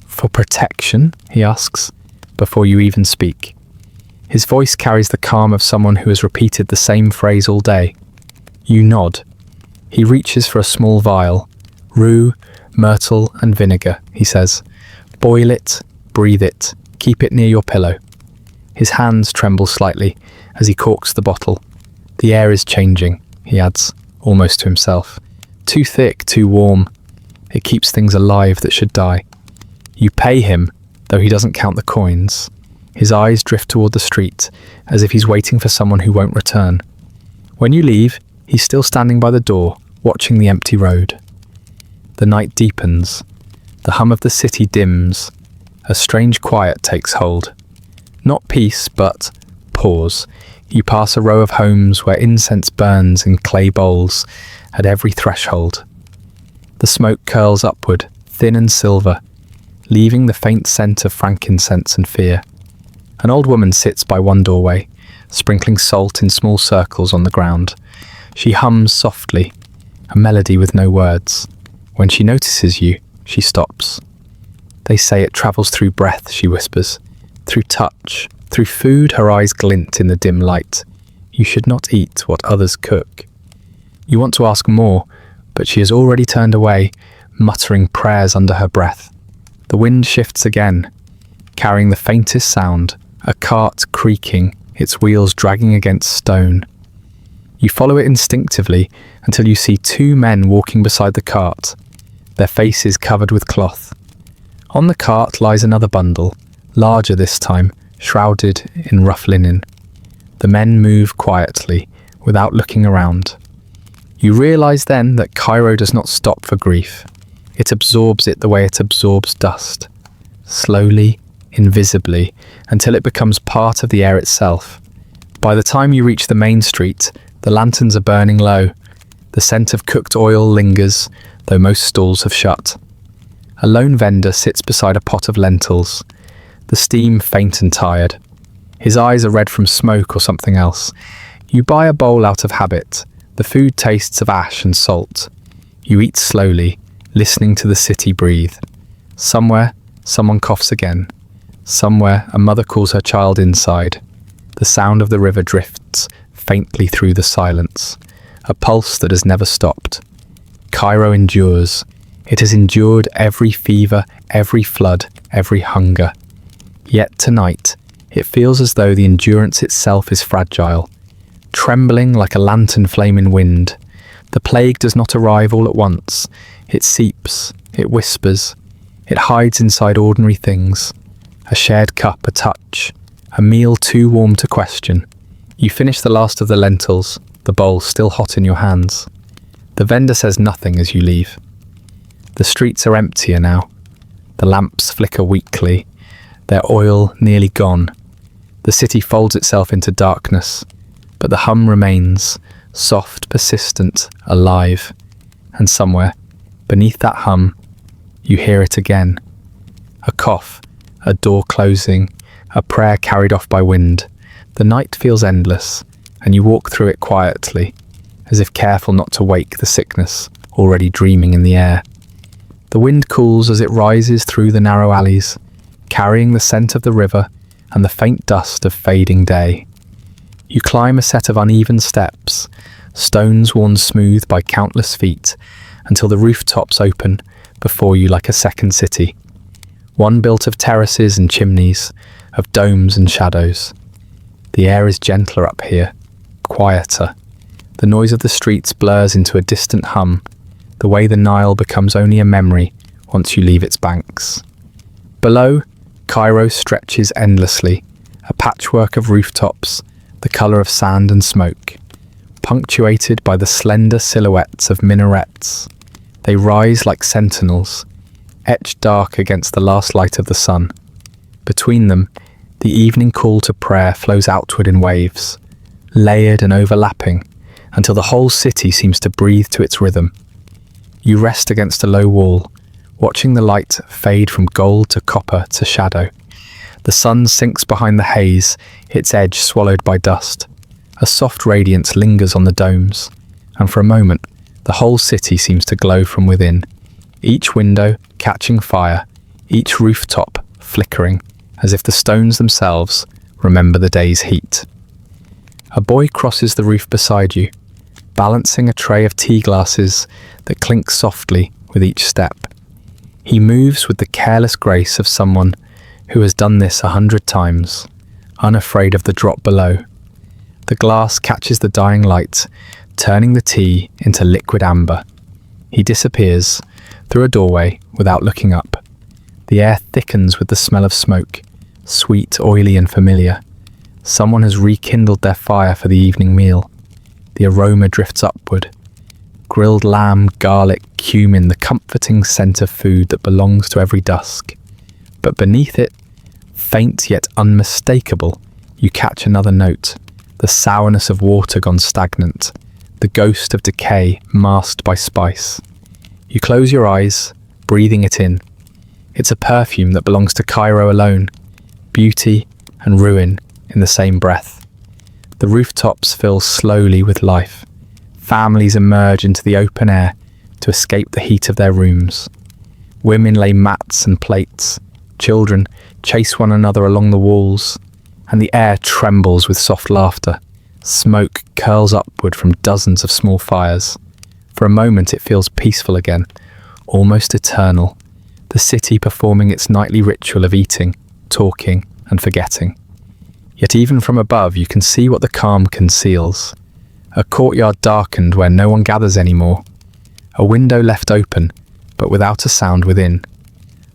"For protection?" he asks, before you even speak. His voice carries the calm of someone who has repeated the same phrase all day. You nod. He reaches for a small vial. "Rue, myrtle, and vinegar," he says. "Boil it, breathe it, keep it near your pillow." His hands tremble slightly as he corks the bottle. "The air is changing," he adds, almost to himself. "Too thick, too warm. It keeps things alive that should die." You pay him, though he doesn't count the coins. His eyes drift toward the street, as if he's waiting for someone who won't return. When you leave, he's still standing by the door, watching the empty road. The night deepens. The hum of the city dims. A strange quiet takes hold. Not peace, but pause. You pass a row of homes where incense burns in clay bowls at every threshold. The smoke curls upward, thin and silver, leaving the faint scent of frankincense and fear. An old woman sits by one doorway, sprinkling salt in small circles on the ground. She hums softly, a melody with no words. When she notices you, she stops. "They say it travels through breath," she whispers. "Through touch, through food." Her eyes glint in the dim light. "You should not eat what others cook." You want to ask more, but she has already turned away, muttering prayers under her breath. The wind shifts again, carrying the faintest sound, a cart creaking, its wheels dragging against stone. You follow it instinctively until you see two men walking beside the cart, their faces covered with cloth. On the cart lies another bundle, larger this time, shrouded in rough linen. The men move quietly, without looking around. You realize then that Cairo does not stop for grief. It absorbs it the way it absorbs dust, slowly, invisibly, until it becomes part of the air itself. By the time you reach the main street, the lanterns are burning low. The scent of cooked oil lingers, though most stalls have shut. A lone vendor sits beside a pot of lentils, the steam faint and tired. His eyes are red from smoke or something else. You buy a bowl out of habit. The food tastes of ash and salt. You eat slowly, listening to the city breathe. Somewhere, someone coughs again. Somewhere, a mother calls her child inside. The sound of the river drifts faintly through the silence, a pulse that has never stopped. Cairo endures. It has endured every fever, every flood, every hunger. Yet tonight, it feels as though the endurance itself is fragile, trembling like a lantern flame in wind. The plague does not arrive all at once. It seeps, it whispers, it hides inside ordinary things. A shared cup, a touch, a meal too warm to question. You finish the last of the lentils, the bowl still hot in your hands. The vendor says nothing as you leave. The streets are emptier now. The lamps flicker weakly, their oil nearly gone. The city folds itself into darkness, but the hum remains, soft, persistent, alive. And somewhere, beneath that hum, you hear it again. A cough, a door closing, a prayer carried off by wind. The night feels endless, and you walk through it quietly, as if careful not to wake the sickness already dreaming in the air. The wind cools as it rises through the narrow alleys, carrying the scent of the river and the faint dust of fading day. You climb a set of uneven steps, stones worn smooth by countless feet, until the rooftops open before you like a second city. One built of terraces and chimneys, of domes and shadows. The air is gentler up here, quieter. The noise of the streets blurs into a distant hum, the way the Nile becomes only a memory once you leave its banks. Below, Cairo stretches endlessly, a patchwork of rooftops, the colour of sand and smoke, punctuated by the slender silhouettes of minarets. They rise like sentinels, etched dark against the last light of the sun. Between them, the evening call to prayer flows outward in waves, layered and overlapping, until the whole city seems to breathe to its rhythm. You rest against a low wall, watching the light fade from gold to copper to shadow. The sun sinks behind the haze, its edge swallowed by dust. A soft radiance lingers on the domes, and for a moment, the whole city seems to glow from within, each window catching fire, each rooftop flickering, as if the stones themselves remember the day's heat. A boy crosses the roof beside you, balancing a tray of tea glasses that clink softly with each step. He moves with the careless grace of someone who has done this 100 times, unafraid of the drop below. The glass catches the dying light, turning the tea into liquid amber. He disappears through a doorway without looking up. The air thickens with the smell of smoke, sweet, oily and familiar. Someone has rekindled their fire for the evening meal. The aroma drifts upward. Grilled lamb, garlic, cumin, the comforting scent of food that belongs to every dusk. But beneath it, faint yet unmistakable, you catch another note, the sourness of water gone stagnant, the ghost of decay masked by spice. You close your eyes, breathing it in. It's a perfume that belongs to Cairo alone, beauty and ruin in the same breath. The rooftops fill slowly with life. Families emerge into the open air to escape the heat of their rooms. Women lay mats and plates. Children chase one another along the walls, and the air trembles with soft laughter. Smoke curls upward from dozens of small fires. For a moment it feels peaceful again, almost eternal, the city performing its nightly ritual of eating, talking, and forgetting. Yet even from above you can see what the calm conceals. A courtyard darkened where no one gathers anymore. A window left open, but without a sound within.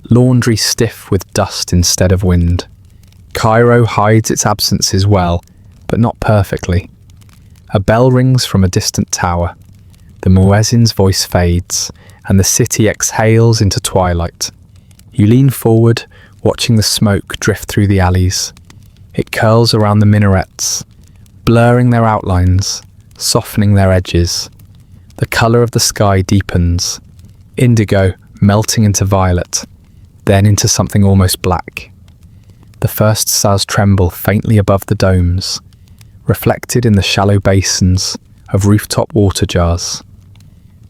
Laundry stiff with dust instead of wind. Cairo hides its absences well, but not perfectly. A bell rings from a distant tower. The muezzin's voice fades, and the city exhales into twilight. You lean forward, watching the smoke drift through the alleys. It curls around the minarets, blurring their outlines, softening their edges. The colour of the sky deepens, indigo melting into violet, then into something almost black. The first stars tremble faintly above the domes, reflected in the shallow basins of rooftop water jars.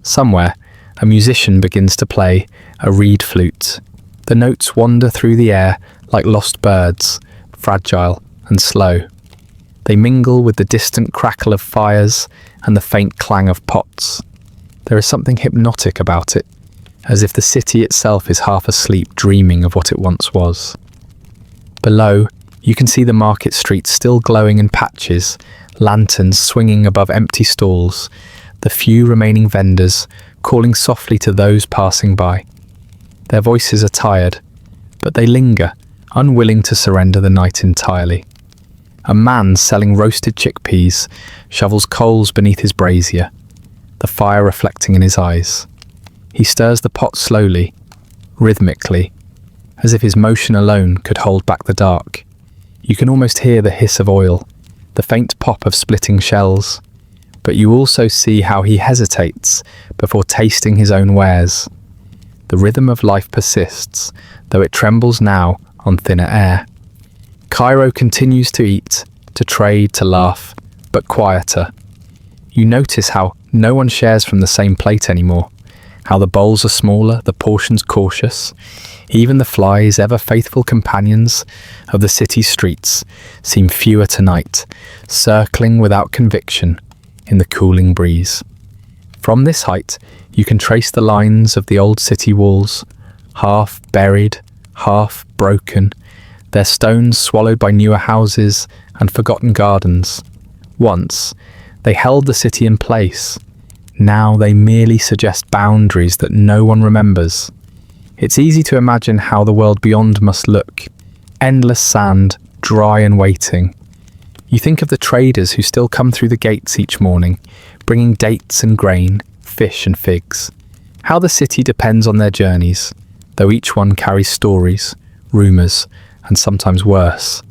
Somewhere, a musician begins to play a reed flute. The notes wander through the air like lost birds, fragile and slow. They mingle with the distant crackle of fires and the faint clang of pots. There is something hypnotic about it, as if the city itself is half asleep, dreaming of what it once was. Below, you can see the market street still glowing in patches, lanterns swinging above empty stalls, the few remaining vendors calling softly to those passing by. Their voices are tired, but they linger, unwilling to surrender the night entirely. A man selling roasted chickpeas shovels coals beneath his brazier, the fire reflecting in his eyes. He stirs the pot slowly, rhythmically, as if his motion alone could hold back the dark. You can almost hear the hiss of oil, the faint pop of splitting shells, but you also see how he hesitates before tasting his own wares. The rhythm of life persists, though it trembles now on thinner air. Cairo continues to eat, to trade, to laugh, but quieter. You notice how no one shares from the same plate anymore, how the bowls are smaller, the portions cautious. Even the flies, ever faithful companions of the city streets, seem fewer tonight, circling without conviction in the cooling breeze. From this height, you can trace the lines of the old city walls, half buried, half broken, their stones swallowed by newer houses and forgotten gardens. Once, they held the city in place. Now they merely suggest boundaries that no one remembers. It's easy to imagine how the world beyond must look. Endless sand, dry and waiting. You think of the traders who still come through the gates each morning, bringing dates and grain, fish and figs. How the city depends on their journeys, though each one carries stories, rumours, and sometimes worse.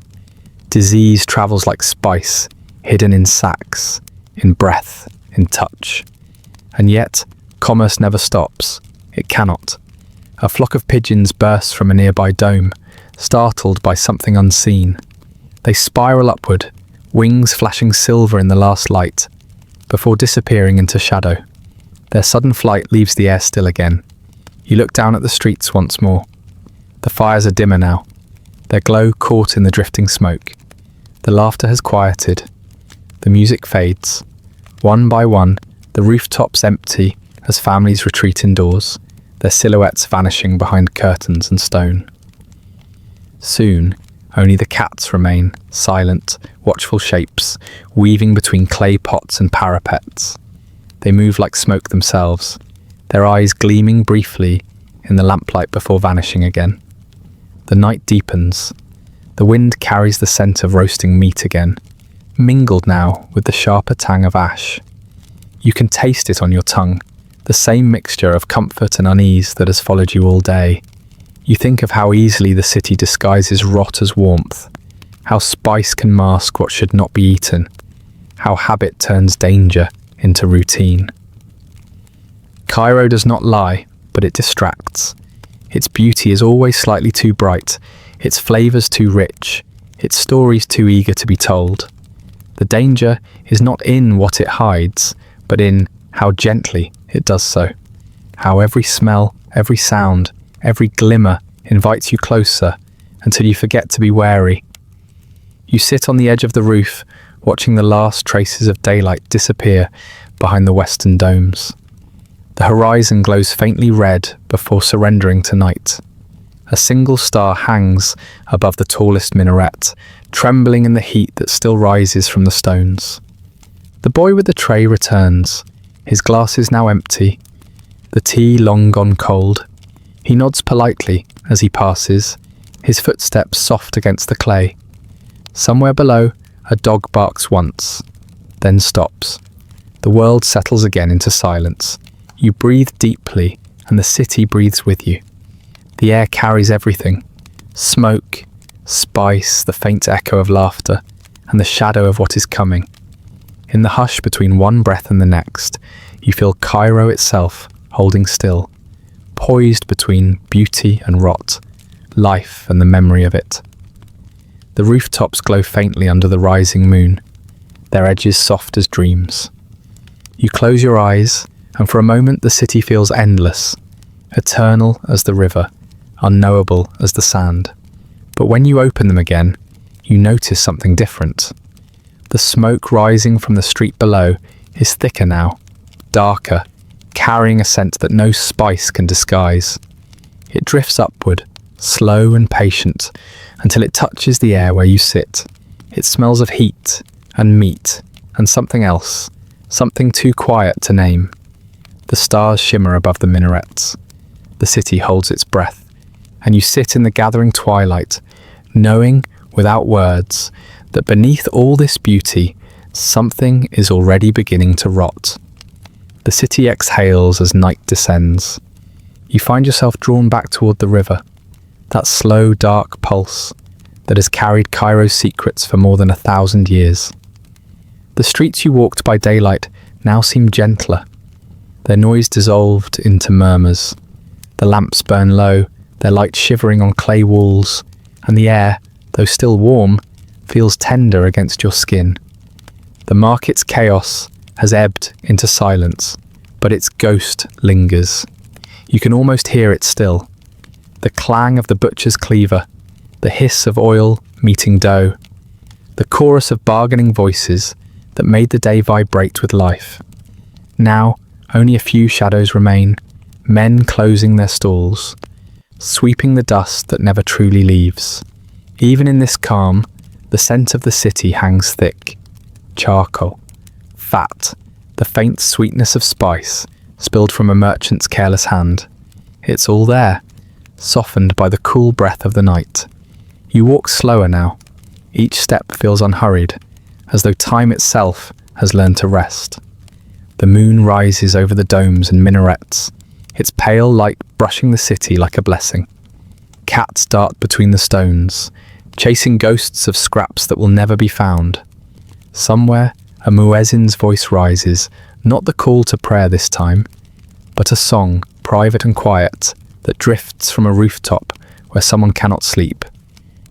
Disease travels like spice, hidden in sacks, in breath, in touch. And yet, commerce never stops. It cannot. A flock of pigeons bursts from a nearby dome, startled by something unseen. They spiral upward, wings flashing silver in the last light, before disappearing into shadow. Their sudden flight leaves the air still again. You look down at the streets once more. The fires are dimmer now, their glow caught in the drifting smoke. The laughter has quieted. The music fades. One by one, the rooftops empty as families retreat indoors, their silhouettes vanishing behind curtains and stone. Soon, only the cats remain, silent, watchful shapes, weaving between clay pots and parapets. They move like smoke themselves, their eyes gleaming briefly in the lamplight before vanishing again. The night deepens. The wind carries the scent of roasting meat again, mingled now with the sharper tang of ash. You can taste it on your tongue, the same mixture of comfort and unease that has followed you all day. You think of how easily the city disguises rot as warmth, how spice can mask what should not be eaten, how habit turns danger into routine. Cairo does not lie, but it distracts. Its beauty is always slightly too bright, its flavours too rich, its stories too eager to be told. The danger is not in what it hides, but in how gently it does so. How every smell, every sound, every glimmer invites you closer until you forget to be wary. You sit on the edge of the roof, watching the last traces of daylight disappear behind the western domes. The horizon glows faintly red before surrendering to night. A single star hangs above the tallest minaret, trembling in the heat that still rises from the stones. The boy with the tray returns, his glasses now empty, the tea long gone cold. He nods politely as he passes, his footsteps soft against the clay. Somewhere below, a dog barks once, then stops. The world settles again into silence. You breathe deeply, and the city breathes with you. The air carries everything: smoke, spice, the faint echo of laughter, and the shadow of what is coming. In the hush between one breath and the next, you feel Cairo itself holding still, poised between beauty and rot, life and the memory of it. The rooftops glow faintly under the rising moon, their edges soft as dreams. You close your eyes, and for a moment the city feels endless, eternal as the river, unknowable as the sand. But when you open them again, you notice something different. The smoke rising from the street below is thicker now, darker, carrying a scent that no spice can disguise. It drifts upward, slow and patient, until it touches the air where you sit. It smells of heat and meat and something else, something too quiet to name. The stars shimmer above the minarets. The city holds its breath, and you sit in the gathering twilight, knowing, without words, that beneath all this beauty, something is already beginning to rot. The city exhales as night descends. You find yourself drawn back toward the river, that slow, dark pulse that has carried Cairo's secrets for more than 1,000 years. The streets you walked by daylight now seem gentler. Their noise dissolved into murmurs. The lamps burn low, their light shivering on clay walls, and the air, though still warm, feels tender against your skin. The market's chaos has ebbed into silence, but its ghost lingers. You can almost hear it still. The clang of the butcher's cleaver, the hiss of oil meeting dough, the chorus of bargaining voices that made the day vibrate with life. Now, only a few shadows remain, men closing their stalls, sweeping the dust that never truly leaves. Even in this calm, the scent of the city hangs thick. Charcoal, fat, the faint sweetness of spice spilled from a merchant's careless hand. It's all there, softened by the cool breath of the night. You walk slower now. Each step feels unhurried, as though time itself has learned to rest. The moon rises over the domes and minarets, its pale light brushing the city like a blessing. Cats dart between the stones, chasing ghosts of scraps that will never be found. Somewhere, a muezzin's voice rises, not the call to prayer this time, but a song, private and quiet, that drifts from a rooftop where someone cannot sleep.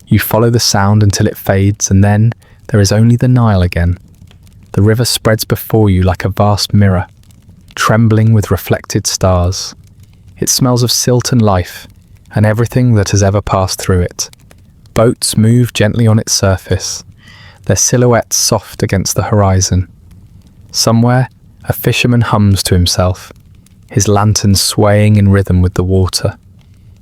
You follow the sound until it fades, and then there is only the Nile again. The river spreads before you like a vast mirror, trembling with reflected stars. It smells of silt and life, and everything that has ever passed through it. Boats move gently on its surface, their silhouettes soft against the horizon. Somewhere, a fisherman hums to himself, his lantern swaying in rhythm with the water.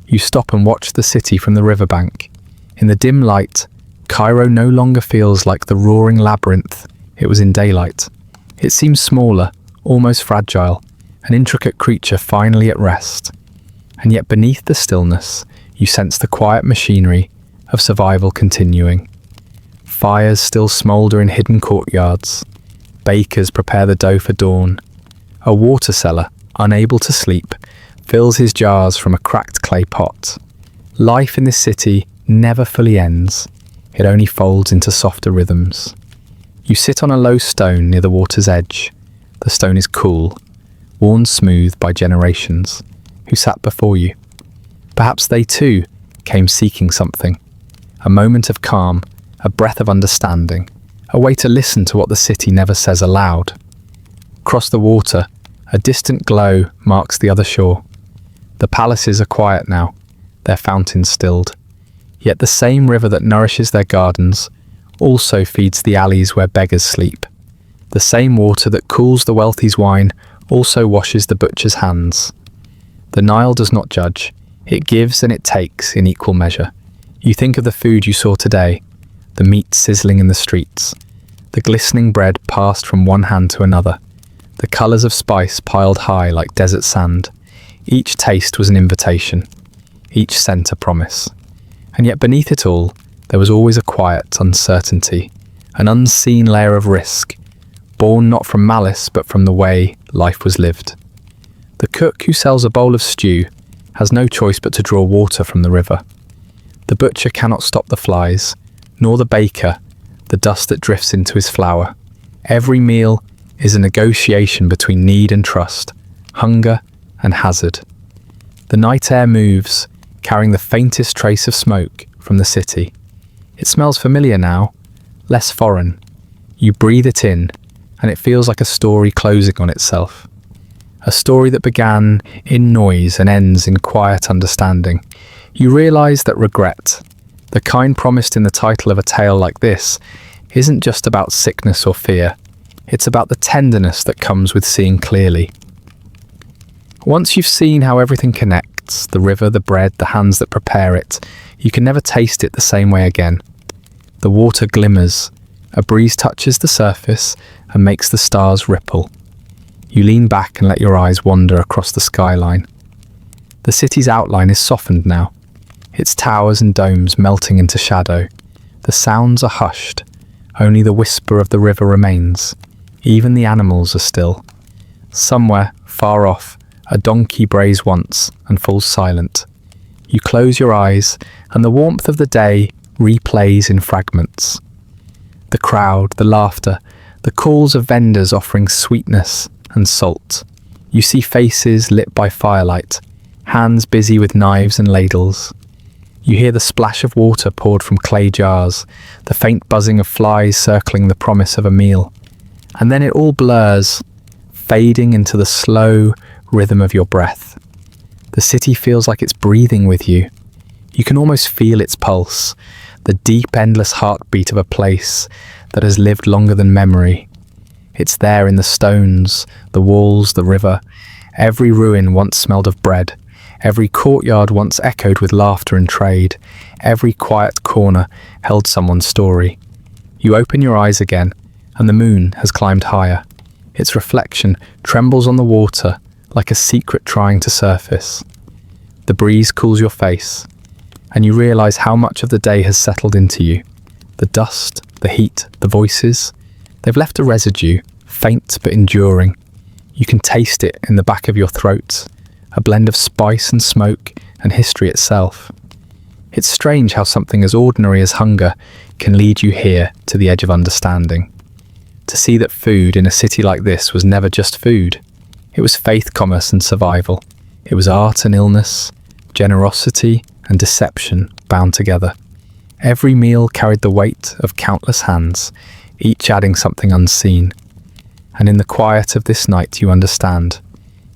You stop and watch the city from the riverbank. In the dim light, Cairo no longer feels like the roaring labyrinth it was in daylight. It seems smaller, almost fragile, an intricate creature finally at rest. And yet beneath the stillness, you sense the quiet machinery of survival continuing. Fires still smoulder in hidden courtyards. Bakers prepare the dough for dawn. A water seller, unable to sleep, fills his jars from a cracked clay pot. Life in this city never fully ends. It only folds into softer rhythms. You sit on a low stone near the water's edge. The stone is cool, worn smooth by generations who sat before you. Perhaps they too came seeking something. A moment of calm, a breath of understanding, a way to listen to what the city never says aloud. Across the water, a distant glow marks the other shore. The palaces are quiet now, their fountains stilled. Yet the same river that nourishes their gardens also feeds the alleys where beggars sleep. The same water that cools the wealthy's wine also washes the butcher's hands. The Nile does not judge. It gives and it takes in equal measure. You think of the food you saw today, the meat sizzling in the streets, the glistening bread passed from one hand to another, the colours of spice piled high like desert sand. Each taste was an invitation, each scent a promise. And yet beneath it all, there was always a quiet uncertainty, an unseen layer of risk, born not from malice but from the way life was lived. The cook who sells a bowl of stew has no choice but to draw water from the river. The butcher cannot stop the flies, nor the baker the dust that drifts into his flour. Every meal is a negotiation between need and trust, hunger and hazard. The night air moves, carrying the faintest trace of smoke from the city. It smells familiar now, less foreign. You breathe it in, and it feels like a story closing on itself. A story that began in noise and ends in quiet understanding. You realise that regret, the kind promised in the title of a tale like this, isn't just about sickness or fear. It's about the tenderness that comes with seeing clearly. Once you've seen how everything connects, the river, the bread, the hands that prepare it, you can never taste it the same way again. The water glimmers, a breeze touches the surface and makes the stars ripple. You lean back and let your eyes wander across the skyline. The city's outline is softened now, its towers and domes melting into shadow. The sounds are hushed, only the whisper of the river remains. Even the animals are still. Somewhere, far off, a donkey brays once and falls silent. You close your eyes, and the warmth of the day replays in fragments. The crowd, the laughter, the calls of vendors offering sweetness and salt. You see faces lit by firelight, hands busy with knives and ladles. You hear the splash of water poured from clay jars, the faint buzzing of flies circling the promise of a meal. And then it all blurs, fading into the slow rhythm of your breath. The city feels like it's breathing with you. You can almost feel its pulse, the deep, endless heartbeat of a place that has lived longer than memory. It's there in the stones, the walls, the river. Every ruin once smelled of bread. Every courtyard once echoed with laughter and trade. Every quiet corner held someone's story. You open your eyes again, and the moon has climbed higher. Its reflection trembles on the water like a secret trying to surface. The breeze cools your face, and you realize how much of the day has settled into you. The dust, the heat, the voices, they've left a residue, faint but enduring. You can taste it in the back of your throat, a blend of spice and smoke and history itself. It's strange how something as ordinary as hunger can lead you here to the edge of understanding. To see that food in a city like this was never just food. It was faith, commerce and survival. It was art and illness, generosity and deception bound together. Every meal carried the weight of countless hands, each adding something unseen. And in the quiet of this night you understand,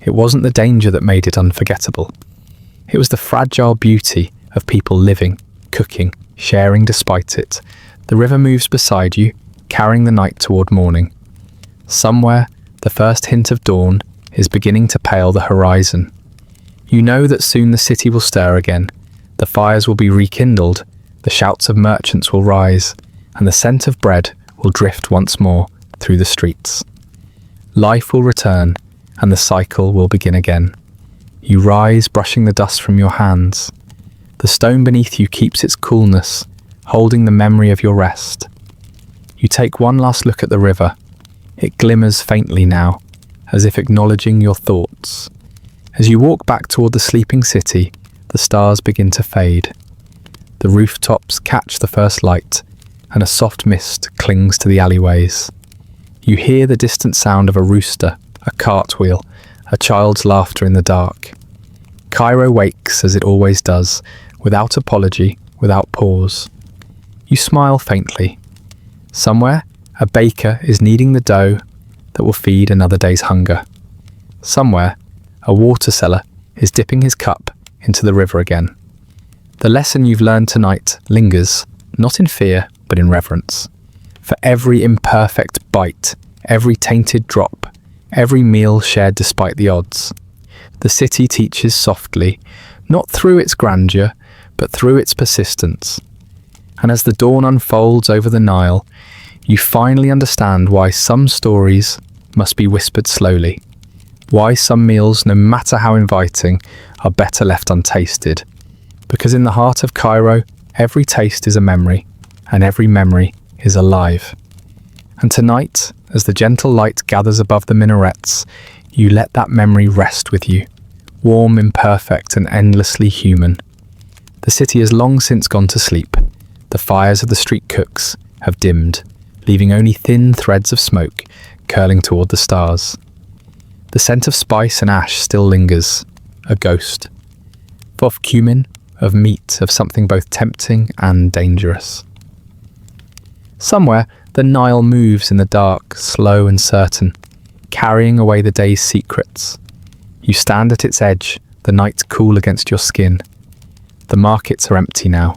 it wasn't the danger that made it unforgettable. It was the fragile beauty of people living, cooking, sharing despite it. The river moves beside you, carrying the night toward morning. Somewhere, the first hint of dawn is beginning to pale the horizon. You know that soon the city will stir again, the fires will be rekindled, the shouts of merchants will rise, and the scent of bread will drift once more through the streets. Life will return, and the cycle will begin again. You rise, brushing the dust from your hands. The stone beneath you keeps its coolness, holding the memory of your rest. You take one last look at the river. It glimmers faintly now, as if acknowledging your thoughts. As you walk back toward the sleeping city, the stars begin to fade. The rooftops catch the first light, and a soft mist clings to the alleyways. You hear the distant sound of a rooster, a cartwheel, a child's laughter in the dark. Cairo wakes as it always does, without apology, without pause. You smile faintly. Somewhere, a baker is kneading the dough that will feed another day's hunger. Somewhere, a water seller is dipping his cup into the river again. The lesson you've learned tonight lingers, not in fear, but in reverence. For every imperfect bite, every tainted drop, every meal shared despite the odds. The city teaches softly, not through its grandeur, but through its persistence. And as the dawn unfolds over the Nile, you finally understand why some stories must be whispered slowly, why some meals, no matter how inviting, are better left untasted. Because in the heart of Cairo, every taste is a memory, and every memory is alive. And tonight, as the gentle light gathers above the minarets, you let that memory rest with you, warm, imperfect, and endlessly human. The city has long since gone to sleep. The fires of the street cooks have dimmed, leaving only thin threads of smoke curling toward the stars. The scent of spice and ash still lingers, a ghost. Of cumin, of meat, of something both tempting and dangerous. Somewhere, the Nile moves in the dark, slow and certain, carrying away the day's secrets. You stand at its edge, the night cool against your skin. The markets are empty now.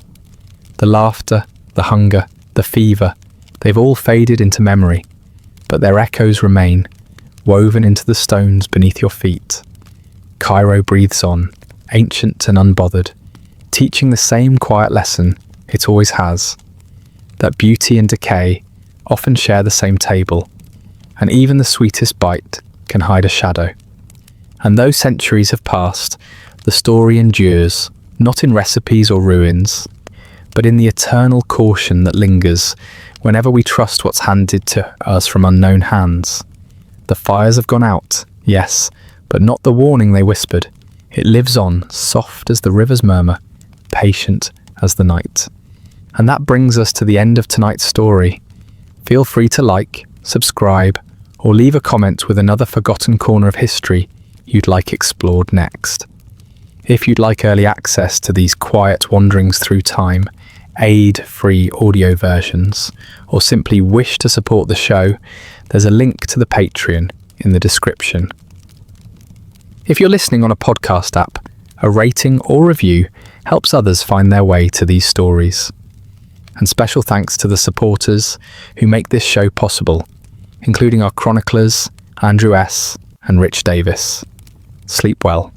The laughter, the hunger, the fever, they've all faded into memory, but their echoes remain, woven into the stones beneath your feet. Cairo breathes on, ancient and unbothered, teaching the same quiet lesson it always has, that beauty and decay often share the same table, and even the sweetest bite can hide a shadow. And though centuries have passed, the story endures, not in recipes or ruins, but in the eternal caution that lingers whenever we trust what's handed to us from unknown hands. The fires have gone out, yes, but not the warning they whispered. It lives on, soft as the river's murmur, patient as the night. And that brings us to the end of tonight's story. Feel free to like, subscribe, or leave a comment with another forgotten corner of history you'd like explored next. If you'd like early access to these quiet wanderings through time, aid-free audio versions, or simply wish to support the show, there's a link to the Patreon in the description. If you're listening on a podcast app, a rating or review helps others find their way to these stories. And special thanks to the supporters who make this show possible, including our chroniclers, Andrew S. and Rich Davis. Sleep well.